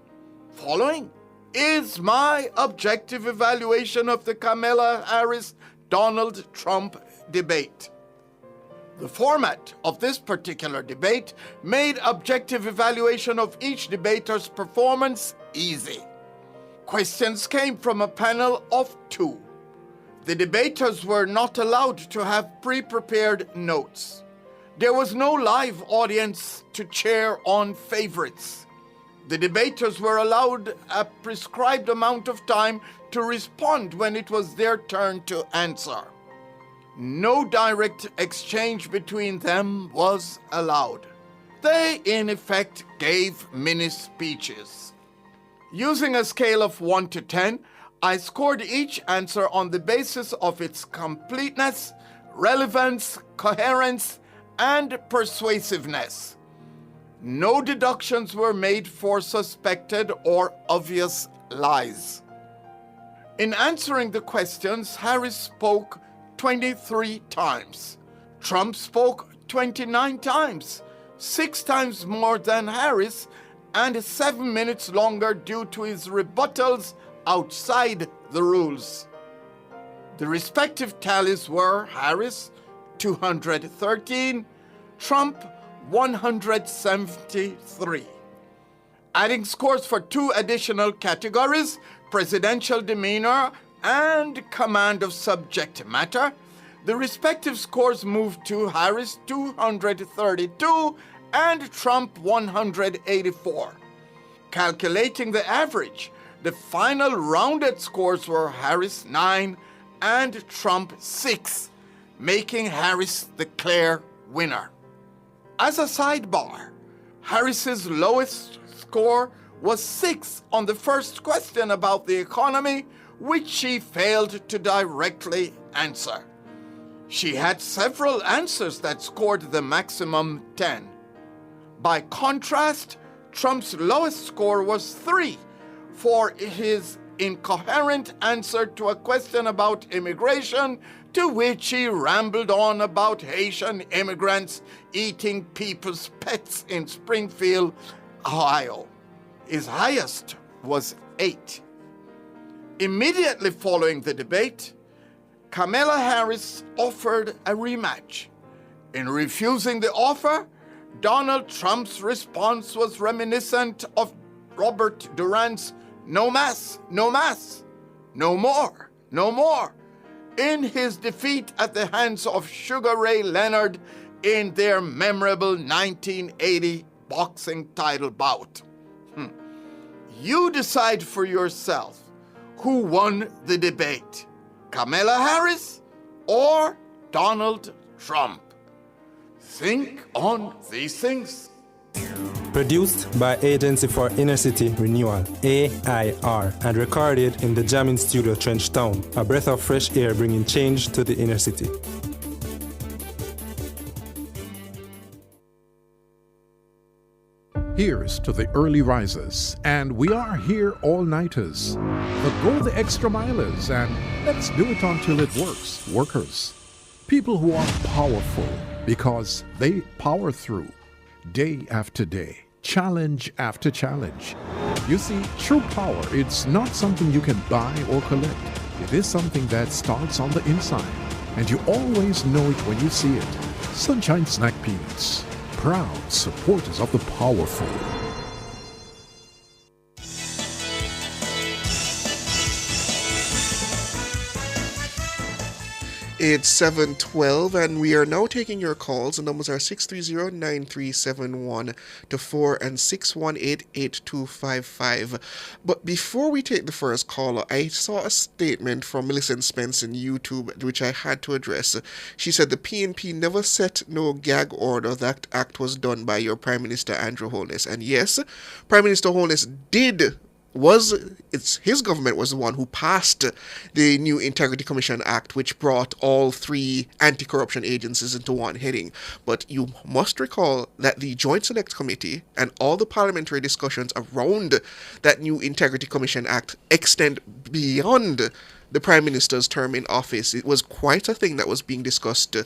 Following is my objective evaluation of the Kamala Harris-Donald Trump debate. The format of this particular debate made objective evaluation of each debater's performance easy. Questions came from a panel of 2. The debaters were not allowed to have pre-prepared notes. There was no live audience to cheer on favorites. The debaters were allowed a prescribed amount of time to respond when it was their turn to answer. No direct exchange between them was allowed. They, in effect, gave mini speeches. Using a scale of 1 to 10, I scored each answer on the basis of its completeness, relevance, coherence, and persuasiveness. No deductions were made for suspected or obvious lies. In answering the questions, Harris spoke 23 times. Trump spoke 29 times, 6 times more than Harris, and 7 minutes longer due to his rebuttals outside the rules. The respective tallies were Harris 213, Trump 173. Adding scores for 2 additional categories, presidential demeanor and command of subject matter, the respective scores moved to Harris 232 and Trump 184. Calculating the average, the final rounded scores were Harris 9 and Trump 6, making Harris the clear winner. As a sidebar, Harris's lowest score was 6 on the first question about the economy, which she failed to directly answer. She had several answers that scored the maximum 10. By contrast, Trump's lowest score was 3 for his incoherent answer to a question about immigration, to which he rambled on about Haitian immigrants eating people's pets in Springfield, Ohio. His highest was 8. Immediately following the debate, Kamala Harris offered a rematch. In refusing the offer, Donald Trump's response was reminiscent of Robert Durant's "No mas, no mas, no more, no more," in his defeat at the hands of Sugar Ray Leonard in their memorable 1980 boxing title bout. You decide for yourself who won the debate, Kamala Harris or Donald Trump. Think on these things. Produced by Agency for Inner City Renewal, AIR, and recorded in the Jamming Studio Trenchtown, a breath of fresh air bringing change to the inner city. Here's to the early risers, and we are here all-nighters. The go the extra milers, and let's do it until it works. Workers. People who are powerful because they power through. Day after day, challenge after challenge. You see, true power, it's not something you can buy or collect. It is something that starts on the inside, and you always know it when you see it. Sunshine Snack Peanuts, proud supporters of the powerful. It's 7:12, and we are now taking your calls. The numbers are 630-9371-4 and 618-8255. But before we take the first caller, I saw a statement from Millicent Spence in YouTube, which I had to address. She said the PNP never set no gag order. That act was done by your Prime Minister Andrew Holness. And yes, Prime Minister Holness his government was the one who passed the new Integrity Commission Act, which brought all 3 anti-corruption agencies into one heading. But you must recall that the Joint Select Committee and all the parliamentary discussions around that new Integrity Commission Act extend beyond the Prime Minister's term in office. It was quite a thing that was being discussed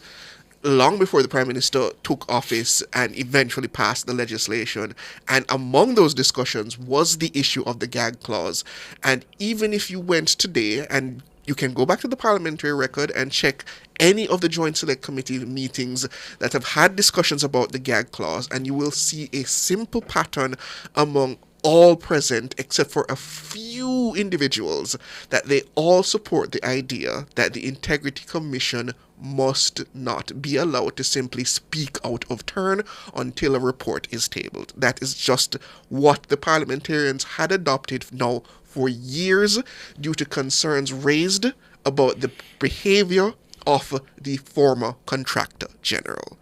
long before the Prime Minister took office and eventually passed the legislation. And among those discussions was the issue of the gag clause. And even if you went today, and you can go back to the parliamentary record and check any of the Joint Select Committee meetings that have had discussions about the gag clause, and you will see a simple pattern among all present, except for a few individuals, that they all support the idea that the Integrity Commission must not be allowed to simply speak out of turn until a report is tabled. That is just what the parliamentarians had adopted now for years due to concerns raised about the behavior of the former contractor general.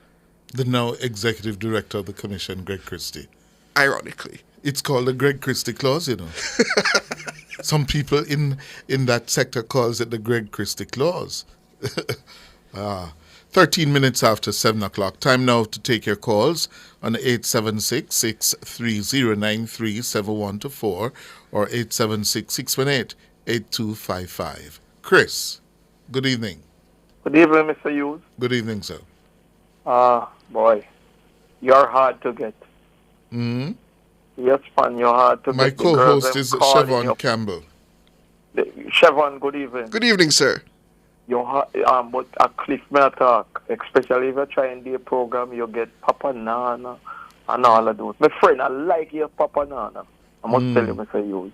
The now executive director of the commission, Greg Christie. Ironically. It's called the Greg Christie Clause, you know. Some people in that sector calls it the Greg Christie clause. 13 minutes after 7 o'clock. Time now to take your calls on 876-630-937124 or 876-618-8255. Chris, good evening. Good evening, Mr. Hughes. Good evening, sir. Boy, you're hard to get. Mm-hmm. Yes, man, you're hard to My get. co-host is Siobhan Campbell. Siobhan, good evening. Good evening, sir. You're hard, but a Cliff may talk, especially if you try and do a program, you get Papa Nana and all of those. My friend, I like your Papa Nana. I must tell you, Mr. Hughes.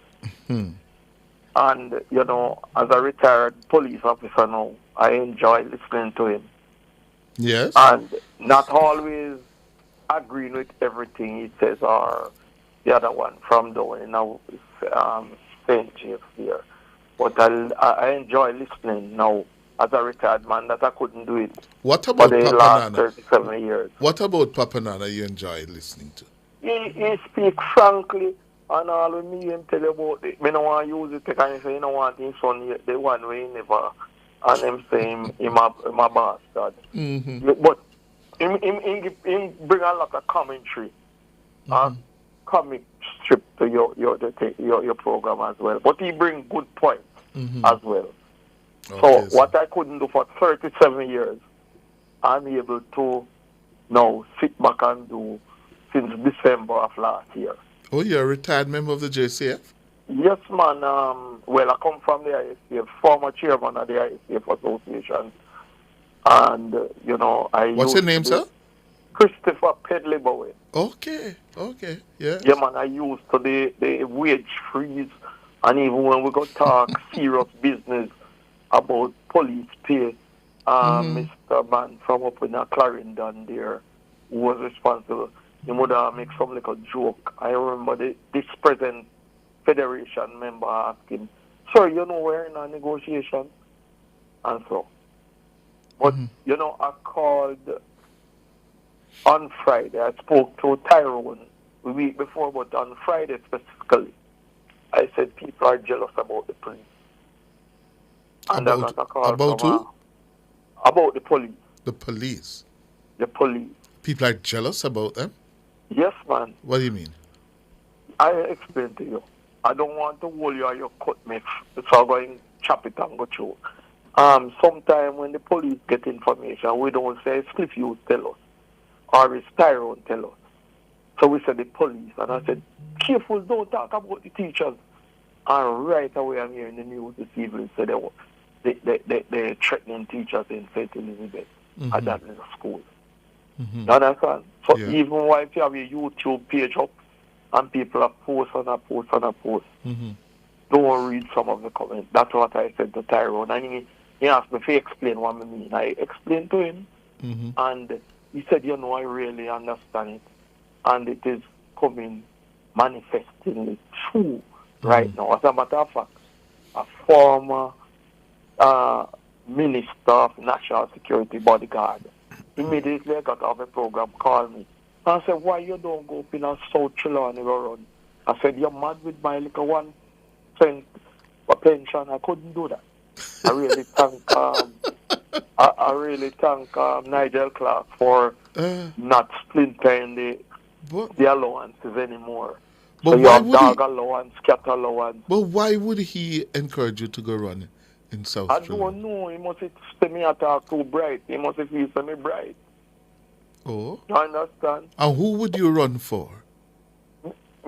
And, as a retired police officer now, I enjoy listening to him. Yes. And not always agreeing with everything he says or the other one from doing St. James here. But I enjoy listening now as a retired man that I couldn't do it What about for the Papa last Nana? 37 years. What about Papa Nana you enjoy listening to? He speaks frankly and all with me and tell you about it. I don't want to use it because he say you don't want his son, the one way he never, and him saying him a bastard. Mm-hmm. But he bring a lot of commentary, comic strip to your program as well. But he bring good points as well. Okay, so what I couldn't do for 37 years, I'm able to now sit back and do since December of last year. Oh, you're a retired member of the JCF? Yes, man. Well, I come from the ISCF, former chairman of the ISCF Association. And, I What's your name, sir? Christopher Pedley Bowen. Okay, yeah. Yeah, man, I used to the wage freeze. And even when we go talk serious business about police pay, Mr. Man from up in Clarendon there, who was responsible, he would make some little joke. I remember this present Federation member asked him, "Sir, we're in a negotiation." And so. But, I called on Friday. I spoke to Tyrone the week before, but on Friday specifically, I said people are jealous about the police. And I got a call about from, who? About the police. The police? The police. People are jealous about them? Yes, man. What do you mean? I explain to you. I don't want to hold you or you cut me, so I'm going to chop it and go through. Sometimes when the police get information, we don't say Cliff Hughes tell us, or it's Tyrone tell us. So we said the police, and I said, careful, don't talk about the teachers. And right away I'm hearing the news this evening, so they're threatening teachers in St. Elizabeth at that little school. You understand? So even while you have a YouTube page up and people are post and a post and a post, don't read some of the comments. That's what I said to Tyrone. And he asked me if he explain what I mean. I explained to him, and he said, I really understand it. And it is coming manifestingly true right now. As a matter of fact, a former Minister of National Security bodyguard immediately got off the program, called me. And I said, why you don't go up in a South Trelawney run? I said, you're mad with my little 1 cent pension. I couldn't do that. I really thank Nigel Clark for not splintering the allowances anymore. But so you have dog allowance, cat allowance. But why would he encourage you to go run in South I don't know. He must say me talk too bright. He must feel me bright. Oh. You understand? And who would you run for?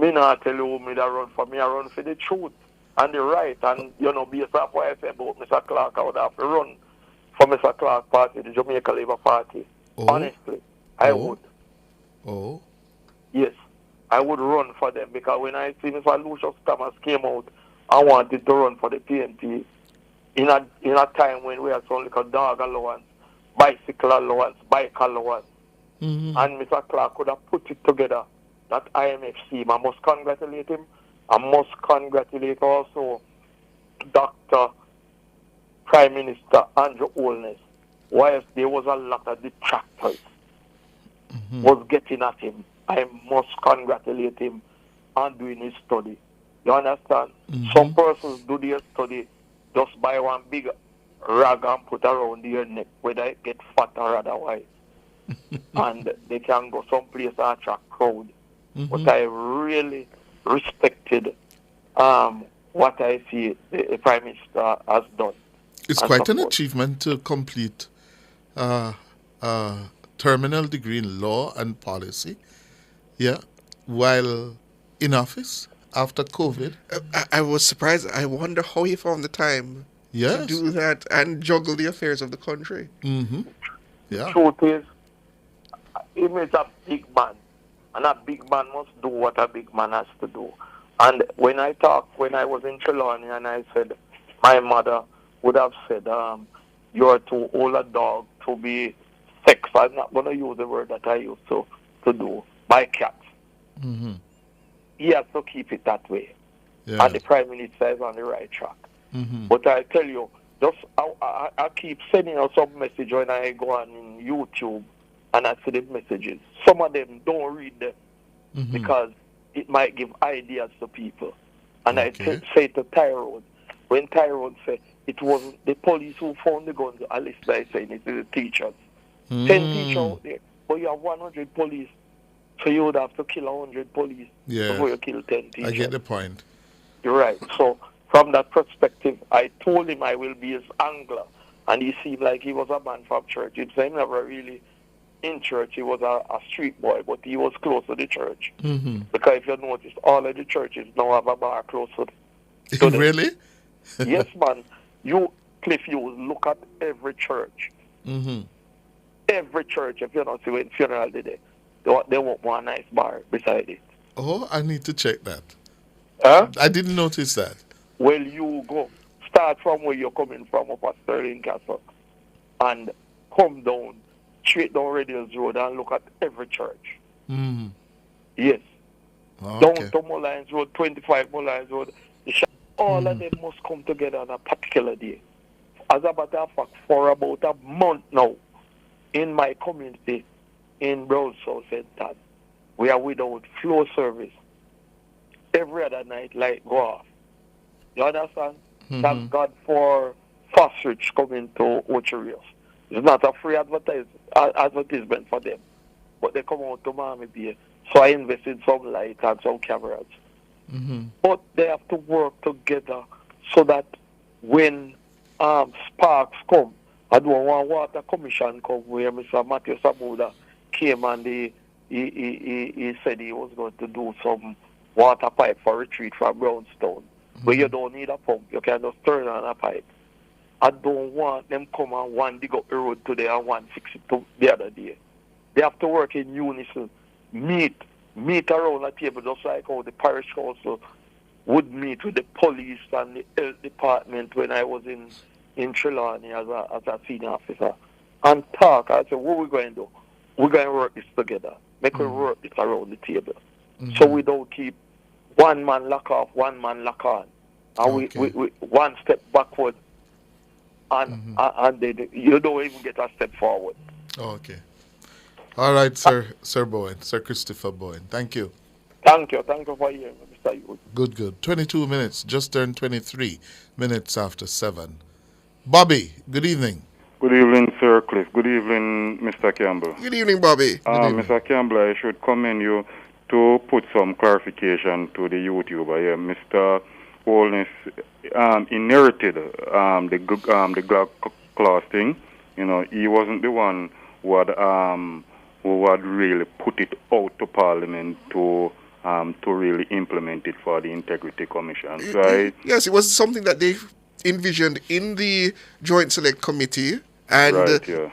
Me not tell you who me that run for. Me I run for the truth and the right. And, based on what I say about Mr. Clark, I would have to run for Mr. Clark party, the Jamaica Labour Party. Oh. Honestly, I would. Oh. Yes, I would run for them because when I see Mr. Lucius Thomas came out, I wanted to run for the PNP in a time when we had some little dog allowance, bicycle allowance, bike allowance. And Mr. Clark could have put it together, that IMF scheme. I must congratulate him. I must congratulate also Dr. Prime Minister Andrew Holness. Whilst there was a lot of detractors was getting at him, I must congratulate him on doing his study. You understand? Some persons do their study just buy one big rag and put around their neck, whether it get fat or otherwise. And they can go someplace and attract crowd. But I really respected what I see the Prime Minister has done. It's quite an achievement to complete terminal degree in law and policy, while in office after COVID. I was surprised. I wonder how he found the time to do that and juggle the affairs of the country. Yeah. Truth is, he is a big man, and a big man must do what a big man has to do. And when I was in Trelawney, and I said, my mother would have said, you're too old a dog to be sexed. I'm not going to use the word that I used to do, by cats. He has to keep it that way. Yeah. And the Prime Minister is on the right track. But I tell you, I keep sending out some message when I go on in YouTube and I see the messages. Some of them don't read them because it might give ideas to people. And I say to Tyrone, when Tyrone said it wasn't the police who found the guns, at least by saying it is the teachers. 10 teachers out there, but you have 100 police. So you would have to kill 100 police before you kill 10 teachers. I get the point. You're right. So from that perspective, I told him I will be his angler. And he seemed like he was a man from church. He'd say never really in church. He was a street boy, but he was close to the church. Because if you notice, all of the churches now have a bar close to them. Really? Yes, man. Cliff, you look at every church. Every church, if you don't see when funeral today, they want one nice bar beside it. Oh, I need to check that. Huh? I didn't notice that. Well, you go. Start from where you're coming from up at Sterling Castle and come down, straight down Radials Road and look at every church. Yes. Down to Mullines Road, 25 Mullines Road. All of them must come together on a particular day. As a matter of fact, for about a month now, in my community, in Brown South Center, we are without flow service. Every other night, light go off. You understand? Thank God for Fast coming to Ocherios. It's not a free advertisement for them. But they come out to Miami Bay. So I invested some light and some cameras. But they have to work together so that when sparks come, I don't want water commission come where Mr. Matthew Samuda came and he said he was going to do some water pipe for retreat from Brownstone. But you don't need a pump. You can just turn on a pipe. I don't want them come and one dig up the road today and one fix it to the other day. They have to work in unison. Meet around a table just like how the parish council would meet with the police and the health department when I was in Trelawney as a senior officer. And talk. I said, what are we going to do? We're going to work this together. Make we work this around the table. So we don't keep one man lock off, one man lock on. And we one step backward and you don't even get a step forward. Okay. All right, Sir Bowen, Sir Christopher Bowen. Thank you. Thank you for hearing me, Mr. Youth. Good. 22 minutes, just turned 23 minutes after 7. Bobby, good evening. Good evening, Sir Cliff. Good evening, Mr. Campbell. Good evening, Bobby. Mr. Campbell, I should commend you to put some clarification to the YouTuber here. Mr. Holness inherited the Glock clause thing. You know, he wasn't the one who had really put it out to Parliament to really implement it for the Integrity Commission. So yes, it was something that they envisioned in the Joint Select Committee. And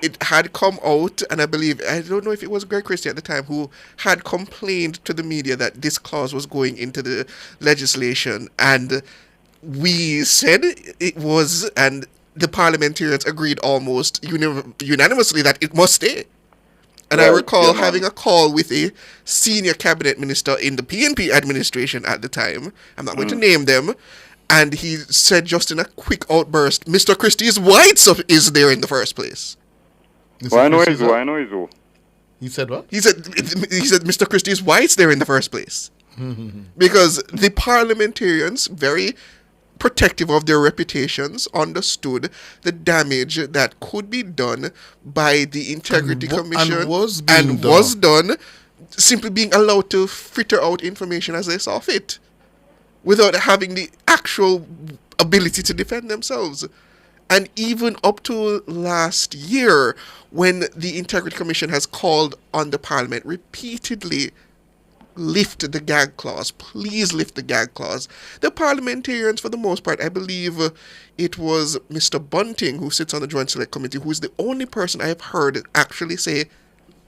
it had come out, and I don't know if it was Greg Christie at the time, who had complained to the media that this clause was going into the legislation. And we said it was, and the parliamentarians agreed almost unanimously that it must stay. And I recall having a call with a senior cabinet minister in the PNP administration at the time. I'm not going to name them. And he said just in a quick outburst, Mr. Christie's Whites is there in the first place. I know he's who. He said what? He said Mr. Christie's Whites there in the first place. Because the parliamentarians, very protective of their reputations, understood the damage that could be done by the Integrity Commission and was done, simply being allowed to fritter out information as they saw fit, without having the actual ability to defend themselves. And even up to last year, when the Integrity Commission has called on the Parliament repeatedly, lift the gag clause, please lift the gag clause, the parliamentarians, for the most part, I believe it was Mr. Bunting, who sits on the Joint Select Committee, who is the only person I have heard actually say,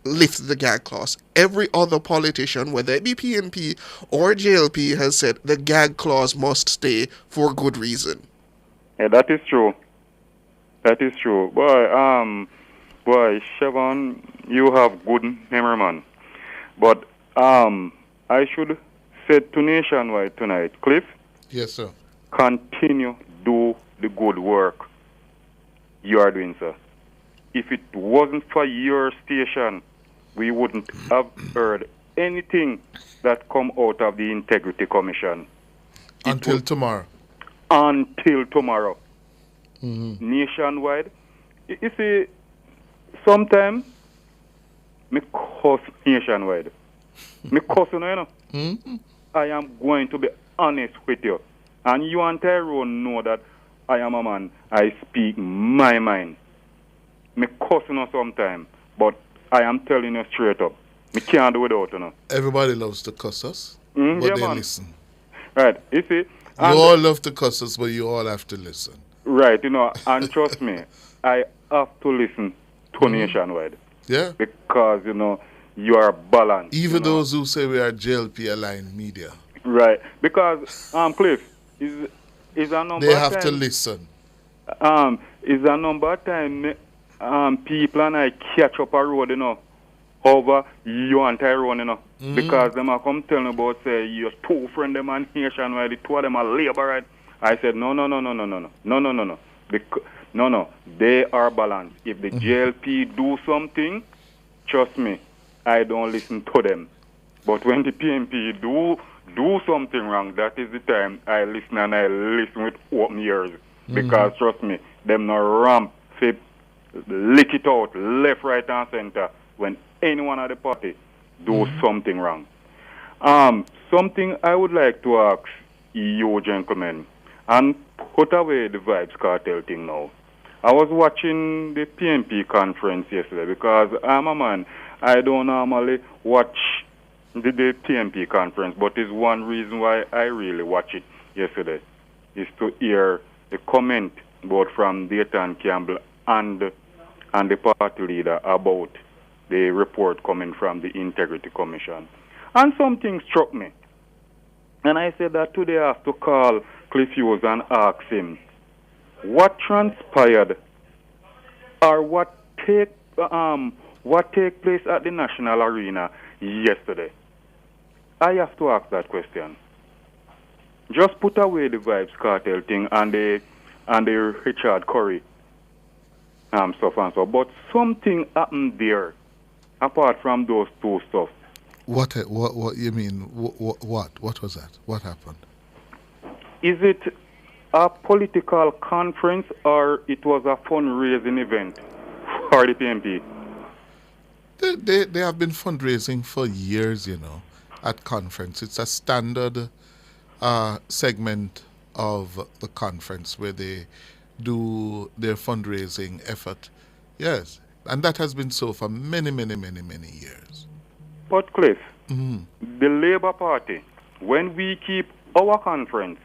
lift the gag clause. Every other politician, whether it be PNP or JLP, has said the gag clause must stay for good reason. Yeah, that is true. That is true. Boy, Siobhan, you have good memory, man. But I should say to Nationwide tonight, Cliff. Yes, sir. Continue do the good work you are doing, sir. If it wasn't for your station, we wouldn't have heard anything that come out of the Integrity Commission. Until tomorrow. Until tomorrow. Nationwide. You see, sometimes me cuss Nationwide. Me cuss, you know. I am going to be honest with you. And you and Tyrone know that I am a man. I speak my mind. Me cuss, you know, sometimes. But I am telling you straight up. Me can't do without, you know. Everybody loves to cuss us, but yeah, they man. listen. Right, you see. You all love to cuss us, but you all have to listen. Right, you know, and trust me, I have to listen to Nationwide. Yeah. Because, you know, you are balanced. Even those who say we are JLP aligned media. Right, because, Cliff, is a number They of have to time- listen. Is a number of time people and I catch up a road, you know, over you and Tyrone, you know, because them are come tell me about, say, your two friends, them and Nationwide, the two of them are labor, right? I said, no. No, they are balanced. If the JLP do something, trust me, I don't listen to them. But when the PNP do something wrong, that is the time I listen, and I listen with open ears. Because trust me, them no ramp, lick it out, left, right, and center when anyone at the party do something wrong. Something I would like to ask you gentlemen, and put away the Vibes Cartel thing now. I was watching the PNP conference yesterday because I'm a man. I don't normally watch the PNP conference, but it's one reason why I really watch it yesterday, is to hear the comment both from Dayton Campbell and the party leader about the report coming from the Integrity Commission. And something struck me. And I said that today I have to call Cliff Hughes and ask him what transpired or what take place at the National Arena yesterday. I have to ask that question. Just put away the Vibes Cartel thing and the Richard Curry stuff and so. But something happened there apart from those two stuff. What you mean? What was that? What happened? Is it a political conference or it was a fundraising event for the PNP? They have been fundraising for years, you know, at conference. It's a standard segment of the conference where they do their fundraising effort. Yes, and that has been so for many years. But Cliff, the Labour Party, when we keep our conference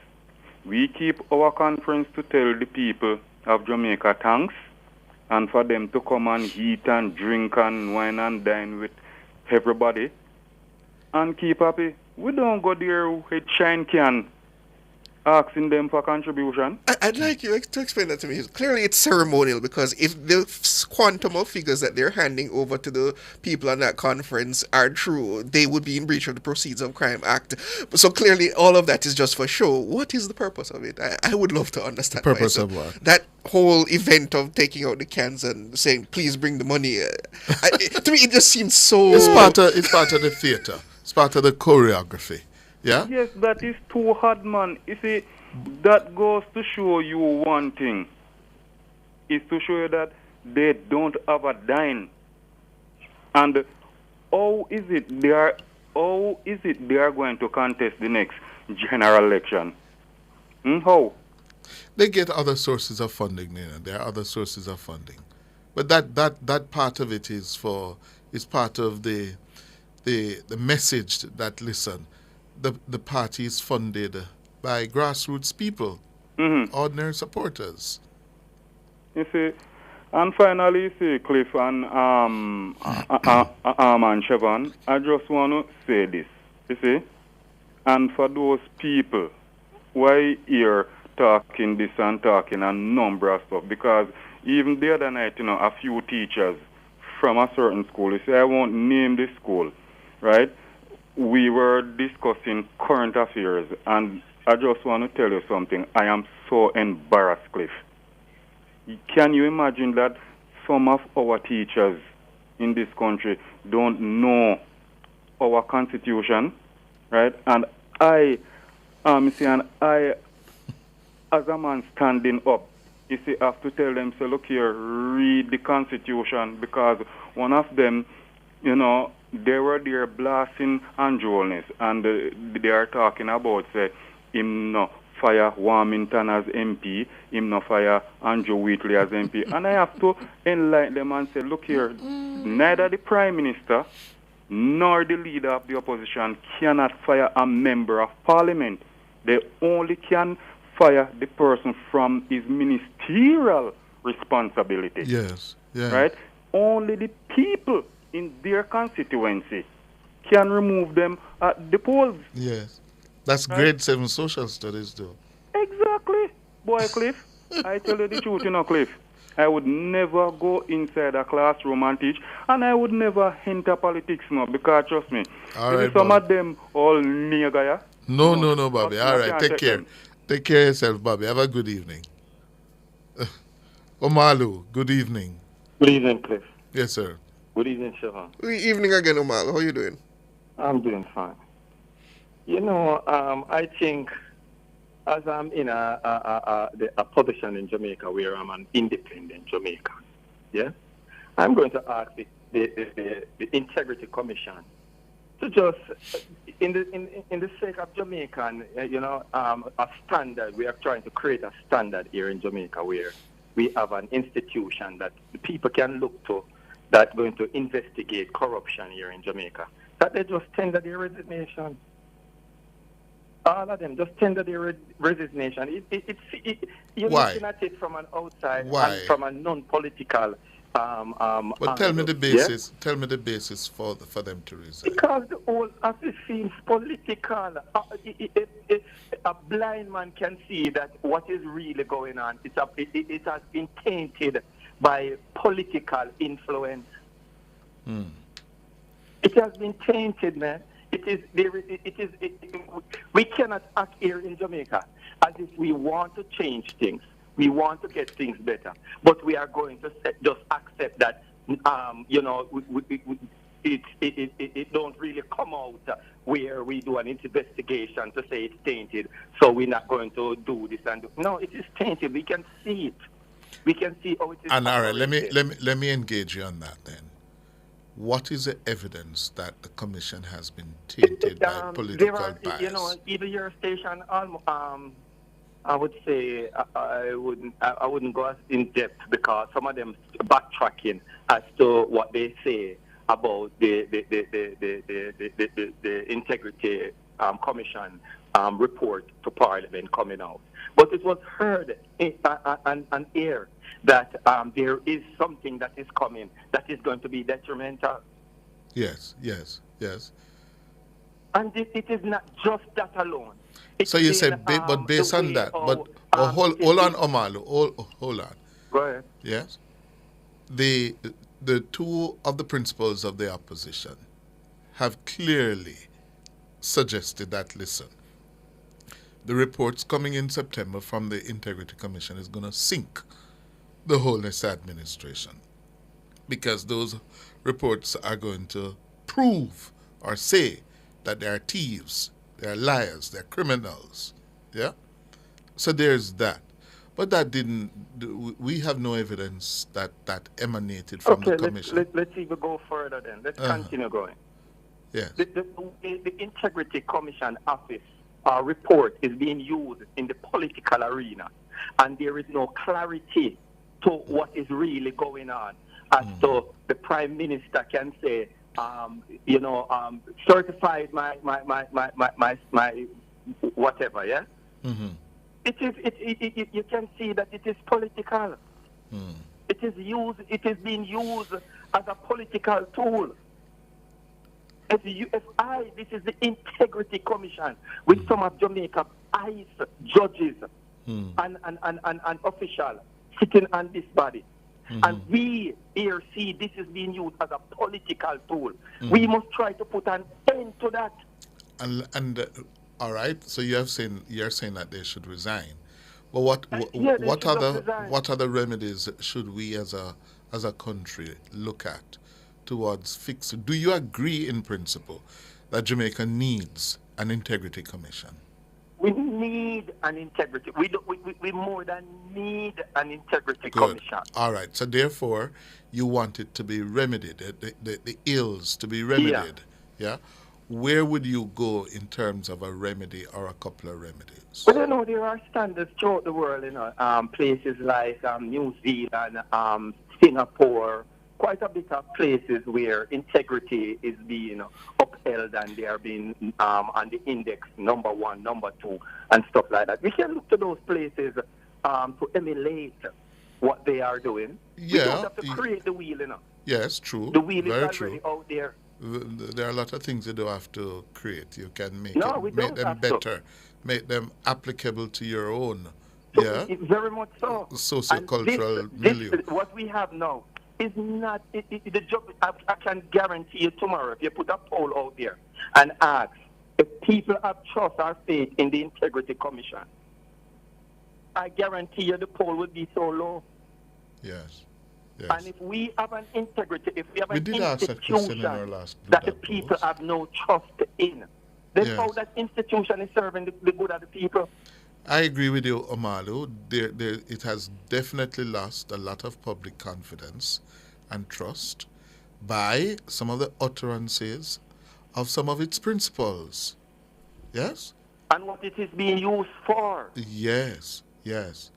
to tell the people of Jamaica thanks, and for them to come and eat and drink and wine and dine with everybody and keep happy. We don't go there with shine can asking them for contribution. I'd like you to explain that to me. Clearly it's ceremonial, because if the quantum of figures that they're handing over to the people on that conference are true, they would be in breach of the Proceeds of Crime Act. So clearly all of that is just for show. What is the purpose of it? I would love to understand. Purpose of what? That whole event of taking out the cans and saying, please bring the money. To me, it just seems so... It's part of the theater. It's part of the choreography. Yeah? Yes, that is too hard, man. You see, that goes to show you one thing. Is to show you that they don't have a dime. And how is it they are going to contest the next general election? How? They get other sources of funding, There are other sources of funding. But that part of it is part of the message that, listen, the party is funded by grassroots people, ordinary supporters. You see, and finally, you see, Cliff and and Siobhan, I just want to say this, you see, and for those people why here talking this and talking a number of stuff, because even the other night, a few teachers from a certain school, you see, I won't name the school, right? We were discussing current affairs, and I just want to tell you something. I am so embarrassed, Cliff. Can you imagine that some of our teachers in this country don't know our constitution, right? And I, as a man standing up, you see, I have to tell them, so look here, read the constitution, because one of them, they were there blasting Andronis, and they are talking about, say, him no fire Warmington as MP, him no fire Andrew Wheatley as MP. And I have to enlighten them and say, look here, neither the Prime Minister nor the leader of the opposition cannot fire a member of Parliament. They only can fire the person from his ministerial responsibility. Yes, yeah. Right? Only the people in their constituency can remove them at the polls. Yes. That's grade 7 social studies, though. Exactly. Boy, Cliff, I tell you the truth, Cliff. I would never go inside a classroom and teach, and I would never enter politics, because trust me, all right, some of them all nigga, yeah? No, Bobby. All right, take care. Take care of yourself, Bobby. Have a good evening. Omalu, good evening. Good evening, Cliff. Yes, sir. Good evening, Siobhan. Good evening again, Omalu. How are you doing? I'm doing fine. I think as I'm in a position in Jamaica where I'm an independent Jamaican, yeah, I'm going to ask the Integrity Commission to just, in the sake of Jamaican, a standard. We are trying to create a standard here in Jamaica where we have an institution that the people can look to that's going to investigate corruption here in Jamaica. That they just tender their resignation. All of them just tender their resignation. You're looking at it from an outside and from a non-political. But tell me the basis. Yeah? Tell me the basis for them to resign. Because the whole as it seems political. A blind man can see that what is really going on. It has been tainted by political influence. It has been tainted, man. We cannot act here in Jamaica as if we want to change things. We want to get things better. But we are going to just accept that, it don't really come out where we do an investigation to say it's tainted, so we're not going to do this and do. No, it is tainted. We can see it. We can see how it is. And all right, let me engage you on that then. What is the evidence that the commission has been tainted by political bias? Either your station, I would say I wouldn't go as in depth because some of them backtracking as to what they say about the Integrity Commission report to Parliament coming out. But it was heard on air that there is something that is coming that is going to be detrimental. Yes. And it is not just that alone. So you said, but based on that, hold on, Omalu, hold on. Go ahead. Yes. The two of the principals of the opposition have clearly suggested that, listen, the reports coming in September from the Integrity Commission is going to sink the Holness administration because those reports are going to prove or say that there are thieves, They're liars. They're criminals. Yeah? So there's that. But that didn't, we have no evidence that emanated from the commission. Let's even go further then. Let's continue going. Yes. The Integrity Commission office report is being used in the political arena, and there is no clarity to what is really going on. As to the Prime Minister can say, certified my whatever, yeah? Mm-hmm. You can see that it is political. It is being used as a political tool. This is the Integrity Commission with some of Jamaica ICE judges and officials sitting on this body. And we here see this is being used as a political tool. We must try to put an end to that. And all right, so you're saying that they should resign. But what other remedies should we as a country look at towards fixing? Do you agree in principle that Jamaica needs an integrity commission? We need an integrity. We more than need an integrity commission. All right. So therefore, you want it to be remedied, the ills to be remedied. Yeah. Where would you go in terms of a remedy or a couple of remedies? Well, there are standards throughout the world. Places like New Zealand, Singapore. Quite a bit of places where integrity is being upheld and they are being on the index number 1, number 2, and stuff like that. We can look to those places to emulate what they are doing. Yeah. We don't have to create the wheel, Yes, true. The wheel is Very already true. out there. There are a lot of things you don't have to create. You can make them better, make them applicable to your own. So very much so. Socio-cultural this, milieu. What we have now is not the job. I can guarantee you tomorrow, if you put a poll out there and ask if people have trust or faith in the Integrity Commission, I guarantee you the poll would be so low. Yes. And if we have an integrity, if we have an institution that the people have no trust in, then how that institution is serving the good of the people. I agree with you, Omalu. It has definitely lost a lot of public confidence and trust by some of the utterances of some of its principles. Yes? And what it is being used for. Yes.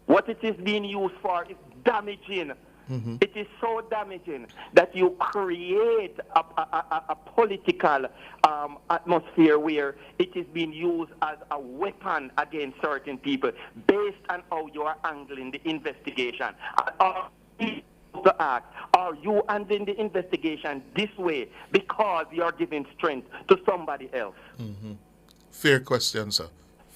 What it is being used for is damaging. Mm-hmm. It is so damaging that you create a political atmosphere where it is being used as a weapon against certain people based on how you are handling the investigation. To act, are you handling the investigation this way because you are giving strength to somebody else? Mm-hmm. Fair question, sir.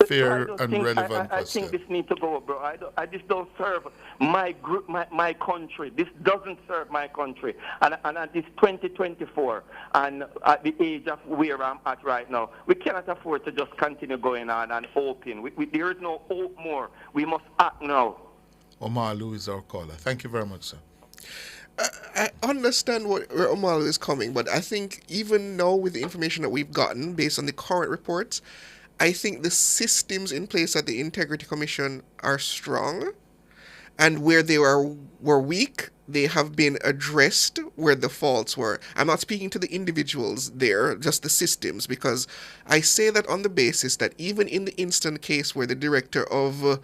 Fair and relevant question. I think this needs to go, bro. I just don't serve my group, my country. This doesn't serve my country. And at this 2024, and at the age of where I'm at right now, we cannot afford to just continue going on and hoping. There is no hope more. We must act now. Omalu is our caller. Thank you very much, sir. I understand where Omalu is coming, but I think even now with the information that we've gotten based on the current reports, I think the systems in place at the Integrity Commission are strong, and where they were weak, they have been addressed where the faults were. I'm not speaking to the individuals there, just the systems, because I say that on the basis that even in the instant case where the director of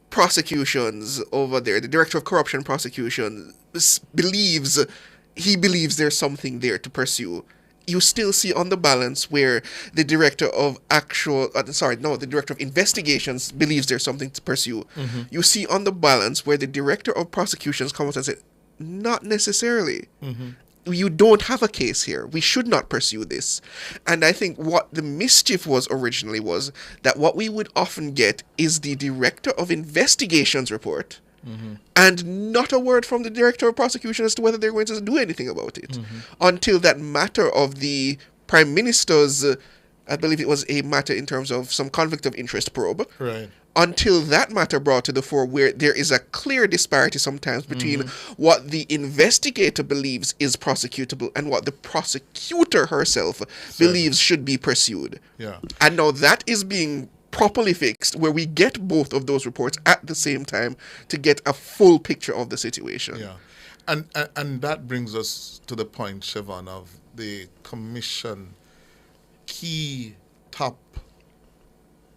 prosecutions over there, the director of corruption prosecution, believes there's something there to pursue, you still see on the balance where the director of the director of investigations believes there's something to pursue. Mm-hmm. You see on the balance where the director of prosecutions comes and says, not necessarily. Mm-hmm. You don't have a case here. We should not pursue this. And I think what the mischief was originally was that what we would often get is the director of investigations report, mm-hmm. and not a word from the director of prosecution as to whether they're going to do anything about it, mm-hmm. until that matter of the Prime Minister's, I believe it was a matter in terms of some conflict of interest probe, right, until that matter brought to the fore, where there is a clear disparity sometimes between what the investigator believes is prosecutable and what the prosecutor herself believes should be pursued. Yeah. And now that is being properly fixed, where we get both of those reports at the same time to get a full picture of the situation. Yeah. And that brings us to the point, Siobhan, of the commission key top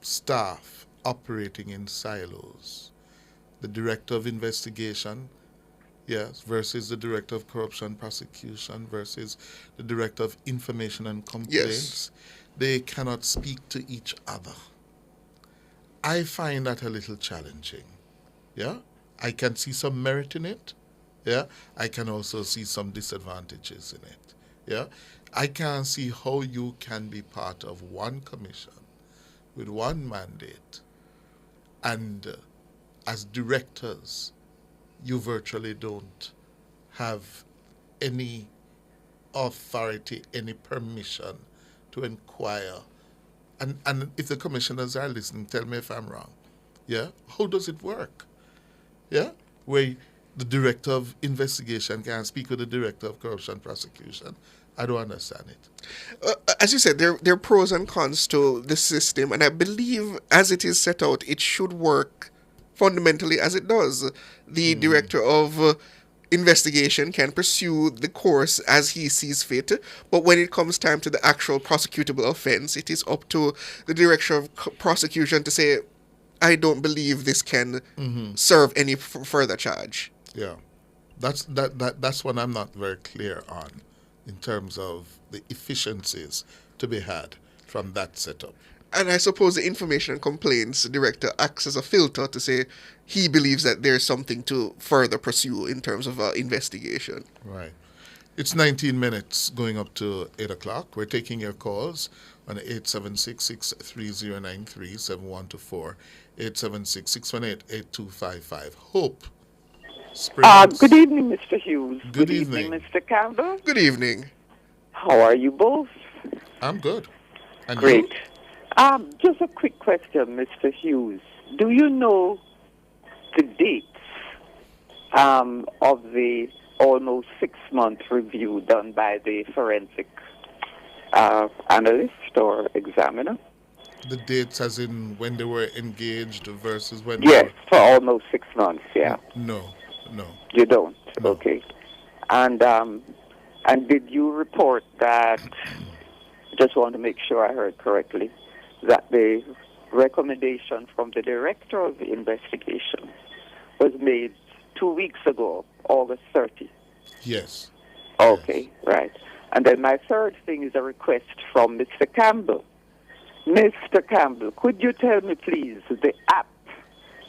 staff operating in silos. The director of investigation, yes, versus the director of corruption prosecution versus the director of information and complaints. They cannot speak to each other. I find that a little challenging. Yeah, I can see some merit in it. Yeah, I can also see some disadvantages in it. Yeah, I can see how you can be part of one commission with one mandate, and as directors, you virtually don't have any authority, any permission to inquire. And if the commissioners are listening, tell me if I'm wrong. Yeah, how does it work? Yeah, where the director of investigation can speak with the director of corruption prosecution. I don't understand it. As you said, there are pros and cons to the system, and I believe as it is set out, it should work fundamentally as it does. The director of investigation can pursue the course as he sees fit, but when it comes time to the actual prosecutable offense, it is up to the director of prosecution to say, I don't believe this can serve any further charge. Yeah, that's what I'm not very clear on in terms of the efficiencies to be had from that setup. And I suppose the information and complaints director acts as a filter to say he believes that there's something to further pursue in terms of investigation. Right. It's 19 minutes going up to 8 o'clock. We're taking your calls on 876-630-937124, 876-618-8255. Hope Springs. Good evening, Mr. Hughes. Good evening. Mr. Campbell. Good evening. How are you both? I'm good. And Great. you? Just a quick question, Mr. Hughes. Do you know the dates of the almost 6-month review done by the forensic analyst or examiner? The dates as in when they were engaged versus when Yes, for almost 6 months, yeah. No. You don't? No. Okay. And did you report that, just want to make sure I heard correctly, that the recommendation from the director of the investigation was made 2 weeks ago, August 30? Yes. Okay, right. And then my third thing is a request from Mr. Campbell. Mr. Campbell, could you tell me, please, the app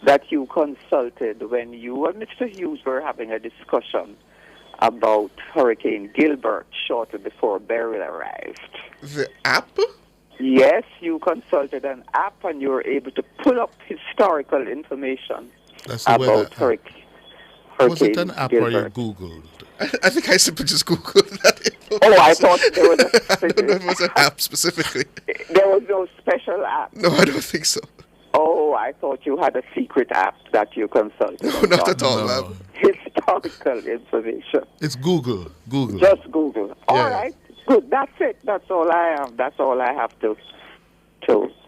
that you consulted when you and Mr. Hughes were having a discussion about Hurricane Gilbert shortly before Beryl arrived? The app? Yes, you consulted an app and you were able to pull up historical information about Hurricane Was it an app Gilbert. or you Googled? I think I simply just Googled that information. Oh, I thought there was I don't know if it was an app specifically. There was no special app. No, I don't think so. Oh, I thought you had a secret app that you consulted. No, not at all, ma'am. Historical information. It's Google. Just Google. All right. Good. That's it. That's all I have. That's all I have to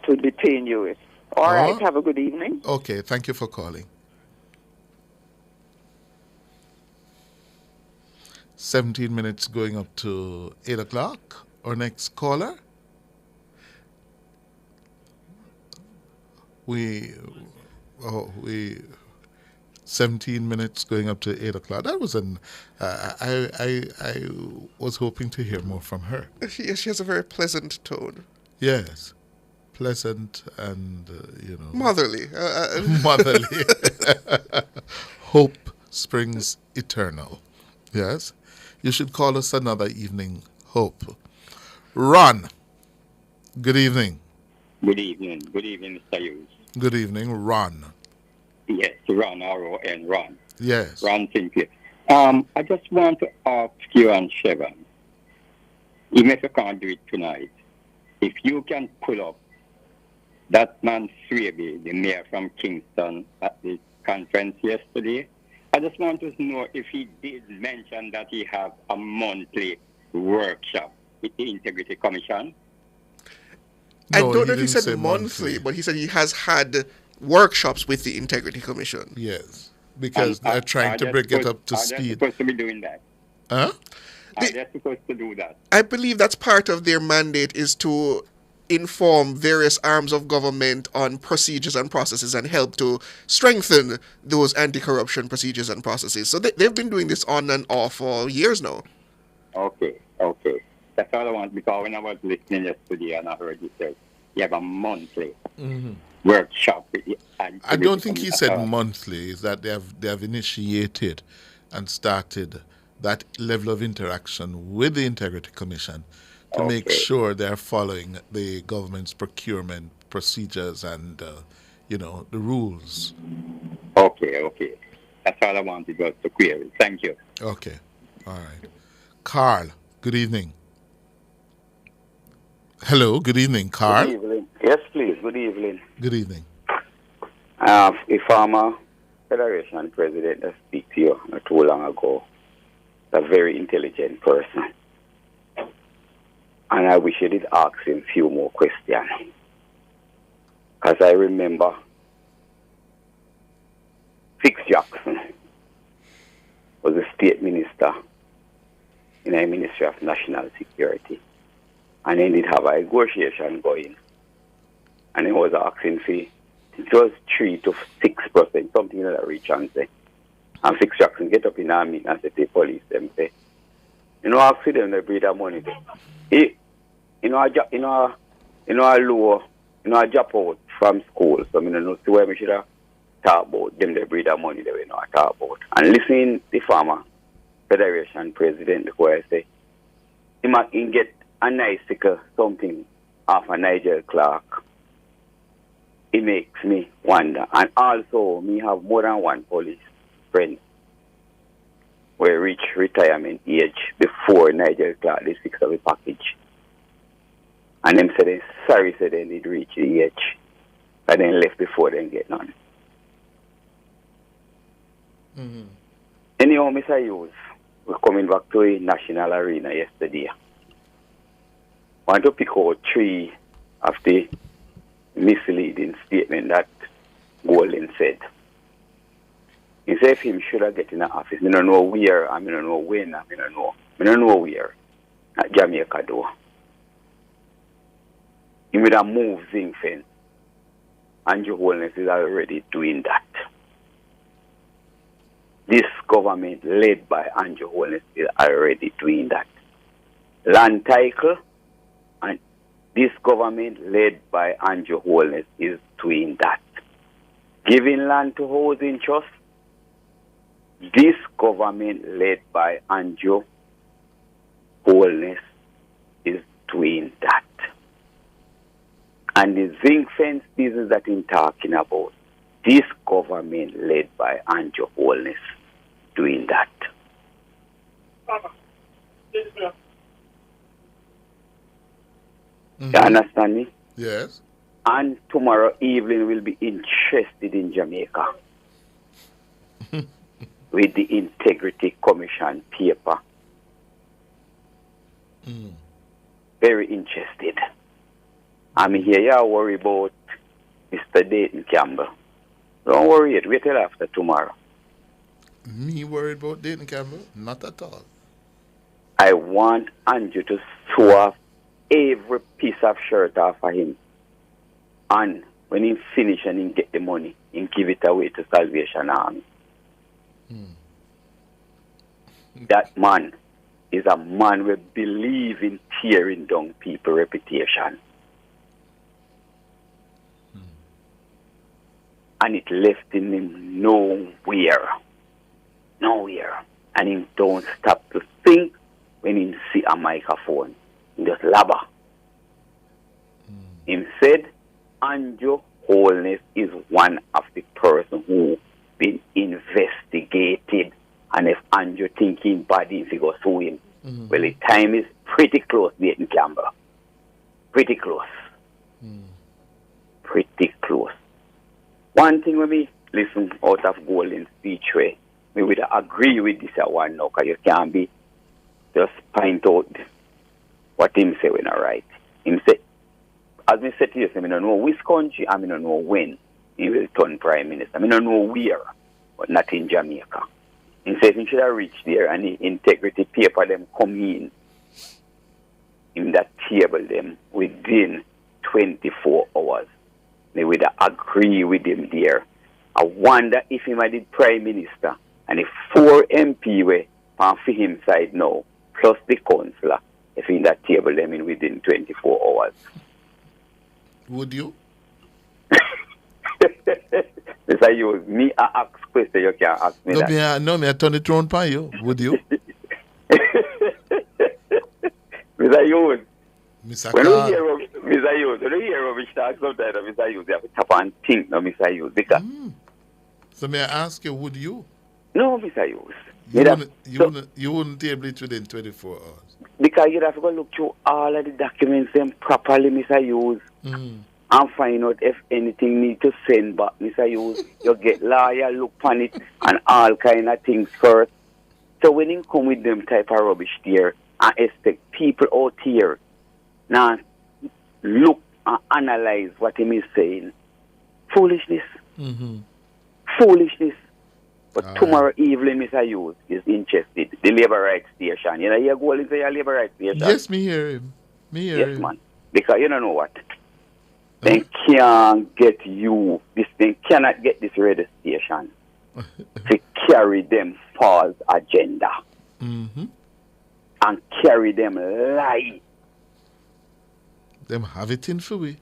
detain you with. All right. Have a good evening. Okay. Thank you for calling. 17 minutes going up to 8 o'clock. Our next caller. We 17 minutes going up to 8 o'clock. That was I was hoping to hear more from her. Yes, she has a very pleasant tone. Yes. Pleasant and, motherly. Motherly. Hope springs eternal. Yes. You should call us another evening, Hope. Ron. Good evening. Good evening. Good evening, Mr. Hughes. Good evening, Ron. Yes, Ron, R-O-N, Ron. Yes. Ron Sinclair. I just want to ask you and Chevron, even if you can't do it tonight, if you can pull up that man Swaby, the mayor from Kingston, at the conference yesterday, I just want to know if he did mention that he have a monthly workshop with the Integrity Commission. I don't know if he said monthly, but he said he has had workshops with the Integrity Commission. Yes, because they're trying to bring it up to speed. Are they supposed to be doing that? Huh? Are they supposed to do that? I believe that's part of their mandate, is to inform various arms of government on procedures and processes and help to strengthen those anti-corruption procedures and processes. So they've been doing this on and off for years now. Okay. That's all I want, because when I was listening yesterday and I heard you say you have a monthly workshop. I don't think he said monthly. Is that they have initiated and started that level of interaction with the Integrity Commission to make sure they're following the government's procurement procedures and the rules. Okay. That's all I wanted was to query. Thank you. Okay. All right. Carl, good evening. Hello, good evening, Carl. Good evening. Yes, please. Good evening. Good evening. A former Federation president that speak to you not too long ago, a very intelligent person. And I wish you did ask him a few more questions. Because I remember Fix Jackson was a state minister in the Ministry of National Security. And he did have a negotiation going. And he was asking for, it was 3 to 6%, something in that region. And Fix Jackson get up in our meeting and say to the police, them say, ask for them to breed their money. A drop out from school, so I don't know where we should have talk about them, they breed their money, they will not talk about. And listening to the former Federation president, where I say, he might get a bicycle, something off a Nigel Clark. It makes me wonder. And also, me have more than one police friend where reach retirement age before Nigel Clark they fix up a package. And them said they sorry said they need reach the age. And then left before they get none. Anyhow, Mr. Hughes, we're coming back to a national arena yesterday. I want to pick out 3 of the misleading statement that Golden said. He said if him should have get in the office, I don't know where, I don't know when, I don't know where. At Jamaica door. He would have moved zinc fence. Andrew Holness is already doing that. This government led by Andrew Holness is already doing that. Land title, and this government led by Andrew Holness is doing that. Giving land to housing trust, this government led by Andrew Holness is doing that. And the zinc fence business that I'm talking about, this government led by Andrew Holness doing that. You understand me? Yes. And tomorrow evening we'll be interested in Jamaica with the Integrity Commission paper. Very interested. I'm here, you worry about Mr. Dayton Campbell. Don't worry yet, wait till after tomorrow. Me worried about Dayton Campbell? Not at all. I want Andrew to sew off every piece of shirt off of him. And when he finish and he get the money, he give it away to Salvation Army. That man is a man who believes in tearing down people's reputation. And it left him nowhere. And he don't stop to think when he see a microphone. He just labber. He said, Andrew Holness is one of the person who been investigated. And if Andrew thinking body, if he go sue him, well, the time is pretty close, Dayton Campbell. Pretty close. pretty close. One thing when me listen out of Golden speech way, me would agree with this one now, because you can't be just point out what him say when I right. Him say, as me said to you, I don't know which country, I don't know when he will turn prime minister. I don't know where, but not in Jamaica. He says he should have reached there and the integrity paper them come in that table them within 24 hours. They would agree with him there. I wonder if he might be prime minister and if 4 MP were on for him side now, plus the councillor, if in that table them in within 24 hours. Would you? Mr. You, me I ask question, you can't ask me that. Me I turn it round by you. Would you? Mr. Hughes, Mr. when Carl. you hear rubbish talk sometimes, Mr. Hughes, you have to tap and think, no, Mr. Hughes, because... So may I ask you, would you? No, Mr. Hughes. You wouldn't table it within 24 hours. Because you'd have to go look through all of the documents them properly, Mr. Hughes, and find out if anything need to send back, Mr. Hughes. You get lawyer, look on it, and all kind of things first. So when you come with them type of rubbish there, and expect people out here now look and analyze what he is saying, foolishness. Foolishness. But tomorrow evening, Mr. Hughes is interested. The labor rights station. You know, you're going into your labor rights station. Yes, me hear him. Yes, man. Because you don't know what? They can't get you. They cannot get this radio station to carry them false agenda and carry them lie. Them have it in for we.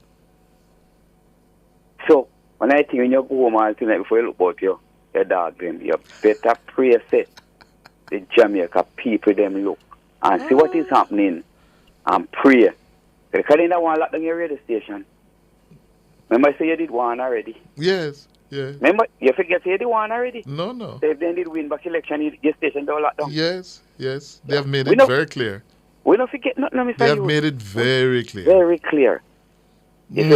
So, when I think when you go home all tonight before you look about your dog them, you better pray say the Jamaica people them look and see what is happening and pray. Because they don't want to lock down your radio station. Remember I say you did one already? Yes, yes. Remember, you forget you did one already? No. If they did win back election, your station don't lock down. Yes. They have made it very clear. We don't forget nothing, Mr. They have made it very clear. Very clear. If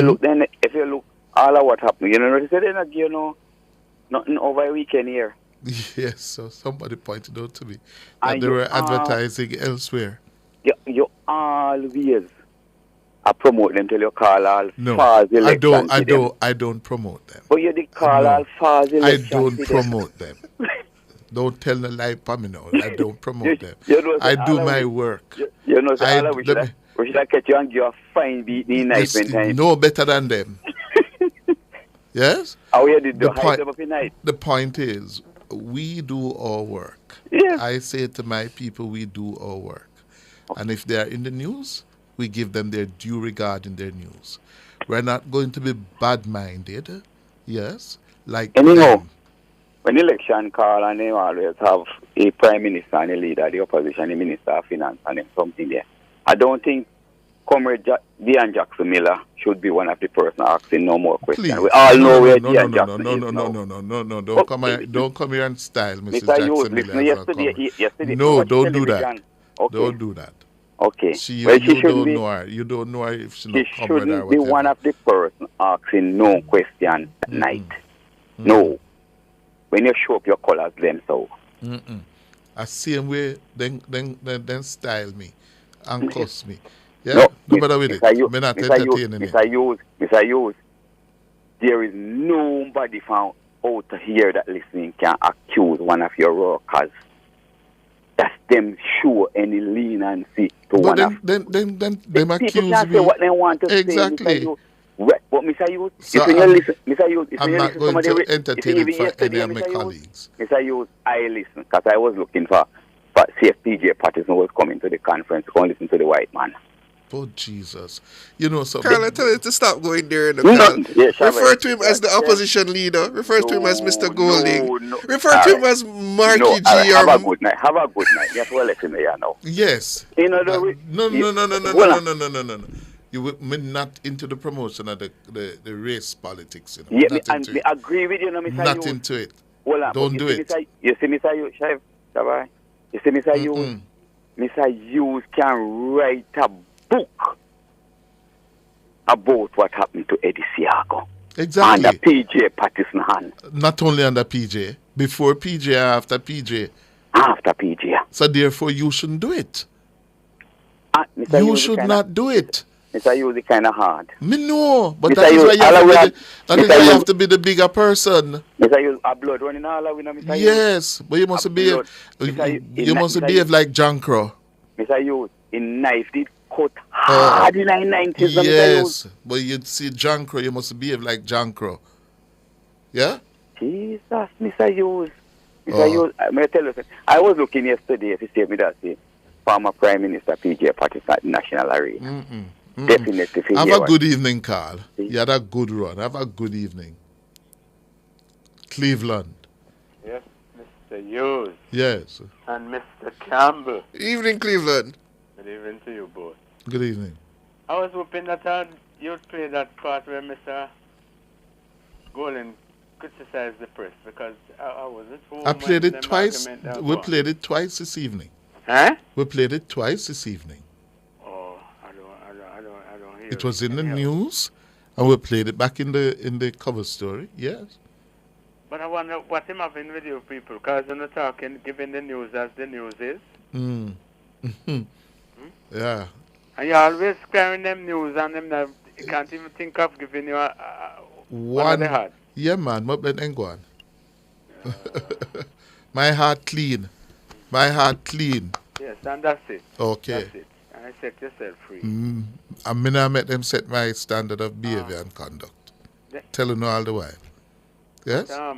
you look all of what happened, you know, they said they not give nothing over a weekend here. Yes, so somebody pointed out to me that they were advertising elsewhere. You always promote them till you call all false elections. I don't promote them. But you did call all false elections. I don't promote them. Don't tell the lie for me now. I don't promote them. I do my work. You know, we should have catch you and give you a fine beat in night when time. No better than them. Yes? How you did hide them up in night? The point is, we do our work. Yes. I say to my people, we do our work. And if they are in the news, we give them their due regard in their news. We're not going to be bad-minded, yes, like anyhow, when election call and they always have a prime minister and a leader, the opposition, the minister of finance and something there. I don't think Comrade Dean Jackson Miller should be one of the person asking no more questions. Please. We all know where Dean Jackson is No. Don't come here and style Mrs. Jackson Miller. Yesterday. No, don't do that. Okay. Don't do that. Okay. You don't know her. You don't know her if she not come with her. She shouldn't be one of the person asking no question at night. No. When you show up your colors them so. I same way then style me and cuss me. Yeah, no matter with it. I'm not entertaining it. Mr. Hughes, there is nobody found out here that listening can accuse one of your workers. That's them show any leniency to one of them accuse people can't me. say what they want to exactly. say. But Mr. Hughes, so if you listen, Mr. Hughes, if I'm you not listen going to to entertain it for any of my colleagues. Mr. Hughes, I listen because I was looking for CFPJ Patterson was coming to the conference to go and listen to the white man. Oh, Jesus. You know something. Carl, I tell you to stop going there. Refer to him as the opposition leader. Refer to him as Mr. Golding. Refer to him as Marky G. Have a good night. Have a good night. Yes, well, let him hear now. Yes. You know, No. You were not into the promotion of the race politics. You know, yeah, and I agree with you, no, Mr. Not Hughes. into it. Well, don't do it. You see, Mr. Hughes, Chef, you see, Mr. Hughes, Mr. Hughes can write a book about what happened to Eddie Siago. Exactly. Under PJ Patterson hand. Not only under PJ, before PJ or after PJ. After PJ. So therefore you shouldn't do it. Mr. You should not do it. Mr. Hughes is kind of hard. Me know, but Mr. that is why you have to be the bigger person. Mr. Hughes, a blood running all over, Mr. Hughes. Yes, but you must behave. You must behave like John Crow. Mr. Hughes, in knife did cut hard in the 90s. Yes, but you'd see John Crow, you must behave like John Crow. Yeah? Jesus, Mr. Hughes. Mr. Hughes, may I tell you something? I was looking yesterday to see me that say former Prime Minister P.J. Patterson at the National Arena. Definitely. Have a good evening, Carl. You had a good run. Have a good evening. Cleveland. Yes, Mr. Hughes. Yes. And Mr. Campbell. Evening, Cleveland. Good evening to you both. Good evening. I was hoping that you'd play that part where Mr. Golan criticized the press because I was at home. I played it twice. We played it twice this evening. Huh? We played it twice this evening. Oh, I don't hear it. Was in the news, and we played it back in the cover story. Yes. But I wonder what him having with you people, because they're not talking, giving the news as the news is. Yeah. And you're always carrying them news and them you can't even think of giving you one they had. Yeah, man. What let them go on? My heart clean. My heart clean. Yes, and that's it. Okay. That's it. And I set yourself free. I mean, I met them set my standard of behavior and conduct. Telling you all the while. Yes? I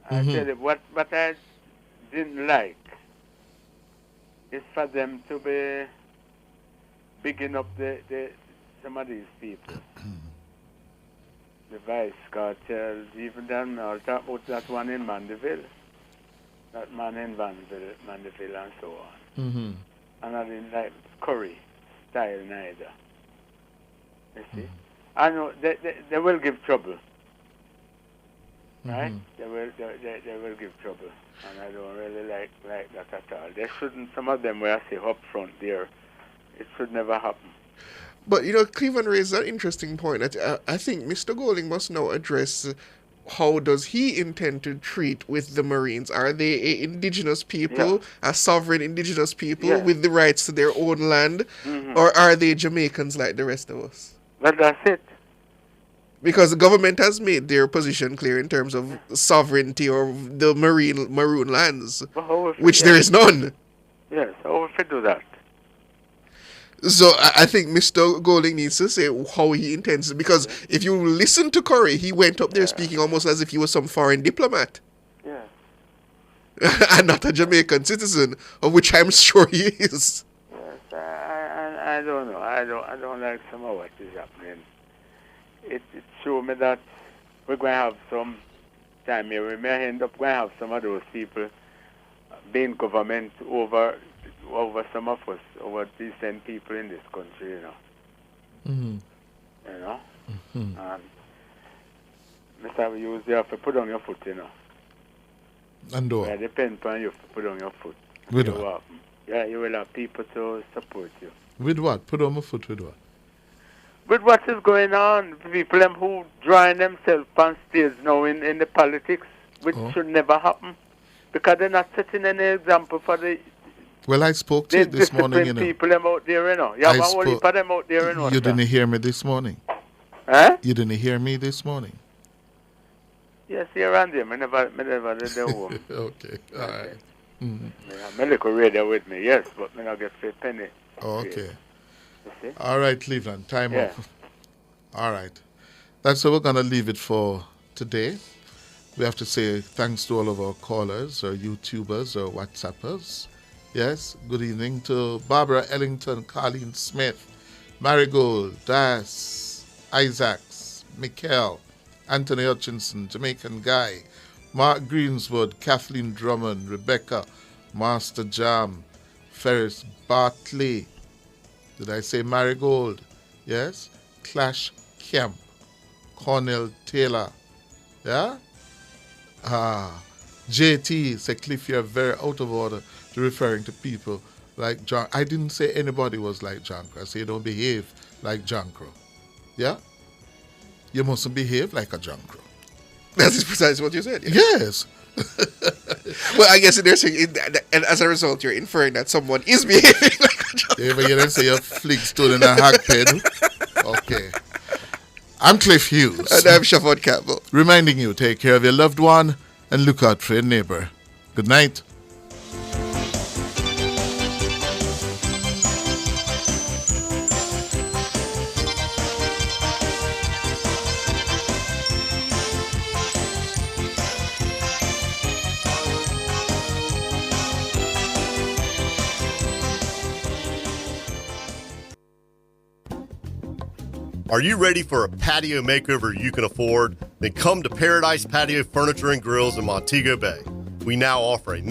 tell you, what I didn't like is for them to be bigging up some of these people. The vice cartels, even them, I'll talk about that one in Mandeville. That man in Mandeville and so on. And I didn't like Curry style neither. You see? I know they will give trouble. Right? They will give trouble. And I don't really like that at all. They shouldn't, some of them where I say up front there, it should never happen. But, Cleveland raised an interesting point. That I think Mr. Golding must now address how does he intend to treat with the Marines? Are they a indigenous people, a sovereign indigenous people with the rights to their own land? Or are they Jamaicans like the rest of us? Well, that's it. Because the government has made their position clear in terms of sovereignty or the maroon lands, which there is none. Yes, how will we do that? So I think Mr. Golding needs to say how he intends, because if you listen to Curry, he went up there speaking almost as if he was some foreign diplomat. Yeah. And not a Jamaican citizen, of which I'm sure he is. Yes, I don't know. I don't like some of what is happening. It shows me that we're going to have some time here. We may end up going to have some of those people being government over some of us, over decent people in this country, And Mr. Hughes, you have to put on your foot, And do it depends on you to put on your foot. With what? Yeah, you will have people to support you. With what? Put on my foot with what? With what is going on, people them who drawing themselves on stage now in the politics, which should never happen, because they're not setting any example for the. Well, I spoke to you this morning, people them out there, You have a whole heap of them out there, You didn't hear me this morning. Huh? You didn't hear me this morning. Yes, here and there. I never did the home. Okay, all right. I little radio with me, yes, but I not get a penny. Okay. All right, Cleveland, time off. All right. That's where we're going to leave it for today. We have to say thanks to all of our callers, our YouTubers, our WhatsAppers. Yes, good evening to Barbara Ellington, Colleen Smith, Marigold, Das, Isaacs, Mikkel, Anthony Hutchinson, Jamaican Guy, Mark Greenswood, Kathleen Drummond, Rebecca, Master Jam, Ferris Bartley. Did I say Marigold? Yes. Clash Camp, Cornell Taylor. Yeah? JT, say Cliff, you're very out of order to referring to people like John. I didn't say anybody was like John Crow. I say you don't behave like John Crow. Yeah? You mustn't behave like a John Crow. That's precisely what you said. Yeah. Yes. Well, I guess they're saying, and as a result, you're inferring that someone is behaving like a John Crow. You ever hear them say you flick stool in a hack pen? Okay. I'm Cliff Hughes. And I'm Siobhan Campbell. Reminding you, take care of your loved one and look out for your neighbor. Good night. Are you ready for a patio makeover you can afford? Then come to Paradise Patio Furniture and Grills in Montego Bay. We now offer a